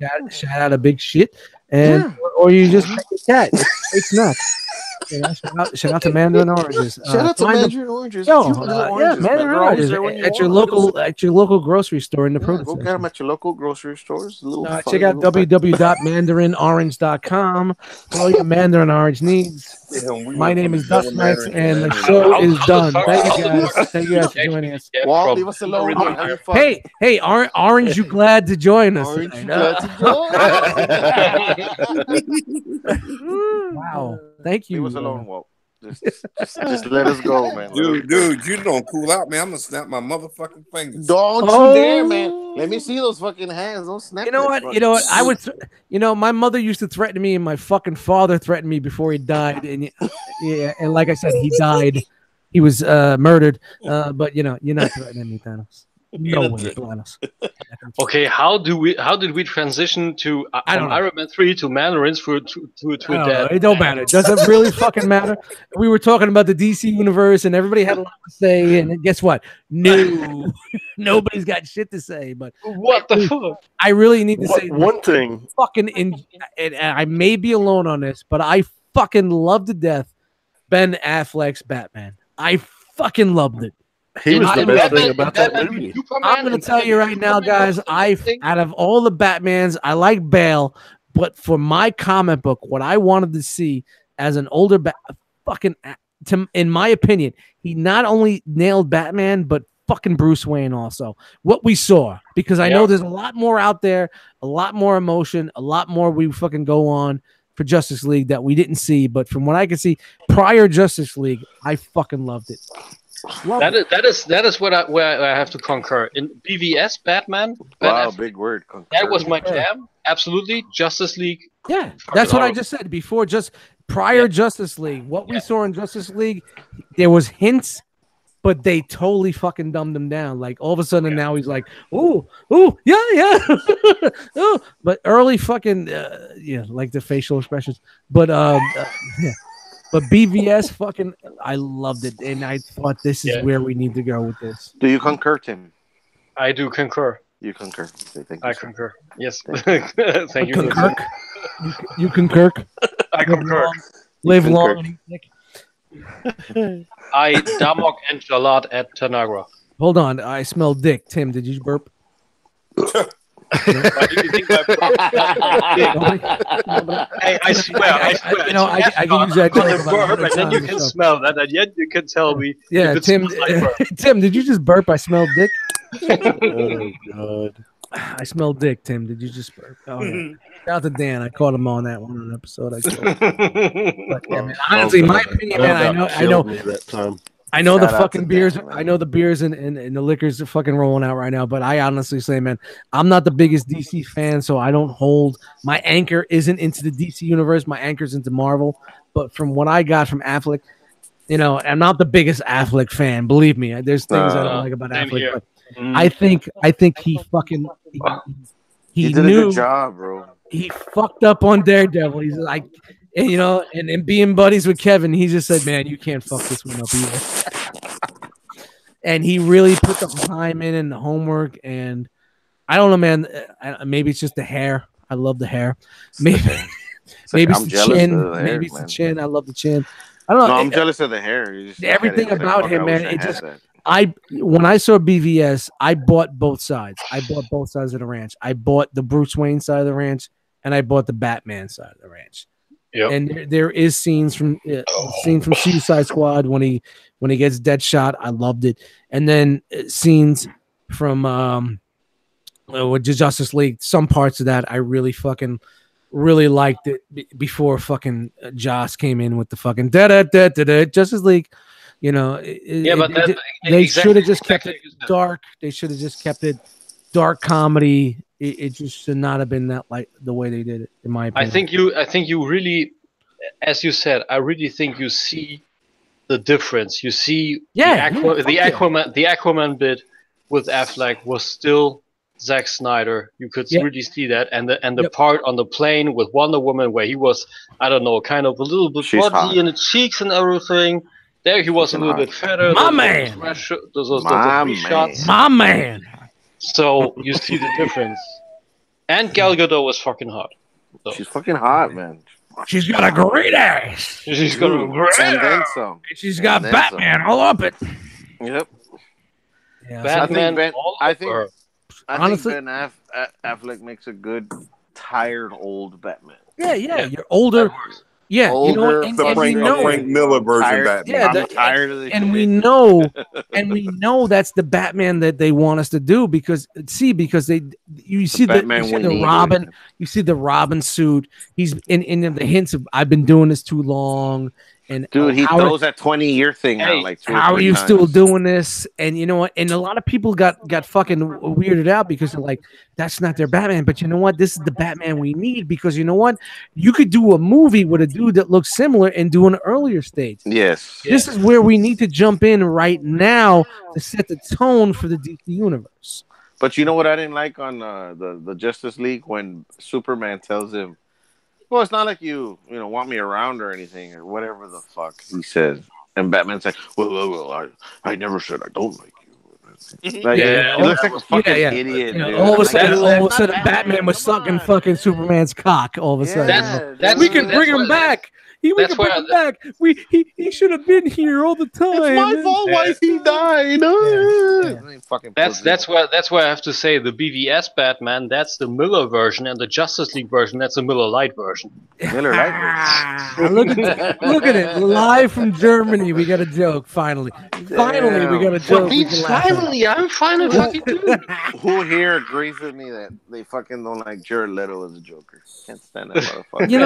out a big shit, and or you just make a cat. It's nuts. Shout out to Mandarin Oranges. Shout out to Mandarin Oranges. Mandarin Oranges at your local grocery store in the produce. Go get them at your local grocery stores. Check out www.mandarinOrange.com for all your Mandarin Orange needs. My name is Dust Mites, and the show is done. Thank you guys. Thank you guys for joining us. Walt, leave us alone. Hey, Orange, you glad to join us? Orange, you glad to join? Wow. Thank you. Leave us alone, Walt. Just let us go, man. Dude, you don't cool out, man. I'm gonna snap my motherfucking fingers. Don't you dare, man. Let me see those fucking hands. Don't snap. You know what? I would. My mother used to threaten me, and my fucking father threatened me before he died. And and like I said, he died. He was murdered. But you're not threatening me, Thanos. No way, Thanos. Okay, how did we transition to from Iron Man 3 to Mandarins to a dead? It don't matter. It doesn't really fucking matter. We were talking about the DC universe, and everybody had a lot to say. And guess what? No, nobody's got shit to say. But what the fuck? I really need to say one thing. And I may be alone on this, but I fucking love to death Ben Affleck's Batman. I fucking loved it. He was the best thing about that movie. I'm going to tell you right now, guys, out of all the Batmans, I like Bale, but for my comic book, what I wanted to see as an older in my opinion, he not only nailed Batman, but fucking Bruce Wayne also. What we saw, because I know there's a lot more out there, a lot more emotion, a lot more we fucking go on for Justice League that we didn't see, but from what I can see, prior Justice League, I fucking loved it. That is where I have to concur. In BVS Batman, wow, big word. Concur. That was my jam. Absolutely, Justice League. Yeah, that's what I just said before. Just prior Justice League, what we saw in Justice League, there was hints, but they totally fucking dumbed him down. Like all of a sudden now he's like, ooh, yeah. Ooh. But early fucking like the facial expressions. But yeah. But BVS fucking, I loved it, and I thought this is where we need to go with this. Do you concur, Tim? I do concur. You concur. Thank you, I concur. Yes. Thank you. Concur. You concur. I concur. Live long. I damok enchilad at Tanagra. Hold on, I smell dick. Tim, did you burp? Why do you think my Hey, I swear. I can use that burp, and then you can smell that, and yet you can tell me. Yeah, Tim. Tim, did you just burp? I smell dick. Oh God. I smell dick. Tim, did you just burp? Oh, yeah. Shout out to Dan. I caught him on that one on episode. But, yeah, man, honestly, my opinion, man. I know. That time. I know the fucking beers. I know the beers and the liquors are fucking rolling out right now. But I honestly say, man, I'm not the biggest DC fan, so I don't hold. My anchor isn't into the DC universe. My anchor's into Marvel. But from what I got from Affleck, I'm not the biggest Affleck fan. Believe me, there's things I don't like about Affleck. But I think he fucking he did knew, a good job, bro. He fucked up on Daredevil. He's like, And and being buddies with Kevin, he just said, "Man, you can't fuck this one up either." And he really put the time in and the homework. And I don't know, man. Maybe it's just the hair. I love the hair. Maybe it's I'm the jealous chin. of the hair, Maybe it's the man. chin. I love the chin. I don't know. No, I'm jealous of the hair. You just look at Everything it, it's like, about fuck, him, I man. wish I It had just that. when I saw BVS, I bought both sides. I bought both sides of the ranch. I bought the Bruce Wayne side of the ranch, and I bought the Batman side of the ranch. Yep. And there is scenes from Suicide Squad when he gets Deadshot. I loved it. And then scenes from with Justice League. Some parts of that I really liked it before fucking Joss came in with the fucking Justice League. But they should have just kept it dark. They should have just kept it dark comedy. It just should not have been that like the way they did it, in my opinion. I think you really, as you said, I really think you see the difference. You see the Aquaman bit with Affleck was still Zack Snyder. You could really see that, and the part on the plane with Wonder Woman where he was, I don't know, kind of a little bit bloody in the cheeks and everything. There he was a little bit fatter. My man. My man. So you see the difference. And Gal Gadot was fucking hot. So. She's fucking hot, man. She's got a great ass. She's got a great and then some. She's got Batman all up it. Yep. Yeah, Batman. I think Ben Affleck makes a good tired old Batman. Yeah. You're older. Yeah, older, Frank Miller version Batman. I'm tired of this. And we know that's the Batman that they want us to do because you see the Robin, you see the Robin suit. He's in the hints of I've been doing this too long. And dude, he throws that 20-year thing out like two. How are you still doing this? And you know what? And a lot of people got fucking weirded out because they're like, that's not their Batman. But you know what? This is the Batman we need because you know what? You could do a movie with a dude that looks similar and do an earlier stage. Yes. This is where we need to jump in right now to set the tone for the DC universe. But you know what I didn't like on the Justice League when Superman tells him, well, it's not like you want me around or anything or whatever the fuck he says. And Batman's like, well, I never said I don't like you. Like, he looks like a fucking idiot. Dude. All of a sudden, Batman was sucking fucking Superman's cock. All of a sudden, we can bring him back. We can bring him back. He should have been here all the time. It's my fault. Why is he died? That's why I have to say the BVS Batman. That's the Miller version, and the Justice League version. That's the Miller Lite version. Miller Lite version. Look at it, live from Germany. We got a joke. Finally, we got a joke. Finally, I'm finally talking to. Who here agrees with me that they fucking don't like Jared Leto as a Joker? Can't stand that motherfucker. You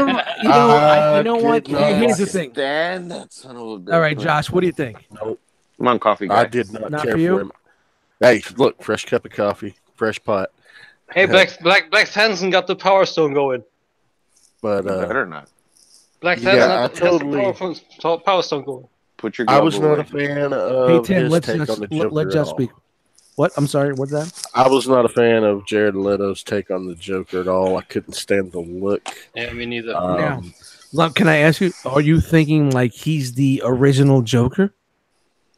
know what? Here's the thing. Stand that son of a bitch. All right, Josh, what do you think? Nope. I'm on coffee guy. I did not care for him. Hey, look, fresh cup of coffee, fresh pot. Hey, Black Hansen got the Power Stone going. But better not. Black Hansen has the Power Stone going. Put your. I was not a fan of his take on the Joker. Let Josh speak. What? I'm sorry. What's that? I was not a fan of Jared Leto's take on the Joker at all. I couldn't stand the look. Yeah, me neither. Can I ask you? Are you thinking like he's the original Joker?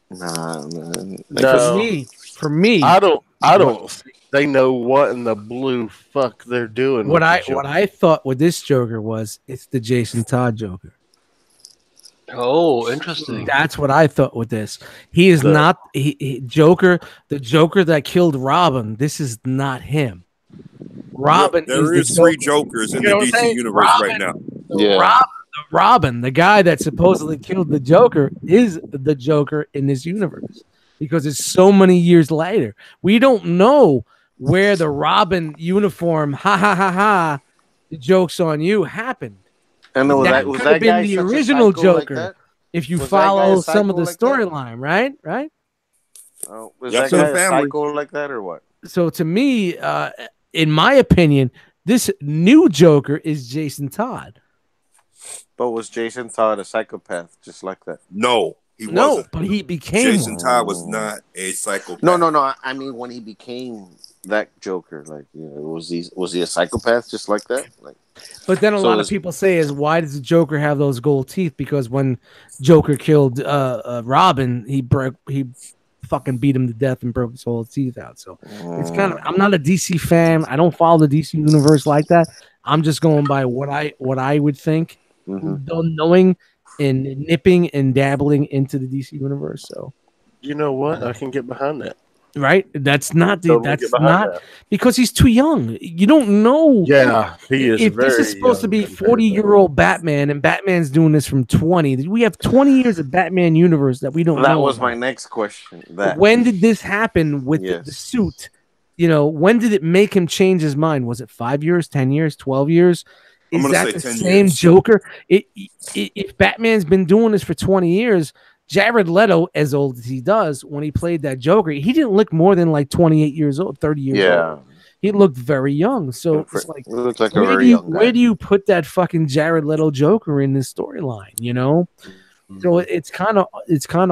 Nah, man. No. For me, I don't. They know what in the blue fuck they're doing. What I thought with this Joker was it's the Jason Todd Joker. Oh, interesting. That's what I thought with this. He is not Joker. The Joker that killed Robin. This is not him. Robin. There is three Jokers in the DC universe right now. Yeah. Robin, the guy that supposedly killed the Joker, is the Joker in this universe because it's so many years later. We don't know where the Robin uniform, the joke's on you, happened. And that could have been the original Joker like if you follow some of the storyline, right? Right? Oh, was that guy a psycho like that or what? So to me, in my opinion, this new Joker is Jason Todd. But was Jason Todd a psychopath just like that? No, he wasn't. But he became Jason Todd was not a psychopath. No. I mean, when he became that Joker? Like, was he a psychopath just like that? Like, but then a lot of people say is, why does the Joker have those gold teeth? Because when Joker killed Robin, he fucking beat him to death and broke his whole teeth out. So it's kind of, I'm not a DC fan. I don't follow the DC universe like that. I'm just going by what I would think, knowing and nipping and dabbling into the DC universe. So you know what? I can get behind that. Right? That's not because he's too young. You don't know. Yeah, he is. If this is supposed to be 40-year-old Batman and Batman's doing this from 20, we have 20 years of Batman universe that we don't know. That was my next question. When did this happen with the suit? When did it make him change his mind? Was it 5 years, 10 years, 12 years? Is that the same Joker? If Batman's been doing this for 20 years, Jared Leto, as old as he does, when he played that Joker, he didn't look more than like 28 years old, 30 years old. He looked very young. So it's like, where do you put that fucking Jared Leto Joker in this storyline? So it's kind of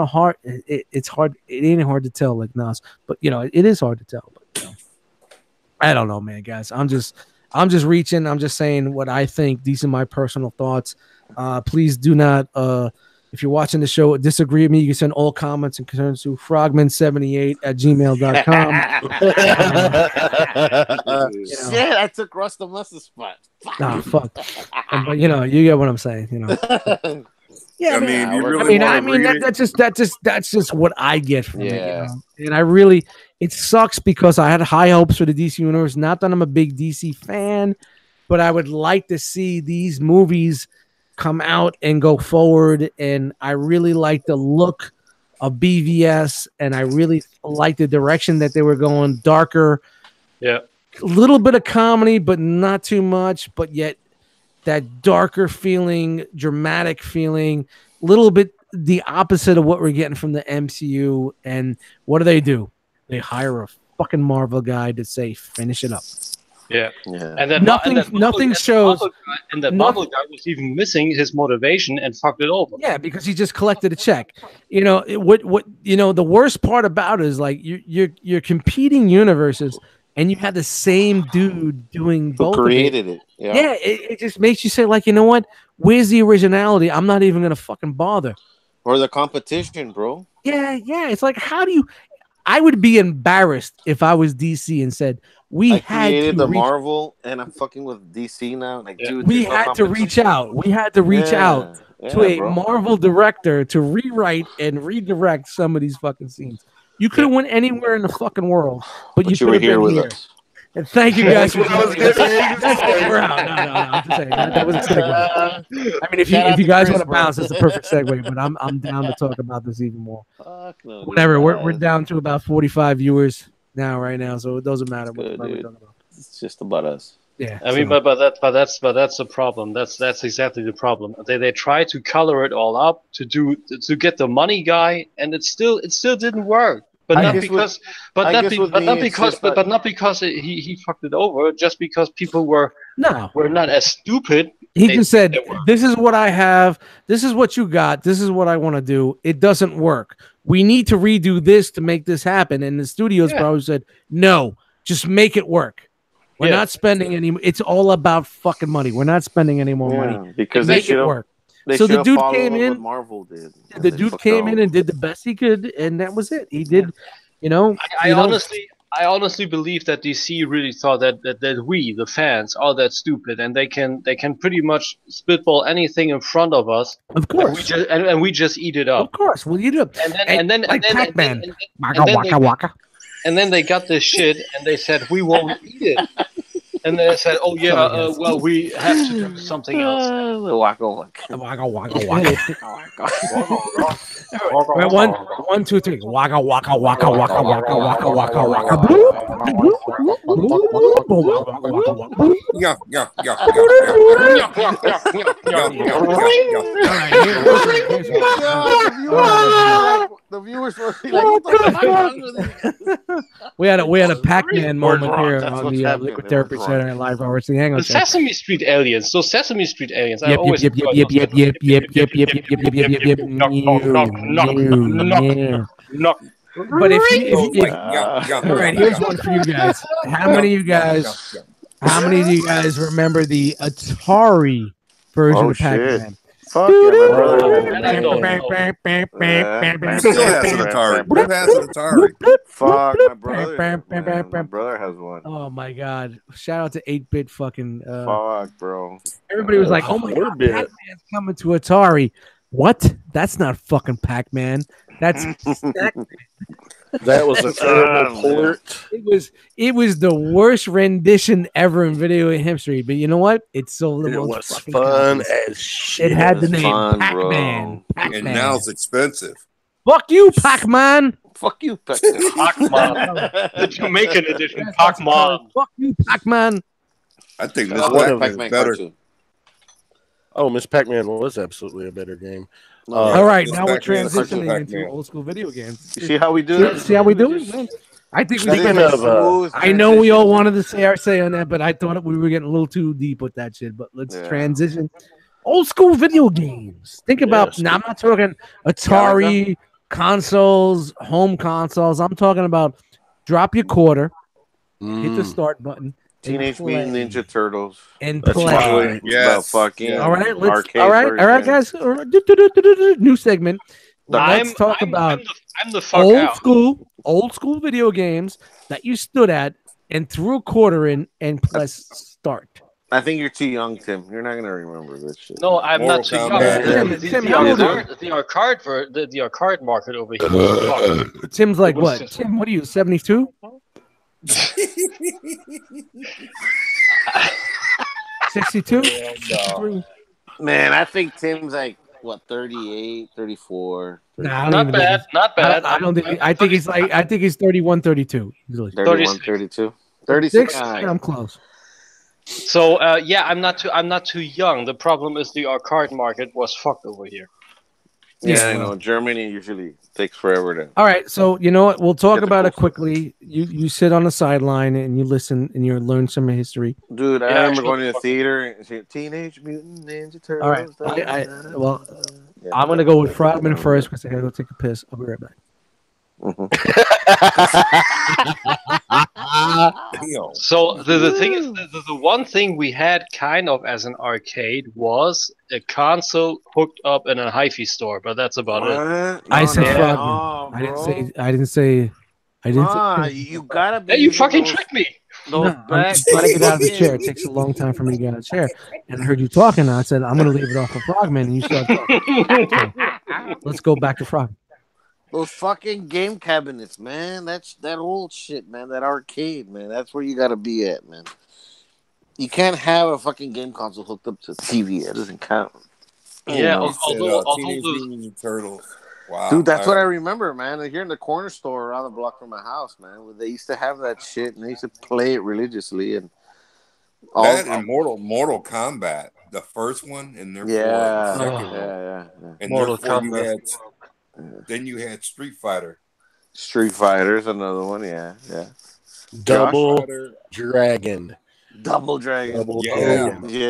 hard. It's hard. It ain't hard to tell, like Nas, but it is hard to tell. But I don't know, man, guys. I'm just reaching. I'm just saying what I think. These are my personal thoughts. Please do not. If you're watching the show, disagree with me, you can send all comments and concerns to frogman78@gmail.com. Shit, I took Rust of Mus's spot. Nah, fuck. But you get what I'm saying. Yeah, I mean, that's just what I get from it. And it sucks because I had high hopes for the DC universe. Not that I'm a big DC fan, but I would like to see these movies come out and go forward, and I really like the look of BVS, and I really like the direction that they were going, darker, a little bit of comedy, but not too much, but yet that darker feeling, dramatic feeling, little bit the opposite of what we're getting from the MCU. And what do? They hire a fucking Marvel guy to say, finish it up. Yeah. And then nothing shows. And the Marvel guy was even missing his motivation and fucked it over. Yeah, because he just collected a check. The worst part about it is like you're competing universes, and you have the same dude doing both. Who created it? Yeah, it just makes you say, like, you know what? Where's the originality? I'm not even gonna fucking bother. Or the competition, bro. Yeah. It's like, how do you? I would be embarrassed if I was DC and said, I created the Marvel, and I'm fucking with DC now. Like, dude, we had to reach out. We had to reach out to a Marvel director to rewrite and redirect some of these fucking scenes. You could have went anywhere in the fucking world, but you were here with us. And thank you guys for coming. No, I'm just saying that was a segue. I mean, if you guys want to bounce, it's a perfect segue. But I'm down to talk about this even more. Whatever. We're down to about 45 viewers right now, so it doesn't matter what we're talking about. It's just about us. Yeah, I mean, but that's the problem. That's exactly the problem. They try to color it all up to get the money guy, and it still didn't work. But not because he fucked it over. Just because people were not as stupid. He just said, "This is what I have. This is what you got. This is what I want to do. It doesn't work. We need to redo this to make this happen." And the studios probably said, "No, just make it work. We're not spending any. It's all about fucking money. We're not spending any more money because make it work." So the dude came in. What Marvel did. The dude came in and did the best he could, and that was it. He did, I honestly believe that DC really thought that we, the fans, are that stupid, and they can pretty much spitball anything in front of us. Of course, and we just eat it up. Of course, we'll eat it up. And then Pac-Man. And then they got this shit, and they said we won't eat it. And they said, "Oh yeah, well we have to do something else." Waka waka. One, two, three. Waka waka waka waka waka waka waka waka. Yeah. The viewers will be like, "What the fuck is wrong with these?" We had a Pac-Man moment here on the Liquid Therapy Center and Live R.O.C. Hangout. The Sesame Street aliens. Those Sesame Street aliens. Yep. Knock. But if All all right, here's one for you guys. How many of you guys remember the Atari version of Pac-Man? Fuck yeah, my brother. Who still has an Atari? Who has an Atari? Fuck, my brother. Man, my brother has one. Oh my god! Shout out to 8-bit fucking. Fuck, bro. Everybody was like, "Oh my god, Pac-Man's coming to Atari." What? That's not fucking Pac-Man. That's that was a terrible port. It was the worst rendition ever in video game history. But you know what? It sold the most fucking fun copies. as shit. It had the name Pac-Man. And now it's expensive. Fuck you, Pac-Man. Fuck you, Pac-Man. Pac-Man. The Jamaican edition, Pac-Man. Fuck you, Pac-Man. I think this Pac-Man is better. cartoon. Oh, Miss Pac-Man was absolutely a better game. All right, now we're Pac-Man, transitioning Pac-Man. into old school video games. See how we do it? See how we do it? I think we Speaking of, I know we all wanted to say our say on that, but I thought we were getting a little too deep with that shit. But let's transition. Old school video games. Think about now. I'm not talking Atari consoles, home consoles. I'm talking about drop your quarter, hit the start button. Teenage Mutant Ninja Turtles and play. Yes. Fucking all right, arcade all right, guys. New segment. Let's talk about I'm the fuck out. old school video games that you stood at and threw a quarter in and press start. I think you're too young, Tim. You're not gonna remember this shit. No, I'm not too young. Tim, how old are you? The arcade market over here. Tim's like what? Tim, what are you? 72? 62? Man, I think Tim's like what, 38, 34. Nah, not bad. I don't think. I think he's 31, 32. 31, 32. 36. I'm close. So I'm not too young. The problem is the arcade market was fucked over here. Yeah, I know. Germany usually takes forever to. All right, so you know what? We'll talk about it quickly. You sit on the sideline and you listen and you learn some history. Dude, I remember going to the theater and seeing Teenage Mutant Ninja Turtles. All right, I'm gonna go with Frogman first because I gotta go take a piss. I'll be right back. So the thing is, the one thing we had kind of as an arcade was a console hooked up in a hi-fi store, but that's about it. I said Frogman. I didn't say. You gotta be. Hey, you fucking tricked me. I'm just trying to get out of the chair. It takes a long time for me to get out of the chair. And I heard you talking. And I said I'm gonna leave it off of Frogman, and you started talking. So, let's go back to Frogman. Those fucking game cabinets, man. That old shit, man. That arcade, man. That's where you gotta be at, man. You can't have a fucking game console hooked up to TV. It doesn't count. Yeah, although Teenage Mutant Ninja Turtles. Wow, dude, that's what I remember, man. Here in the corner store around the block from my house, man, where they used to have that shit and they used to play it religiously and Mortal Kombat, the first one, and their and Mortal Kombat. Then you had Street Fighter. Street Fighter's another one, yeah. Double Dragon. Yes.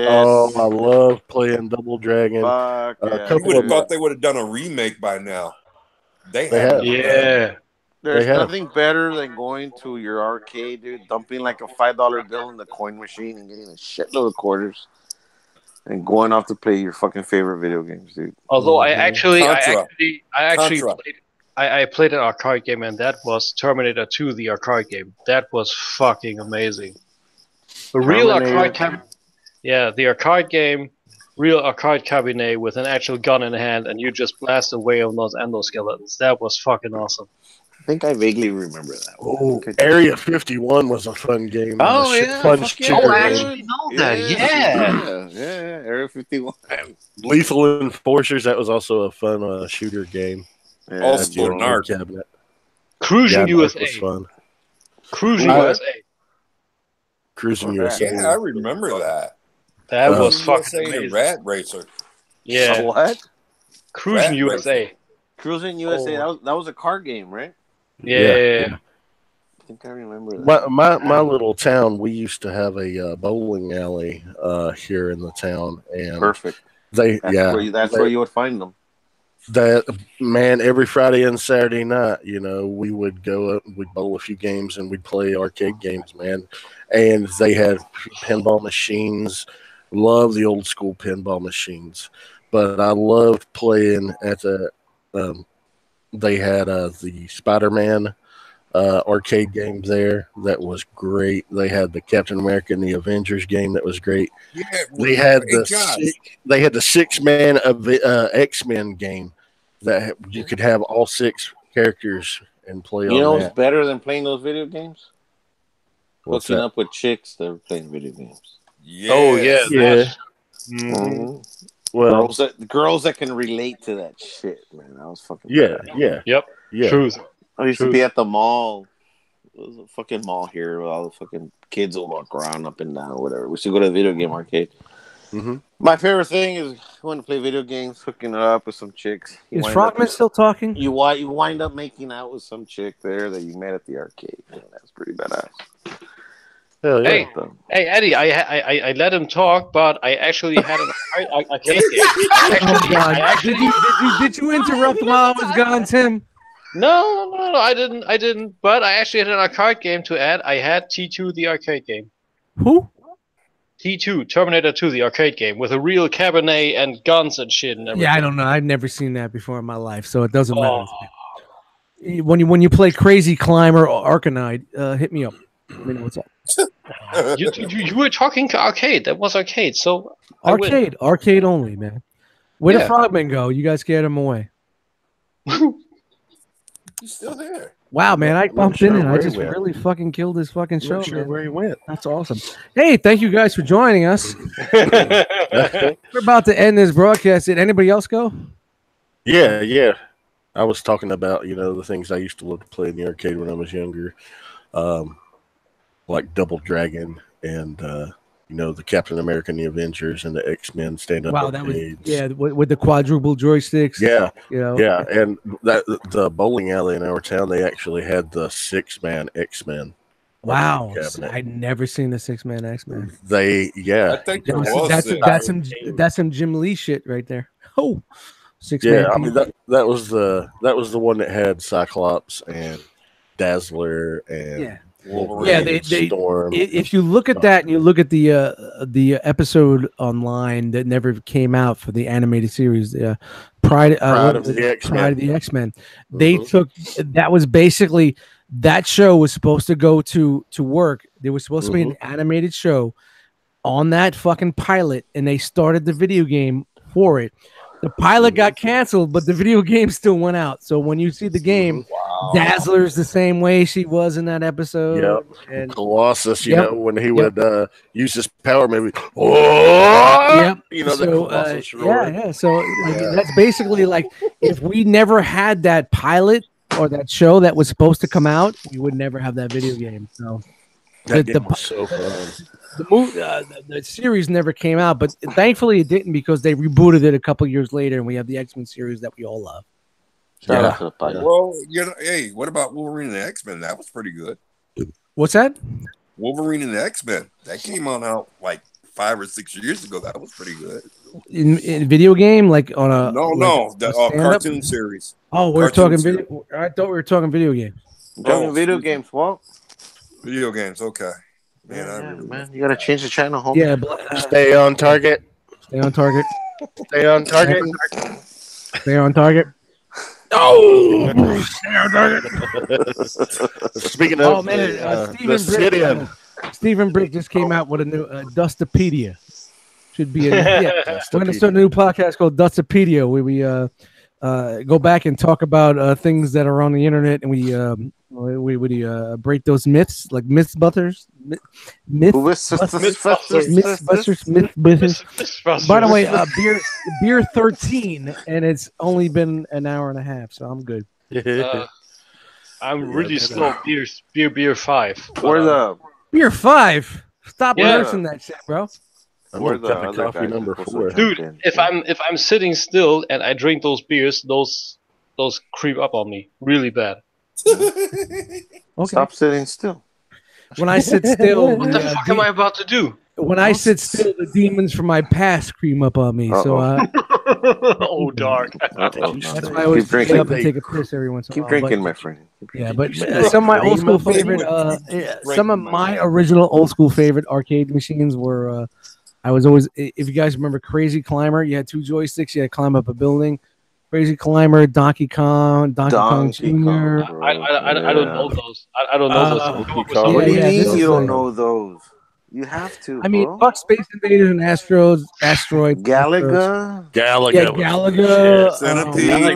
Oh, I love playing Double Dragon. You would have thought they would have done a remake by now. They have. Yeah. There's nothing better than going to your arcade, dude, dumping like a $5 bill in the coin machine and getting a shitload of quarters. And going off to play your fucking favorite video games, dude. Although I actually played an arcade game, and that was Terminator 2, the arcade game. That was fucking amazing. The real arcade the arcade game, real arcade cabinet with an actual gun in hand, and you just blast away on those endoskeletons. That was fucking awesome. I think I vaguely remember that. Oh, Area 51 was a fun game. Oh, yeah. Fun shooter game. I actually know that. Yeah, Area 51. Lethal Enforcers, that was also a fun shooter game. Yeah, also Narc. Cabinet. Cruising USA. Was fun. Cruising USA. Cruising USA. Yeah, I remember that. That was fucking amazing. Rat Racer. Yeah. So what? Cruising USA. Cruising USA. That was a car game, right? Yeah. I think I remember that. My little town, we used to have a bowling alley here in the town, and perfect. That's where you would find them. That man, every Friday and Saturday night, we would go up, we'd bowl a few games, and we'd play arcade games, man. And they had pinball machines. Love the old school pinball machines, but I loved playing at the. They had the Spider-Man arcade game there that was great. They had the Captain America and the Avengers game that was great. Yeah, They had the 6-man of X-Men game that you could have all 6 characters and play on. You know that. what's better than playing those video games? What's Hooking that? up with chicks that are playing video games. yeah. Oh yeah, Yeah. Mm-hmm. Well, Girls that can relate to that shit, man. That was fucking yeah, bad. yeah, Yep. yeah. Truth. I used to be at the mall. There's a fucking mall here where all the fucking kids will walk around up and down or whatever. We should go to the video game arcade. Mm-hmm. My favorite thing is when to play video games, hooking it up with some chicks. Is Frogman still talking? You wind up making out with some chick there that you met at the arcade. Yeah, that's pretty badass. Hell yeah. Hey, Eddie, I let him talk, but I actually had an arcade game. Oh, God. Did you interrupt while I was gone, Tim? No, I didn't. But I actually had an arcade game to add. I had T2, the arcade game. Who? T2, Terminator 2, the arcade game, with a real cabinet and guns and shit and everything. Yeah, I don't know. I've never seen that before in my life, so it doesn't matter. When you play Crazy Climber or Arcanide, hit me up. Let me know what's up. You were talking arcade. That was arcade. So arcade only, man. Where did Frogman go? You guys scared him away. He's still there. Wow, man! I bumped in and I just went. really fucking killed this fucking show. Not sure Man. where he went. That's awesome. Hey, thank you guys for joining us. We're about to end this broadcast. Did anybody else go? Yeah. I was talking about, the things I used to love to play in the arcade when I was younger. Like Double Dragon and, the Captain America and the Avengers and the X-Men stand-up arcades. With the quadruple joysticks. Yeah. Yeah, and the bowling alley in our town, they actually had the 6-man X-Men. Wow, I'd never seen the 6-man X-Men. I think there was. That's some Jim Lee shit right there. Oh, 6-man. Yeah, I mean that was the one that had Cyclops and Dazzler and Wolverine. Storm. If you look at that and you look at the episode online that never came out for the animated series, Pride of the X-Men, they took that was basically that show was supposed to go to work. There was supposed to be an animated show on that fucking pilot, and they started the video game for it. The pilot got canceled, but the video game still went out. So when you see the game, Dazzler's the same way she was in that episode. Yep. And Colossus, when he would use his power, maybe. Yep. Colossus So that's basically like if we never had that pilot or that show that was supposed to come out, we would never have that video game. So that game was so fun. The series never came out, but thankfully it didn't because they rebooted it a couple years later, and we have the X-Men series that we all love. Well, hey, what about Wolverine and the X-Men? That was pretty good. What's that? Wolverine and the X-Men. That came out like 5 or 6 years ago. That was pretty good. In video game, like on a the cartoon series. Oh, we're talking video. I thought we were talking video games. Video games, what? Video games, okay. Man, you gotta change the channel. Home. Yeah, stay on target. Stay on target. Stay on target. Stay on target. Oh, stay on target. Speaking of, Stephen Brick just came out with a new Dustopedia. Should be we're gonna start a new podcast called Dustopedia, where we go back and talk about things that are on the internet, and we break those myths, like Mythbusters. By the way, beer 13, and it's only been an hour and a half, so I'm good. I'm really slow. Beer 5. Or the beer 5. Stop nursing that shit, bro. Or the coffee number 4, dude. If I'm sitting still and I drink those beers, those creep up on me really bad. Okay. Stop sitting still. When I sit still, what the fuck am I about to do? When I sit still, the demons from my past cream up on me. So Oh, dark. That's why I always get up and take a piss every once in a Keep while. drinking, but, my friend. Yeah, but some of my old school favorite, some of my original old school favorite arcade machines were. I was always, if you guys remember, Crazy Climber. You had 2 joysticks. You had to climb up a building. Crazy Climber, Donkey Kong Jr. I don't know those. I don't know those. What do you mean you don't know those? You have to. I mean, fuck Space Invaders and Asteroids. Galaga. Yeah, Galaga. Centipede.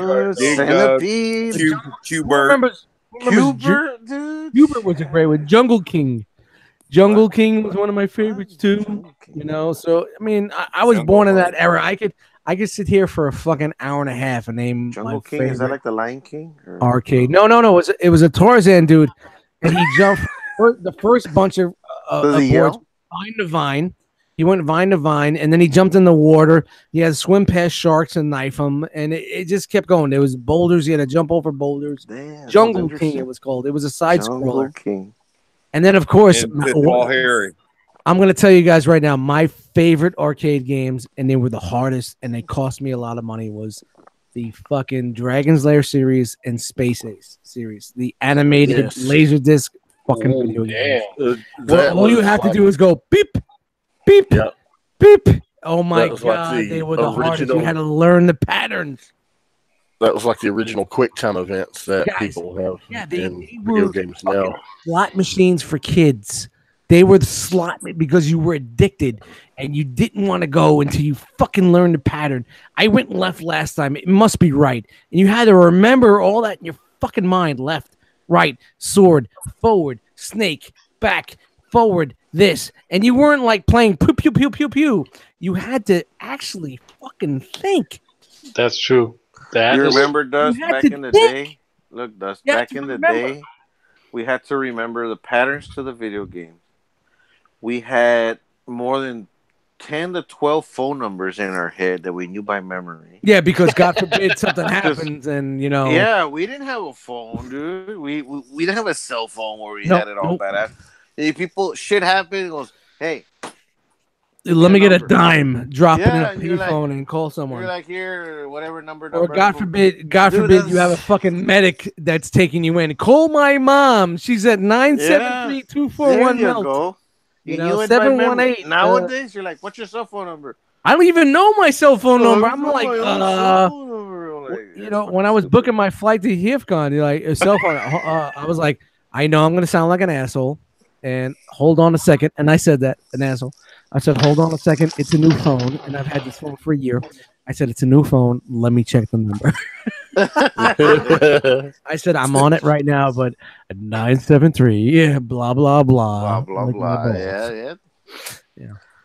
Cubert. Cubert, dude. Cubert was a great one. Jungle King. Jungle King was one of my favorites too. You know, so I mean, I was born in that era. I could sit here for a fucking hour and a half and name Jungle my King. favorite Is that like the Lion King? Arcade? No. It was a Tarzan dude, and he jumped the first bunch of boards vine to vine. He went vine to vine, and then he jumped in the water. He had to swim past sharks and knife them, and it just kept going. There was boulders. He had to jump over boulders. Damn, Jungle King, it was called. It was a side Jungle scroller. King. And then, of course, Harry. I'm going to tell you guys right now, my favorite arcade games, and they were the hardest, and they cost me a lot of money, was the fucking Dragon's Lair series and Space Ace series, the animated Laserdisc fucking video games. All you have to do is go beep, beep, beep. Oh my God, like they were the hardest. You had to learn the patterns. That was like the original QuickTime events that people have in video games now. Slot machines for kids. They were the slot because you were addicted and you didn't want to go until you fucking learned the pattern. I went left last time. It must be right. And you had to remember all that in your fucking mind. Left, right, sword, forward, snake, back, forward, this. And you weren't like playing pew, pew, pew, pew, pew. You had to actually fucking think. That's true. You remember, Dust, back in the day? Look, Dust, back in the day, we had to remember the patterns to the video game. We had more than 10 to 12 phone numbers in our head that we knew by memory. Yeah, because God forbid something happens and, you know. Yeah, we didn't have a phone, dude. We didn't have a cell phone where we had it all badass. If shit happened, it goes, hey. Let me get a dime, drop it in a payphone and call someone. You're like, here, whatever number. Or God forbid you have a fucking medic that's taking you in. Call my mom. She's at 973-241. There you go. You know, 718. Nowadays, you're like, what's your cell phone number? I don't even know my cell phone number. I'm like, you know, when I was booking my flight to HIFCON, you're like, a cell phone. I was like, I know I'm going to sound like an asshole. And hold on a second. And I said that, an asshole. I said, hold on a second. It's a new phone. And I've had this phone for a year. I said, it's a new phone. Let me check the number. I said, I'm on it right now, but 973. Yeah, blah, blah, blah. Blah, blah, blah. Yeah.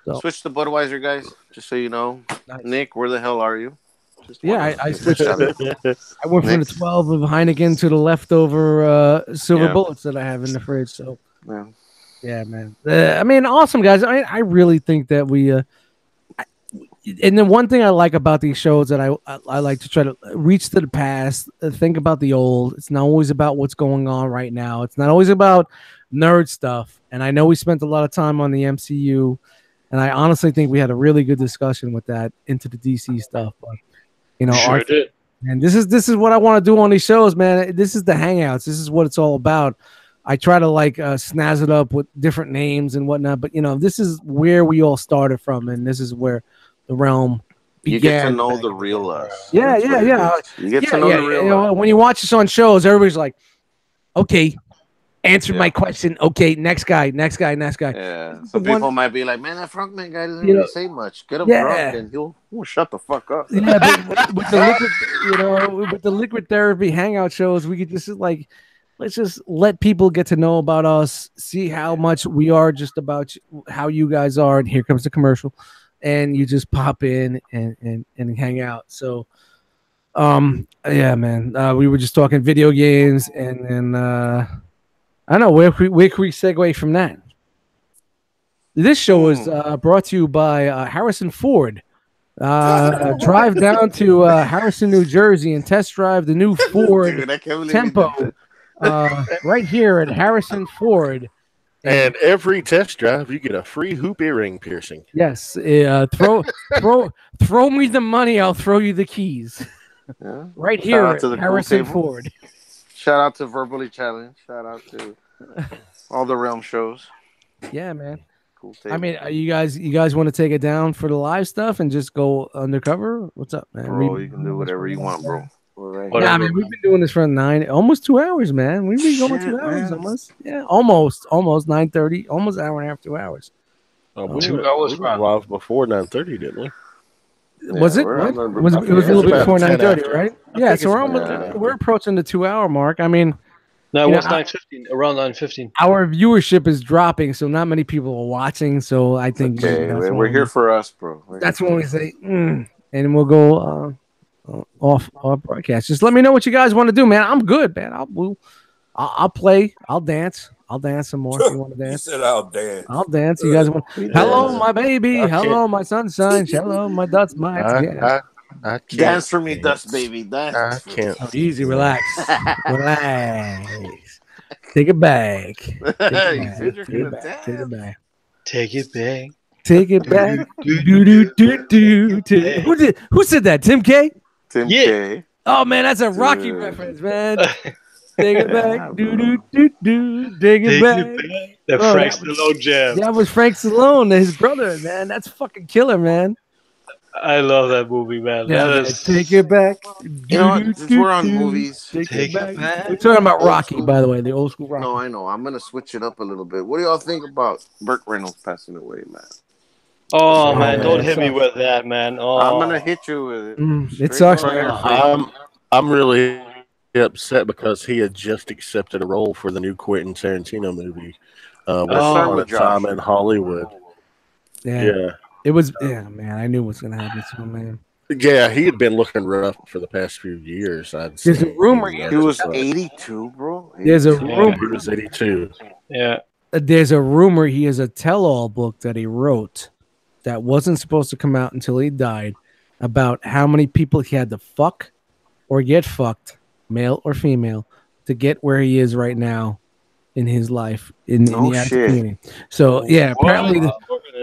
So. Switch to Budweiser, guys, just so you know. Nice. Nick, where the hell are you? I switched. I went from the 12 of Heineken to the leftover silver bullets that I have in the fridge. So, yeah, man. I mean, awesome, guys. I really think that we and the one thing I like about these shows that I like to try to reach to the past, think about the old. It's not always about what's going on right now. It's not always about nerd stuff. And I know we spent a lot of time on the MCU, and I honestly think we had a really good discussion with that into the DC stuff. But you know, sure did. And this is what I want to do on these shows, man. This is the Hangouts. This is what it's all about. I try to like snazz it up with different names and whatnot, but you know, this is where we all started from, and this is where the realm began. You get to know the real us. Yeah. You get to know the real you know, when you watch us on shows, everybody's like, okay, answer my question. Okay, next guy. Yeah. Some people might be like, man, that Frontman guy doesn't really say much. Get him drunk and he'll shut the fuck up. Yeah, but with the liquid, you know, with the Liquid Therapy Hangout shows, we could just like, let's just let people get to know about us, see how much we are just about how you guys are. And here comes the commercial. And you just pop in and hang out. So, yeah, man. We were just talking video games, and then I don't know where can we segue from that. This show is brought to you by Harrison Ford. Drive down to Harrison, New Jersey, and test drive the new Ford Tempo right here at Harrison Ford. And every test drive, you get a free hoop earring piercing. Yes. Throw me the money. I'll throw you the keys. Yeah. Right Shout here out at to the cool Harrison table. Ford. Shout out to Verbally Challenge. Shout out to all the Realm shows. Yeah, man. Cool table. I mean, you guys want to take it down for the live stuff and just go undercover? What's up, man? bro, you can do whatever you want, bro. We're right Yeah, I here. mean, we've been doing this for almost 2 hours, man. We've been going Shit, 2 hours man. almost. Yeah, almost 9:30, almost hour and a half, 2 hours. We 2 went- hours, we went man. live before 9:30, didn't we? Was it? we're What? on the- It was a little bit about before 10 9:30, after. right? I Yeah, think so it's we're about almost 10 after. we're approaching the 2 hour mark. I mean, No, it You was know, 9:15, around 9:15. our viewership is dropping, so not many people are watching. So I think maybe Okay, that's we're when here for us, bro. that's when we say, and we'll go off broadcast. Just let me know what you guys want to do, man. I'm good, man. I'll play. I'll dance. I'll dance some more if you want to You dance. said I'll dance. I'll dance. You guys want? Hello, my baby. I Hello, my sunshine. Hello, my Dutch mites. Yeah. I can't Dance for me, dance. Dust baby. Dance. I can't. Oh, easy, relax, relax. Take it back. Take it You back. said you're Take it gonna back. Take it dance. back. Take it back. Take it back. Do. Who said that? Tim K? Tim Yeah. K. Oh man, that's a Rocky Dude. reference, man. Take it back. Yeah, Do bro. do do. Take it Take back. it back. The Bro, Frank that was- Stallone jam. That was Frank Stallone, his brother, man. That's fucking killer, man. I love that movie, man. Yeah, That man. is Take it back. You know what? Since we're on movies, Take Take it it back. back. We're talking about Old Rocky, school. by the way, the old school Rocky. no, I know. I'm gonna switch it up a little bit. What do y'all think about Burt Reynolds passing away, man? Oh Yeah, man, don't it hit me sucks. with that, man. Oh, I'm gonna hit you with it. It Straight sucks, on man. air for you. I'm really upset because he had just accepted a role for the new Quentin Tarantino movie. Once start Upon with a Josh. Time in Hollywood. Yeah. Yeah. It was, man. I knew what's gonna happen to him, man. Yeah, he had been looking rough for the past few years. I'd There's say. a rumor He was But 82, bro. There's a 82. he rumor. was 82. yeah. There's a rumor he has a tell-all book that he wrote that wasn't supposed to come out until he died about how many people he had to fuck or get fucked, male or female, to get where he is right now in his life in No the acting shit. community. So yeah, apparently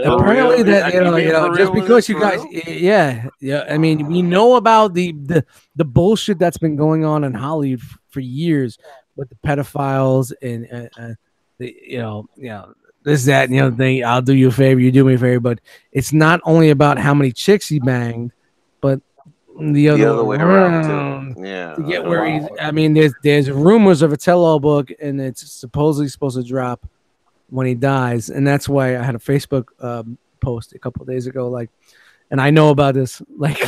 apparently real? that You being for just real with because it, you for guys real? yeah I mean we know about the bullshit that's been going on in Hollywood for years with the pedophiles and the this that thing. I'll do you a favor, you do me a favor, but it's not only about how many chicks he banged, but the other way around too. Yeah. to get where he's. I mean, there's rumors of a tell-all book, and it's supposedly supposed to drop when he dies, and that's why I had a Facebook post a couple of days ago, like, and I know about this, like,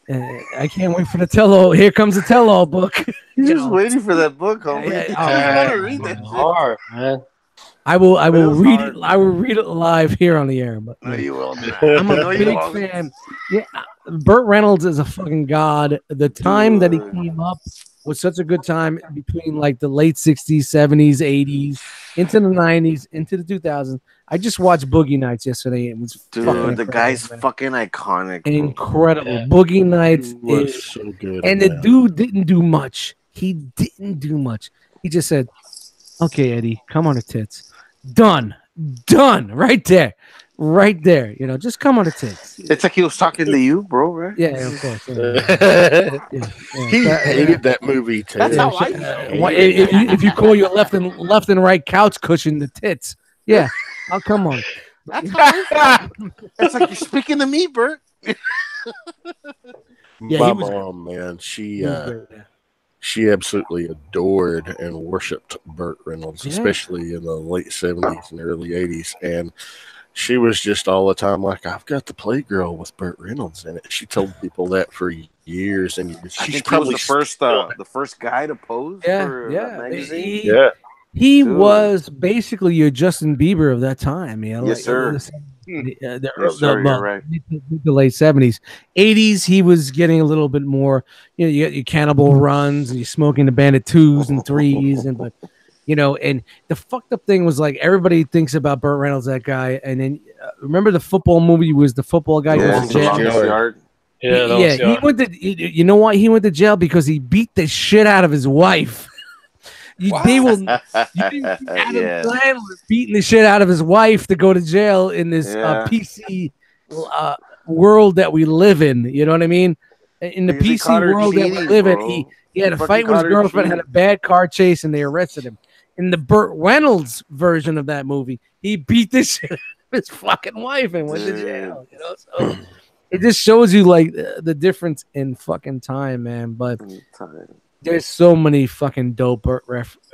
I can't wait for the tell-all. Here comes the tell-all book. You're just waiting for that book, homie. Yeah, I want to read that shit. Hard, man. I will Feels read hard. it. I will read it live here on the air. But No, you will not. I'm a No, you big won't. fan. Yeah, Burt Reynolds is a fucking god. The time that he came up was such a good time between like the late 60s, 70s, 80s, into the 90s, into the 2000s. I just watched Boogie Nights yesterday. It was fucking Dude, the incredible, guy's man. fucking iconic. Bro. Incredible. Yeah. Boogie Nights He was is, so good. and in the that. dude didn't do much. He didn't do much. He just said, "Okay, Eddie, come on the tits." Done. Right there. Just come on the tits. It's like he was talking to you, bro, right? Yeah, of course. Yeah. He hated that movie too. That's how I If you call your left and right couch cushion the tits, yeah, I'll come on. That's how I felt. It's like you're speaking to me, Bert. Yeah, My he was- mom, man, He was great, yeah. she absolutely adored and worshipped Burt Reynolds, Yeah. especially in the late 70s and early 80s. And she was just all the time like, I've got the Playgirl with Burt Reynolds in it. She told people that for years and years. I She's think probably he was the first guy to pose for that magazine. He Dude. was basically your Justin Bieber of that time. Yes, sir. The Yes, sir, you're right. the late 70s. 80s, he was getting a little bit more, you got your Cannibal Runs and you're smoking the Bandit 2s and 3s. And the fucked up thing was like everybody thinks about Burt Reynolds, that guy. And then remember the football movie was the football guy who Yeah, was in jail? Longest Yard. He went to, you know why he went to jail? Because he beat the shit out of his wife. They will. You didn't see Adam Sandler beating the shit out of his wife to go to jail in this PC world that we live in. You know what I mean? In the PC world that we live in, he had a fight with his girlfriend, had a bad car chase, and they arrested him. In the Burt Reynolds version of that movie, he beat the shit out of his fucking wife and went to jail. You know, so it just shows you like the difference in fucking time, man. But there's so many fucking dope Burt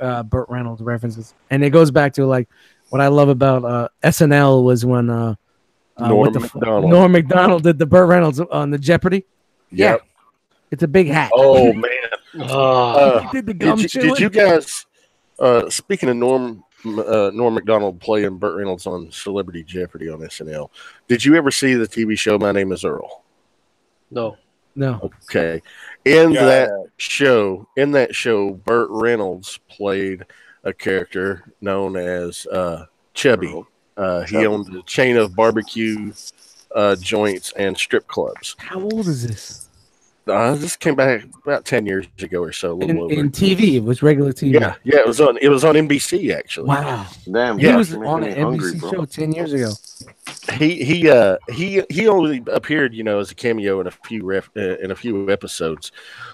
Reynolds references, and it goes back to like what I love about SNL was when Norm Macdonald did the Burt Reynolds on the Jeopardy. Yep. Yeah, it's a big hat. Oh man, he did the gum did you guys? Speaking of Norm Macdonald playing Burt Reynolds on Celebrity Jeopardy on SNL, did you ever see the TV show My Name Is Earl? No. Okay. In that show, Burt Reynolds played a character known as Chubby. He owned a chain of barbecue joints and strip clubs. How old is this? This came back about 10 years ago or so. In TV, it was regular TV. Yeah, it was on NBC actually. Wow, damn, he was on an NBC show 10 years ago. He only appeared, as a cameo in a few episodes,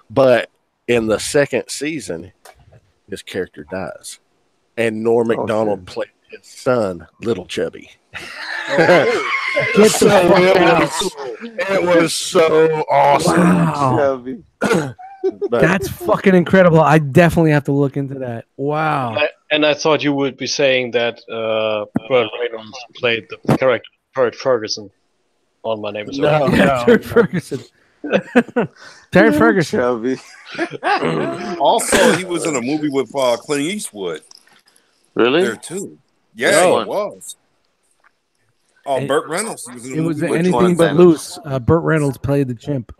but in the second season, his character dies, and Norm Macdonald played his son, Little Chubby. It was so awesome. Wow. That's fucking incredible. I definitely have to look into that. Wow. And I thought you would be saying that Burt Reynolds played the character Terry Ferguson on My Name Is Earl. Terry Ferguson. Terry Ferguson. Also, he was in a movie with Clint Eastwood. Really? There too. Yeah, he was. Oh, Burt Reynolds. It was Anything But Loose. Burt Reynolds played the chimp.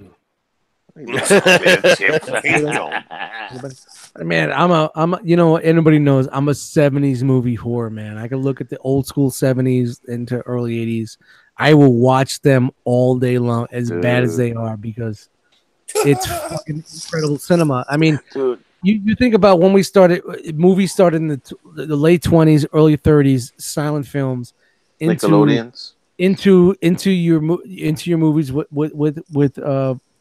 Man, I'm anybody knows I'm a 70s movie whore, man. I can look at the old school 70s into early 80s. I will watch them all day long, as bad as they are, because it's fucking incredible cinema. I mean, you think about when we started, movies started in the late 20s, early 30s, silent films. Nickelodeons into your movies with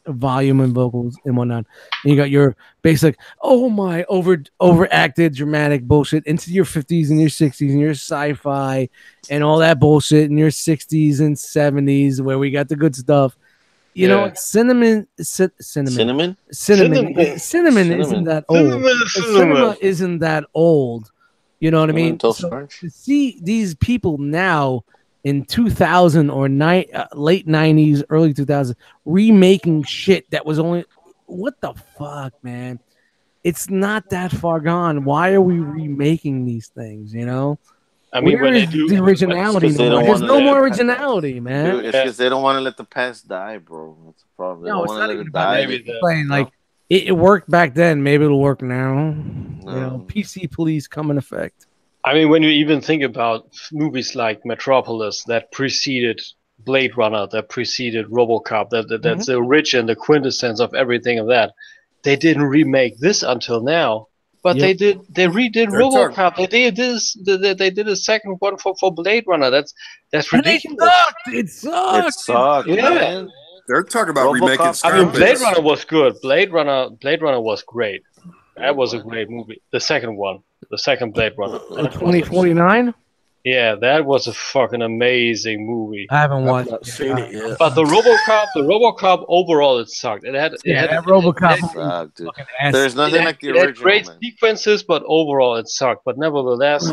volume and vocals and whatnot. And you got your basic overacted dramatic bullshit into your 50s and your 60s and your sci-fi and all that bullshit in your 60s and 70s where we got the good stuff. You know, cinnamon isn't that old. Cinema isn't that old. You know what I mean? So to see these people now in 2000 or late 90s, early 2000s remaking shit that was only, what the fuck, man? It's not that far gone. Why are we remaking these things? I mean, when they do the originality, there's no more originality, man. Dude, it's because they don't want to let the past die, bro. That's the problem. They don't want to let it die. It worked back then. Maybe it'll work now. PC police come in effect. I mean, when you even think about movies like Metropolis that preceded Blade Runner, that preceded RoboCop, that's the origin, the quintessence of everything of that. They didn't remake this until now, but they redid RoboCop. They did a second one for Blade Runner. That's ridiculous. It sucked. Yeah. Man. They're talking about remaking Scarface. I mean, Blade Runner was good. Blade Runner was great. That was a great movie. The second one. The second Blade Runner. 2049? Yeah, that was a fucking amazing movie. I haven't seen it yet. But the RoboCop overall, it sucked. It had RoboCop sucked, dude. There's nothing like the original. It had great sequences, but overall it sucked. But nevertheless,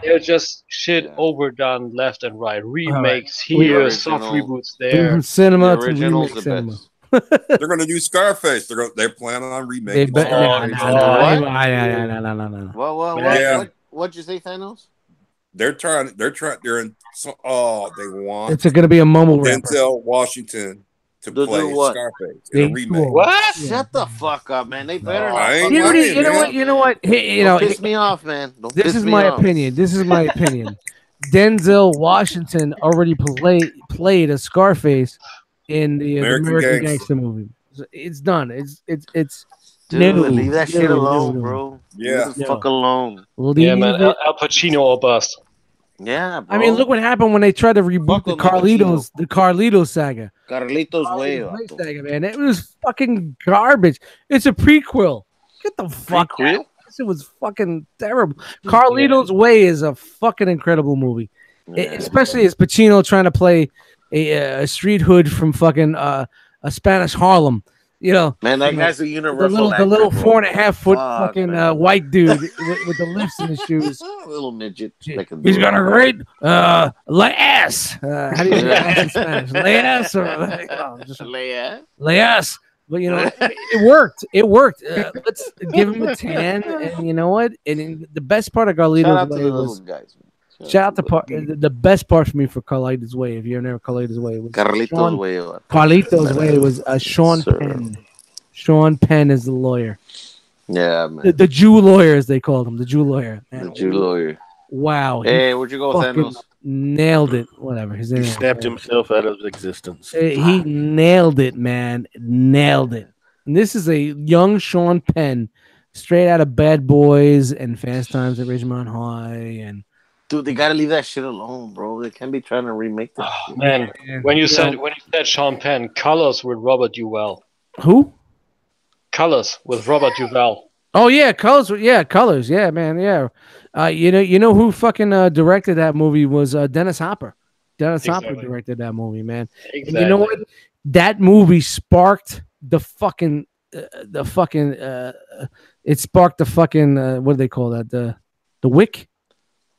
they're just shit overdone left and right. Remakes here, soft reboots there. Cinema the original's the cinema. best. They're going to do Scarface. They're planning on remaking. No. What'd you say, Thanos? They want. It's going to be a mumble rapper. Denzel Washington to play Scarface in a remake. What? Shut the fuck up, man. They better not. You know what? Hey, piss me off, man. This is my opinion. Denzel Washington already played a Scarface in the American Gangster movie. It's done. It's Dude, No, leave that shit no, alone, no. bro. Yeah. Leave the fuck alone. Yeah, man. Leave it. Al Pacino or bust. Yeah, bro. I mean, look what happened when they tried to reboot Fuck the with Al Pacino. Carlitos saga. Carlitos Way, Carlitos vato. saga, man. It was fucking garbage. It's a prequel. Get the fuck Prequel? out. It was fucking terrible. Carlitos Way is a fucking incredible movie. Yeah. Especially as Pacino trying to play a street hood from fucking a Spanish Harlem. You know, Man, that guy's a universal the actor, little bro. 4.5-foot Fuck, fucking man. white dude with the lifts in his shoes. Little midget. that can He's do got it. a great lass. How do you say ass in Spanish? Lass or just Leia. lass. But you know, it worked. It worked. Let's give him a 10. And you know what? And the best part of Shout Carlito's out to the Way little was guys. shout out to the best part for me for Carlito's Way. If you've never Carlito's Way, was Carlitos Way. Carlito's Way was Sean Yes, sir. Penn. Sean Penn is the lawyer. Yeah, man. The Jew lawyer, as they called him, the Jew lawyer. Man, The Jew lawyer. wow. he Hey, where'd you go, fucking Thanos? nailed it. Whatever. His He name. snapped himself out of existence. He nailed it, man. Nailed it. And this is a young Sean Penn, straight out of Bad Boys and Fast Times at Ridgemont High. And Dude, they gotta leave that shit alone, bro. They can't be trying to remake that. shit. Man, when you said Sean Penn, Colors with Robert Duvall. who? Colors with Robert Duvall. Oh yeah, Colors. Yeah, Colors. Yeah, man. Yeah. You know who fucking directed that movie was Dennis Hopper. Dennis Hopper Exactly. directed that movie, man. Exactly. And you know what? That movie sparked it sparked the fucking what do they call that? The wick?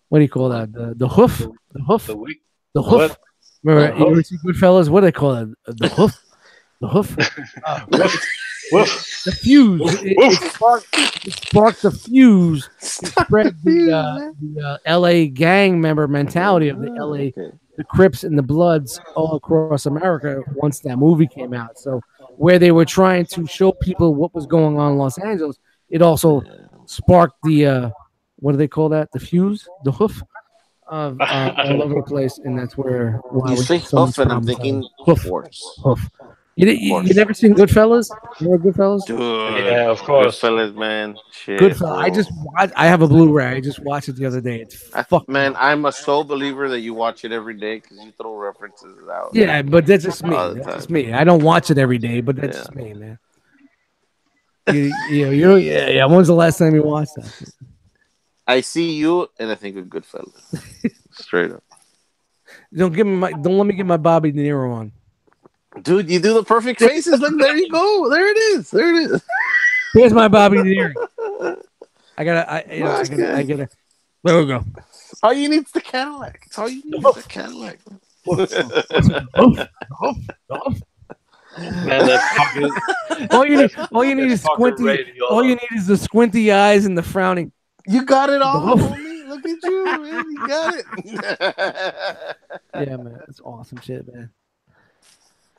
What do you call that? The hoof? The hoof? The week. The hoof. What? Remember, The you ever hoof? see Goodfellas? What do they call it? The hoof? The hoof? Woof. The fuse. It sparked the fuse to spread the LA gang member mentality of the LA, the Crips and the Bloods all across America once that movie came out. So where they were trying to show people what was going on in Los Angeles, it also sparked the what do they call that? The fuse, the hoof of all over the place, and that's where You say hoof, and I'm thinking horse. hoof. You never seen Goodfellas? You know Goodfellas? Dude, Yeah, of course. Goodfellas, man. Shit, Goodfellas. bro. I have a Blu-ray. I just watched it the other day. It's fuck, Man, I'm a sole believer that you watch it every day because you throw references out. Yeah, but that's just me. All the That's time. just me. I don't watch it every day, but that's just me, man. Yeah. When's the last time you watched that? I see you, and I think of Goodfellas. Straight up. Don't let me get my Bobby De Niro on. Dude, you do the perfect faces. Look, there you go. There it is. There it is. Here's my Bobby De Niro. I gotta. There we go. All you need is the Cadillac. That's all you need is the Cadillac. Man, that fucking All you need is fucking squinty. radio. All you need is the squinty eyes and the frowning. You got it all, homie. Look at you, man. You got it. Yeah, man, it's awesome shit, man.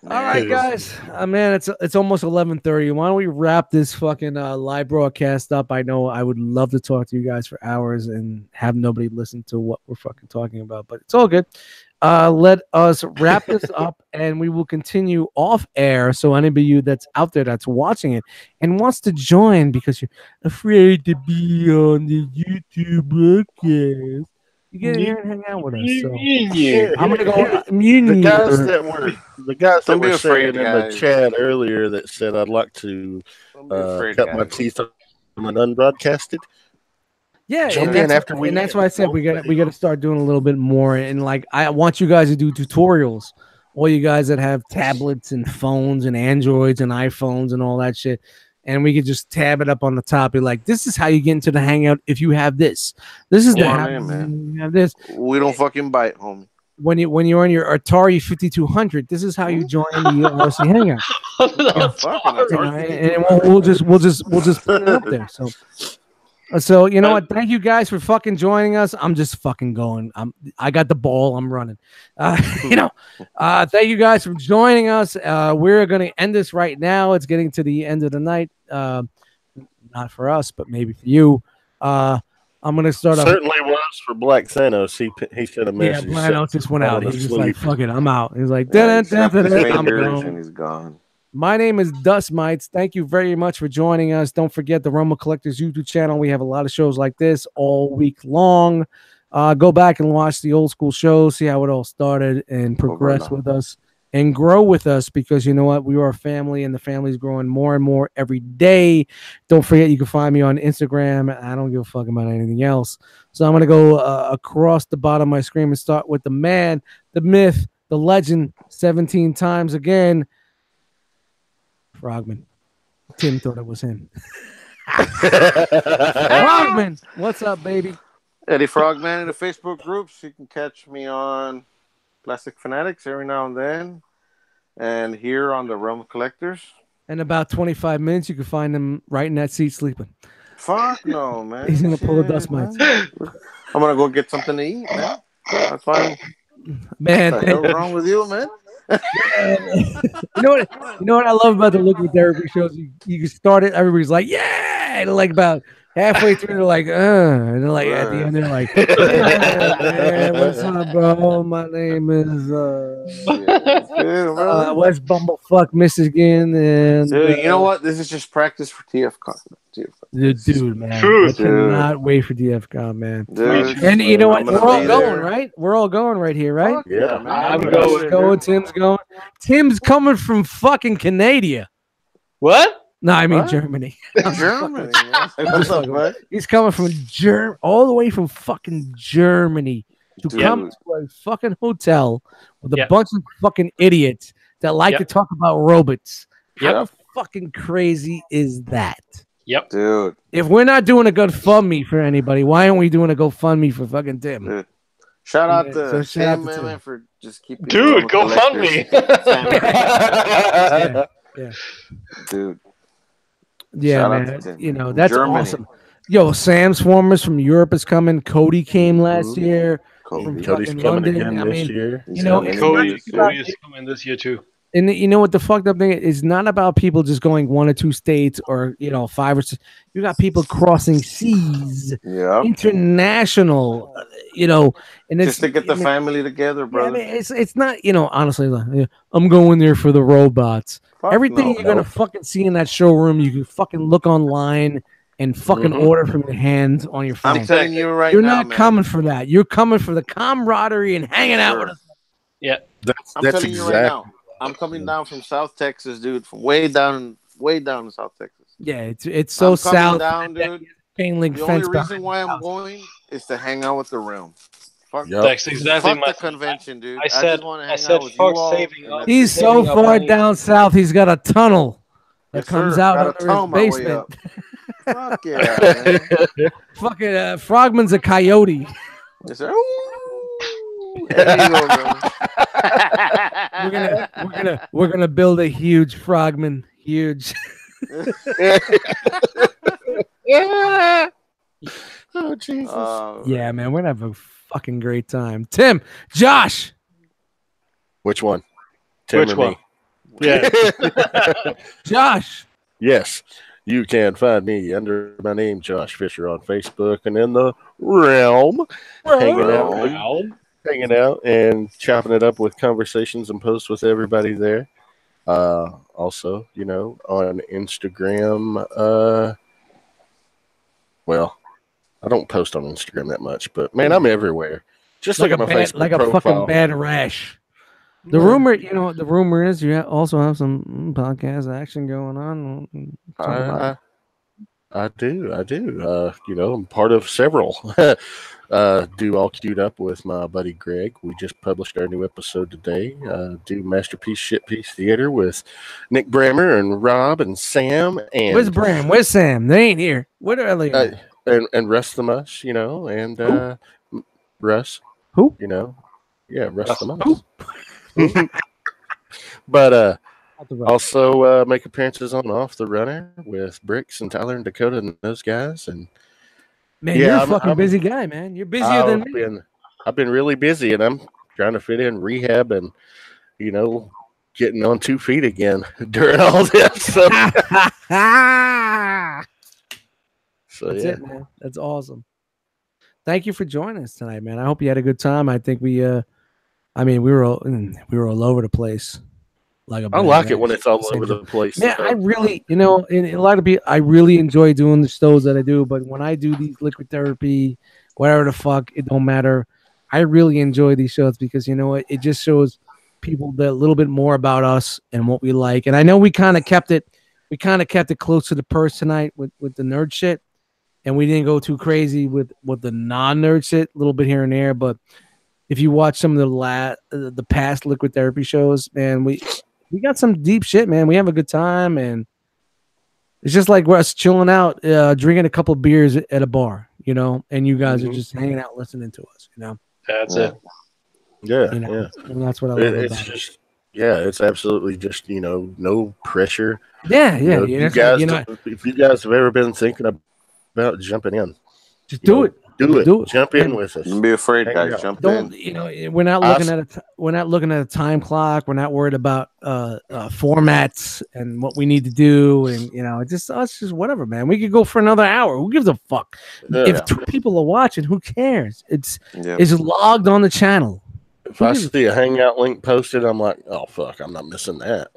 All right, guys. Man, it's almost 11:30. Why don't we wrap this fucking live broadcast up? I know I would love to talk to you guys for hours and have nobody listen to what we're fucking talking about, but it's all good. Let us wrap this up, and we will continue off air. So anybody you that's out there that's watching it and wants to join because you're afraid to be on the YouTube broadcast, you get here and hang out with us. So I'm gonna go. The guys that Don't be were afraid, saying in guys. the chat earlier that said I'd like to Don't be afraid, cut my guys. teeth on an unbroadcasted. Yeah, Jump and in that's, after we- and that's why I said we got to start doing a little bit more. And like, I want you guys to do tutorials. All you guys that have tablets and phones and Androids and iPhones and all that shit, and we could just tab it up on the top. Be like, this is how you get into the Hangout if you have this. This is the Yeah, how man. you have this. We don't fucking bite, homie. When you're on your Atari 5200, this is how you join the R.O.C. Hangout. Fucking You know, and we'll just put it up there. So you know what? Thank you guys for fucking joining us. I'm just fucking going. I got the ball. I'm running. Thank you guys for joining us. We're gonna end this right now. It's getting to the end of the night. Not for us, but maybe for you. I'm gonna start off. Certainly was for Black Thanos. He sent a Yeah, message. Black Thanos just went out. falling He's just like, asleep. fuck it, I'm out. He's like, Yeah, he snapped his I'm fingers gone. and he's gone. My name is Dust Mites. Thank you very much for joining us. Don't forget the Roma Collectors YouTube channel. We have a lot of shows like this all week long. Go back and watch the old school shows, see how it all started, and progress with us and grow with us, because you know what? We are a family, and the family's growing more and more every day. Don't forget, you can find me on Instagram. I don't give a fuck about anything else. So I'm going to go across the bottom of my screen and start with the man, the myth, the legend, 17 times again. Frogman. Tim thought it was him. Frogman, what's up, baby? Eddie Frogman in the Facebook groups. You can catch me on Plastic Fanatics every now and then, and here on the Realm Collectors. In about 25 minutes, you can find him right in that seat sleeping. Fuck no, man. He's gonna pull the dust mites. I'm gonna go get something to eat, man. That's fine. Man, what the hell's wrong with you, man? You know what I love about the Liquid Therapy shows? You start it, everybody's like, yeah, and like about halfway through, they're like, and then like at the end, they're like, hey, what's up, bro? My name is West Bumblefuck, Michigan, and dude, you know what? This is just practice for TFCon. Dude, man, I cannot wait for DFCon, man. Dude, and you know what? We're all going, right? We're all going right here, right? Yeah, man. I'm going. Tim's going. Tim's coming from fucking Canada. What? No, I mean Germany. Germany. What's up, man? He's coming from all the way from fucking Germany to come to a fucking hotel with a bunch of fucking idiots that like to talk about robots. How fucking crazy is that? Yep, dude. If we're not doing a GoFundMe for anybody, why aren't we doing a GoFundMe for fucking Tim? Dude. Shout out to Tim, man, for just keeping. Dude, GoFundMe. Yeah, dude. Yeah, man. You know, that's awesome. Yo, Sam's Formers from Europe is coming. Cody came last year. Cody's coming again this year. You know, Cody is coming this year too. And you know what the fucked up thing is? Not about people just going 1 or 2 states or 5 or 6. You got people crossing seas, international, and it's just to get the family together, brother. Yeah, I mean, it's not, honestly, like, I'm going there for the robots. Everything you're gonna fucking see in that showroom, you can fucking look online and fucking order from your hand on your phone. I'm telling you right now, you're not coming for that. You're coming for the camaraderie and hanging out with us. Yeah, I'm telling you right now. I'm coming down from South Texas, dude. From way down in South Texas. Yeah, it's so south. Down, dude. Chain link the fence only reason why I'm going is to hang out with the Realm. That's exactly the convention, dude. I said, He's so far down south. He's got a tunnel that comes out under his basement. Fuck yeah, man. Fucking Frogman's a coyote. Yes, sir. There you go, bro. we're gonna build a huge Frogman. Huge. Yeah. Oh Jesus. Yeah, man, we're gonna have a fucking great time. Tim, Josh. Which one? Tim Which or one? Me? Yeah. Josh. Yes. You can find me under my name, Josh Fisher, on Facebook and in the Realm, hanging out and chopping it up with conversations and posts with everybody there. Also, on Instagram. Well, I don't post on Instagram that much, but man, I'm everywhere. Just like my Facebook like profile. A fucking bad rash. The rumor is you also have some podcast action going on. I do. I'm part of several. Do all queued up with my buddy Greg. We just published our new episode today. Do Masterpiece Shitpiece Theater with Nick Brammer and Rob and Sam. And where's Bram? Where's Sam? They ain't here. What are they? And Russ the Mush, and Russ. Who? Yeah, Russ the Mush. But also make appearances on Off the Runner with Bricks and Tyler and Dakota and those guys. And man, you're a fucking busy guy, man. You're busier than me. I've been really busy, and I'm trying to fit in rehab and getting on 2 feet again during all this. So, that's it, man. That's awesome. Thank you for joining us tonight, man. I hope you had a good time. I think we were all over the place. like a I bag. like it when it's all Same over show. the place. Man, I really, and a lot of people, I really enjoy doing the shows that I do. But when I do these liquid therapy, whatever the fuck, it don't matter. I really enjoy these shows because it just shows people a little bit more about us and what we like. And I know we kind of kept it close to the purse tonight with the nerd shit, and we didn't go too crazy with the non-nerd shit, a little bit here and there. But if you watch some of the past liquid therapy shows, man, we got some deep shit, man. We have a good time, and it's just like we're us chilling out, drinking a couple beers at a bar, and you guys are just hanging out listening to us, That's it. Yeah, and that's what I love It's about it. just, it's absolutely just no pressure. Yeah. If you guys have ever been thinking about jumping in, Just do it. Do it. Do it. Jump in with us. Don't be afraid, Hang guys. out. Jump Don't in. we're not looking at a time clock. We're not worried about formats and what we need to do, and it's just whatever, man. We could go for another hour. Who gives a fuck? If 2 people are watching, who cares? It's logged on the channel. If I see a Hangout link posted, I'm like, oh fuck, I'm not missing that.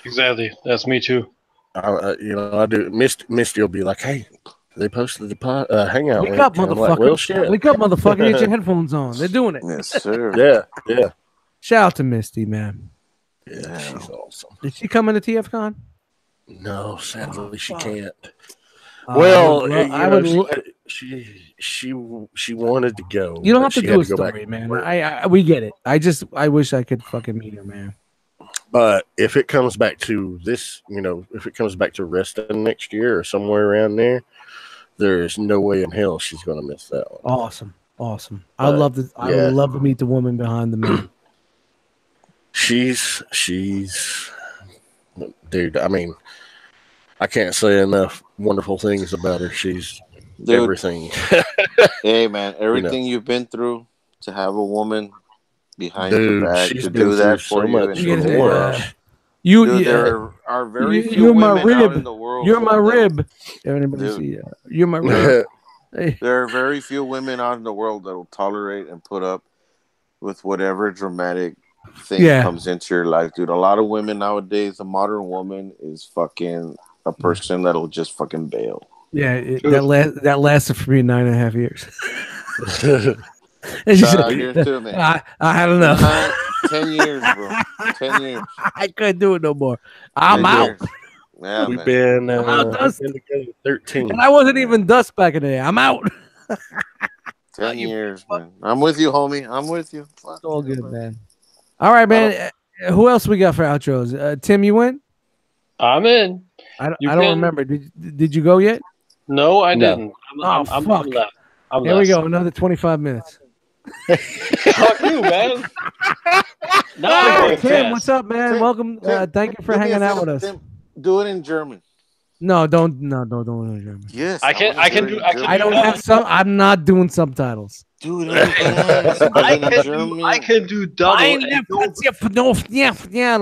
Exactly. That's me too. I do. Misty will be like, hey, they posted the Hangout Wake link. up, And I'm like, motherfucker! well, shit. Wake up, motherfucker! Get your headphones on. They're doing it. Yes, sir. Yeah. Shout out to Misty, man. Yeah, she's awesome. Did she come into TFCon? No, sadly she fuck. can't. I would. She wanted to go. You don't have but to she do had a to go back story, to man. work. We get it. I wish I could fucking meet her, man. But if it comes back to this, if it comes back to Reston next year or somewhere around there, there is no way in hell she's going to miss that one. Awesome. I would love to meet the woman behind the man. She's, dude. I mean, I can't say enough wonderful things about her. She's everything. Hey, man, everything you've been through to have a woman behind Dude, your back she's to been do that through for so you. much. There are very few you're my women out rib. in the world. You're my rib. Everybody see that? You're my rib. Hey. There are very few women out in the world that will tolerate and put up with whatever dramatic thing comes into your life, dude. A lot of women nowadays, a modern woman is fucking a person that'll just fucking bail. Yeah, that lasted for me 9.5 years. And she said, I had enough. 10 years, bro. 10 years. I couldn't do it no more. I'm out. Yeah, we've been together 13. And I wasn't even dust back in the day. I'm out. 10 years, man. I'm with you, homie. I'm with you. It's all good, man. All right, man. Who else we got for outros? Tim, you went? I'm in. I don't remember. Did you go yet? No, I didn't. I'm fuck. I'm Here we go. Another 25 minutes. Fuck you, man. No, Tim, what's up, man? Tim, welcome. Thank you for hanging out with us. Tim, do it in German. No, don't do it in German. Yes, I don't have some. I'm not doing subtitles. Dude, I can do double.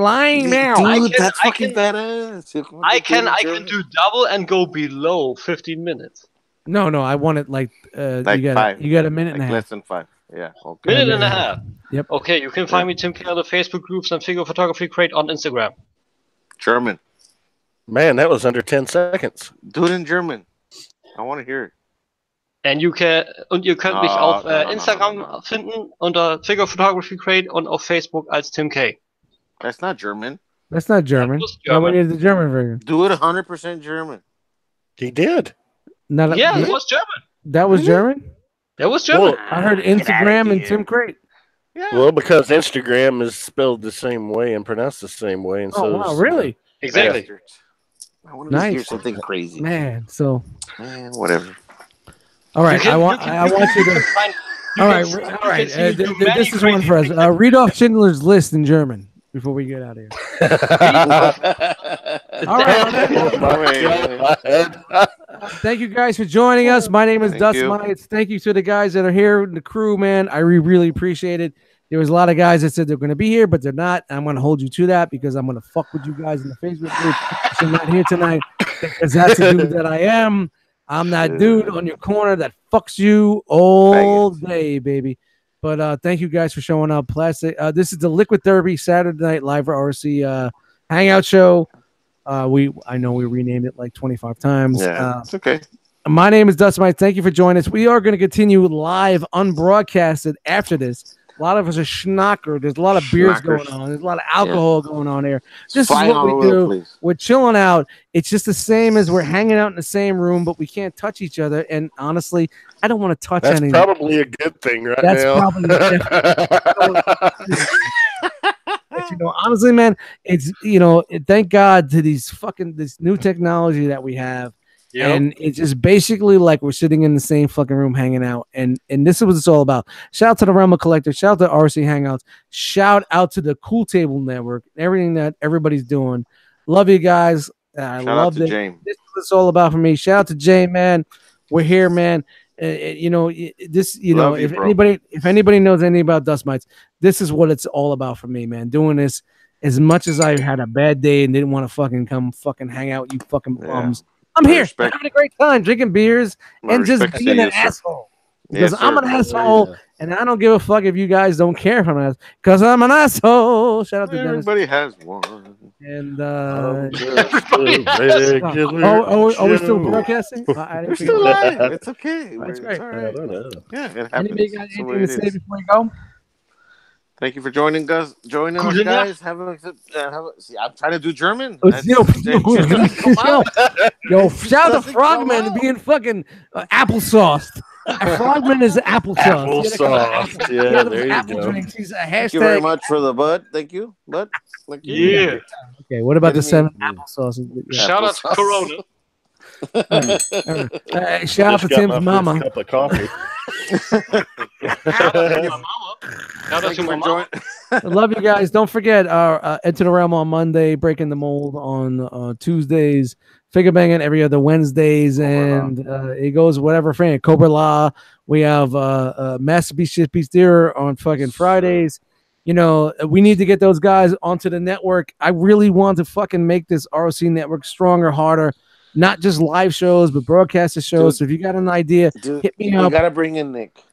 Lying now. Dude, that's fucking badass. I can do double and go below 15 minutes. No, I want it like you got 5. You got a minute and a half. Less than 5. Yeah. Okay. Minute and a half. Yep. Okay, you can find me Tim K on the Facebook groups and Figure Photography Crate on Instagram. German. Man, that was under 10 seconds. Do it in German. I want to hear it. Und ihr könnt mich auf Instagram finden unter Figure Photography Crate und auf Facebook als Tim K. That's not German. That's not German. No, we need the German version. Do it 100% German. He did. It was German. That was German? That was German. Well, I heard Instagram and Tim Crate. Yeah. Well, because Instagram is spelled the same way and pronounced the same way. And wow, really? Exactly. I want to hear something crazy. Man, whatever. All right, I want you to. All right. This is one for us. Read off Schindler's List in German before we get out of here. All right. Thank you guys for joining us. My name is Dust Mites. Thank you to the guys that are here in the crew, man. I really appreciate it. There was a lot of guys that said they're going to be here, but they're not. I'm going to hold you to that because I'm going to fuck with you guys in the Facebook group. So I'm not here tonight because that's the dude that I am. I'm that dude on your corner that fucks you all day, baby. But thank you guys for showing up. Plastic. This is the Liquid Derby Saturday Night Live R.O.C. Hangout show. I know we renamed it like 25 times. Yeah, it's okay. My name is Dust Mite. Thank you for joining us. We are going to continue live, unbroadcasted after this. A lot of us are schnocker. There's a lot of beers going on. There's a lot of alcohol going on here. This is what we do. We're chilling out. It's just the same as we're hanging out in the same room, but we can't touch each other. And honestly, I don't want to touch anything. That's probably a good thing right now. That's probably but, honestly, man, it's thank God to this new technology that we have. Yep. And it's just basically like we're sitting in the same fucking room hanging out. And this is what it's all about. Shout out to the Realm of Collector. Shout out to R.O.C. Hangouts. Shout out to the Cool Table Network. Everything that everybody's doing. Love you guys. I love it. James. This is what it's all about for me. Shout out to Jay, man. We're here, man. If anybody knows anything about Dust Mites, this is what it's all about for me, man. Doing this as much as I had a bad day and didn't want to fucking hang out with you fucking bums. I'm here having a great time, drinking beers and just being an asshole. Because I'm an asshole, and I don't give a fuck if you guys don't care if I'm an asshole. Because I'm an asshole. Shout out to Dennis. Everybody has one. And are we still broadcasting? We're still live. It's okay. That's great. All right. Yeah, it happens. Anybody got anything to say before we go? Thank you for joining us, guys. See, I'm trying to do German. Yo, shout out to Frogman being fucking applesauce. Frogman is applesauce. Applesauce. Yeah, there you go. Drinks. He's a hashtag. Thank you very much for the bud. Thank you, bud. Thank you. Yeah. Okay, what about the 7 applesauce? Shout out to Corona. Shout out to Tim's mama. Cup of coffee. Shout out to my mama. Shout out to my mama. I love you guys. Don't forget our Enter the Realm on Monday, Breaking the Mold on Tuesdays, Figure Banging every other Wednesdays, and it goes whatever frame. Cobra Law. We have Masterpiece Shitpiece Theater on fucking Fridays. We need to get those guys onto the network. I really want to fucking make this R.O.C. network stronger, harder. Not just live shows, but broadcaster shows. So if you got an idea, hit me up. We gotta bring in Nick.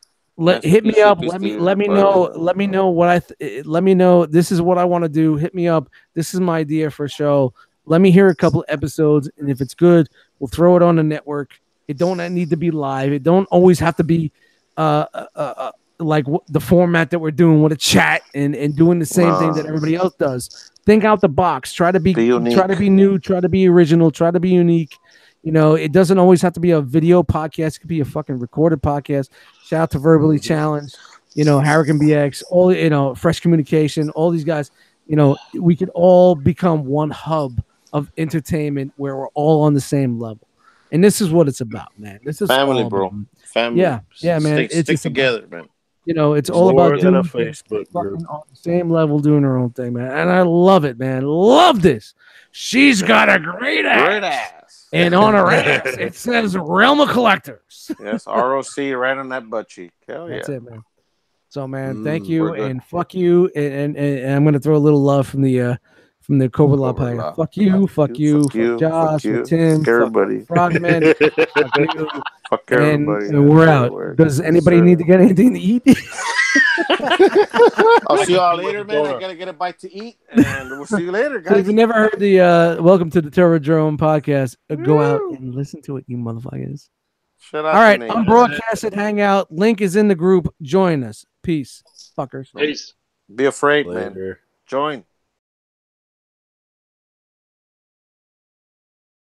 Hit me up. Let me know. Let me know what let me know. This is what I want to do. Hit me up. This is my idea for a show. Let me hear a couple episodes, and if it's good, we'll throw it on the network. It don't need to be live. It don't always have to be like the format that we're doing with a chat and doing the same thing that everybody else does. Think out the box. Try to be try to be new. Try to be original. Try to be unique. It doesn't always have to be a video podcast. It could be a fucking recorded podcast. Shout out to Verbally Challenged, Hurricane BX, all Fresh Communication, all these guys. We could all become one hub of entertainment where we're all on the same level. And this is what it's about, man. This is family, bro. Family. Yeah, man. Stick together, man. It's all about doing a Facebook group on the same level, doing her own thing, man. And I love it, man. Love this. She's got a great ass. And on her ass, it says Realm of Collectors. Yes, R.O.C. right on that butt cheek. Hell yeah. That's it, man. So, man, thank you and fuck you. And I'm gonna throw a little love from the Cobra Law podcast. Fuck you, fuck Josh, fuck Tim, fuck everybody. Frogman, fuck you. Fuck everybody. And we're out. Does anybody need to get anything to eat? I'll see y'all later, man. I gotta get a bite to eat, and we'll see you later, guys. So if you never heard the Welcome to the Terrordrome podcast, go out and listen to it, you motherfuckers. Shut up. All right, unbroadcasted hangout. Link is in the group. Join us. Peace, fuckers. Peace. Be afraid, man. Join.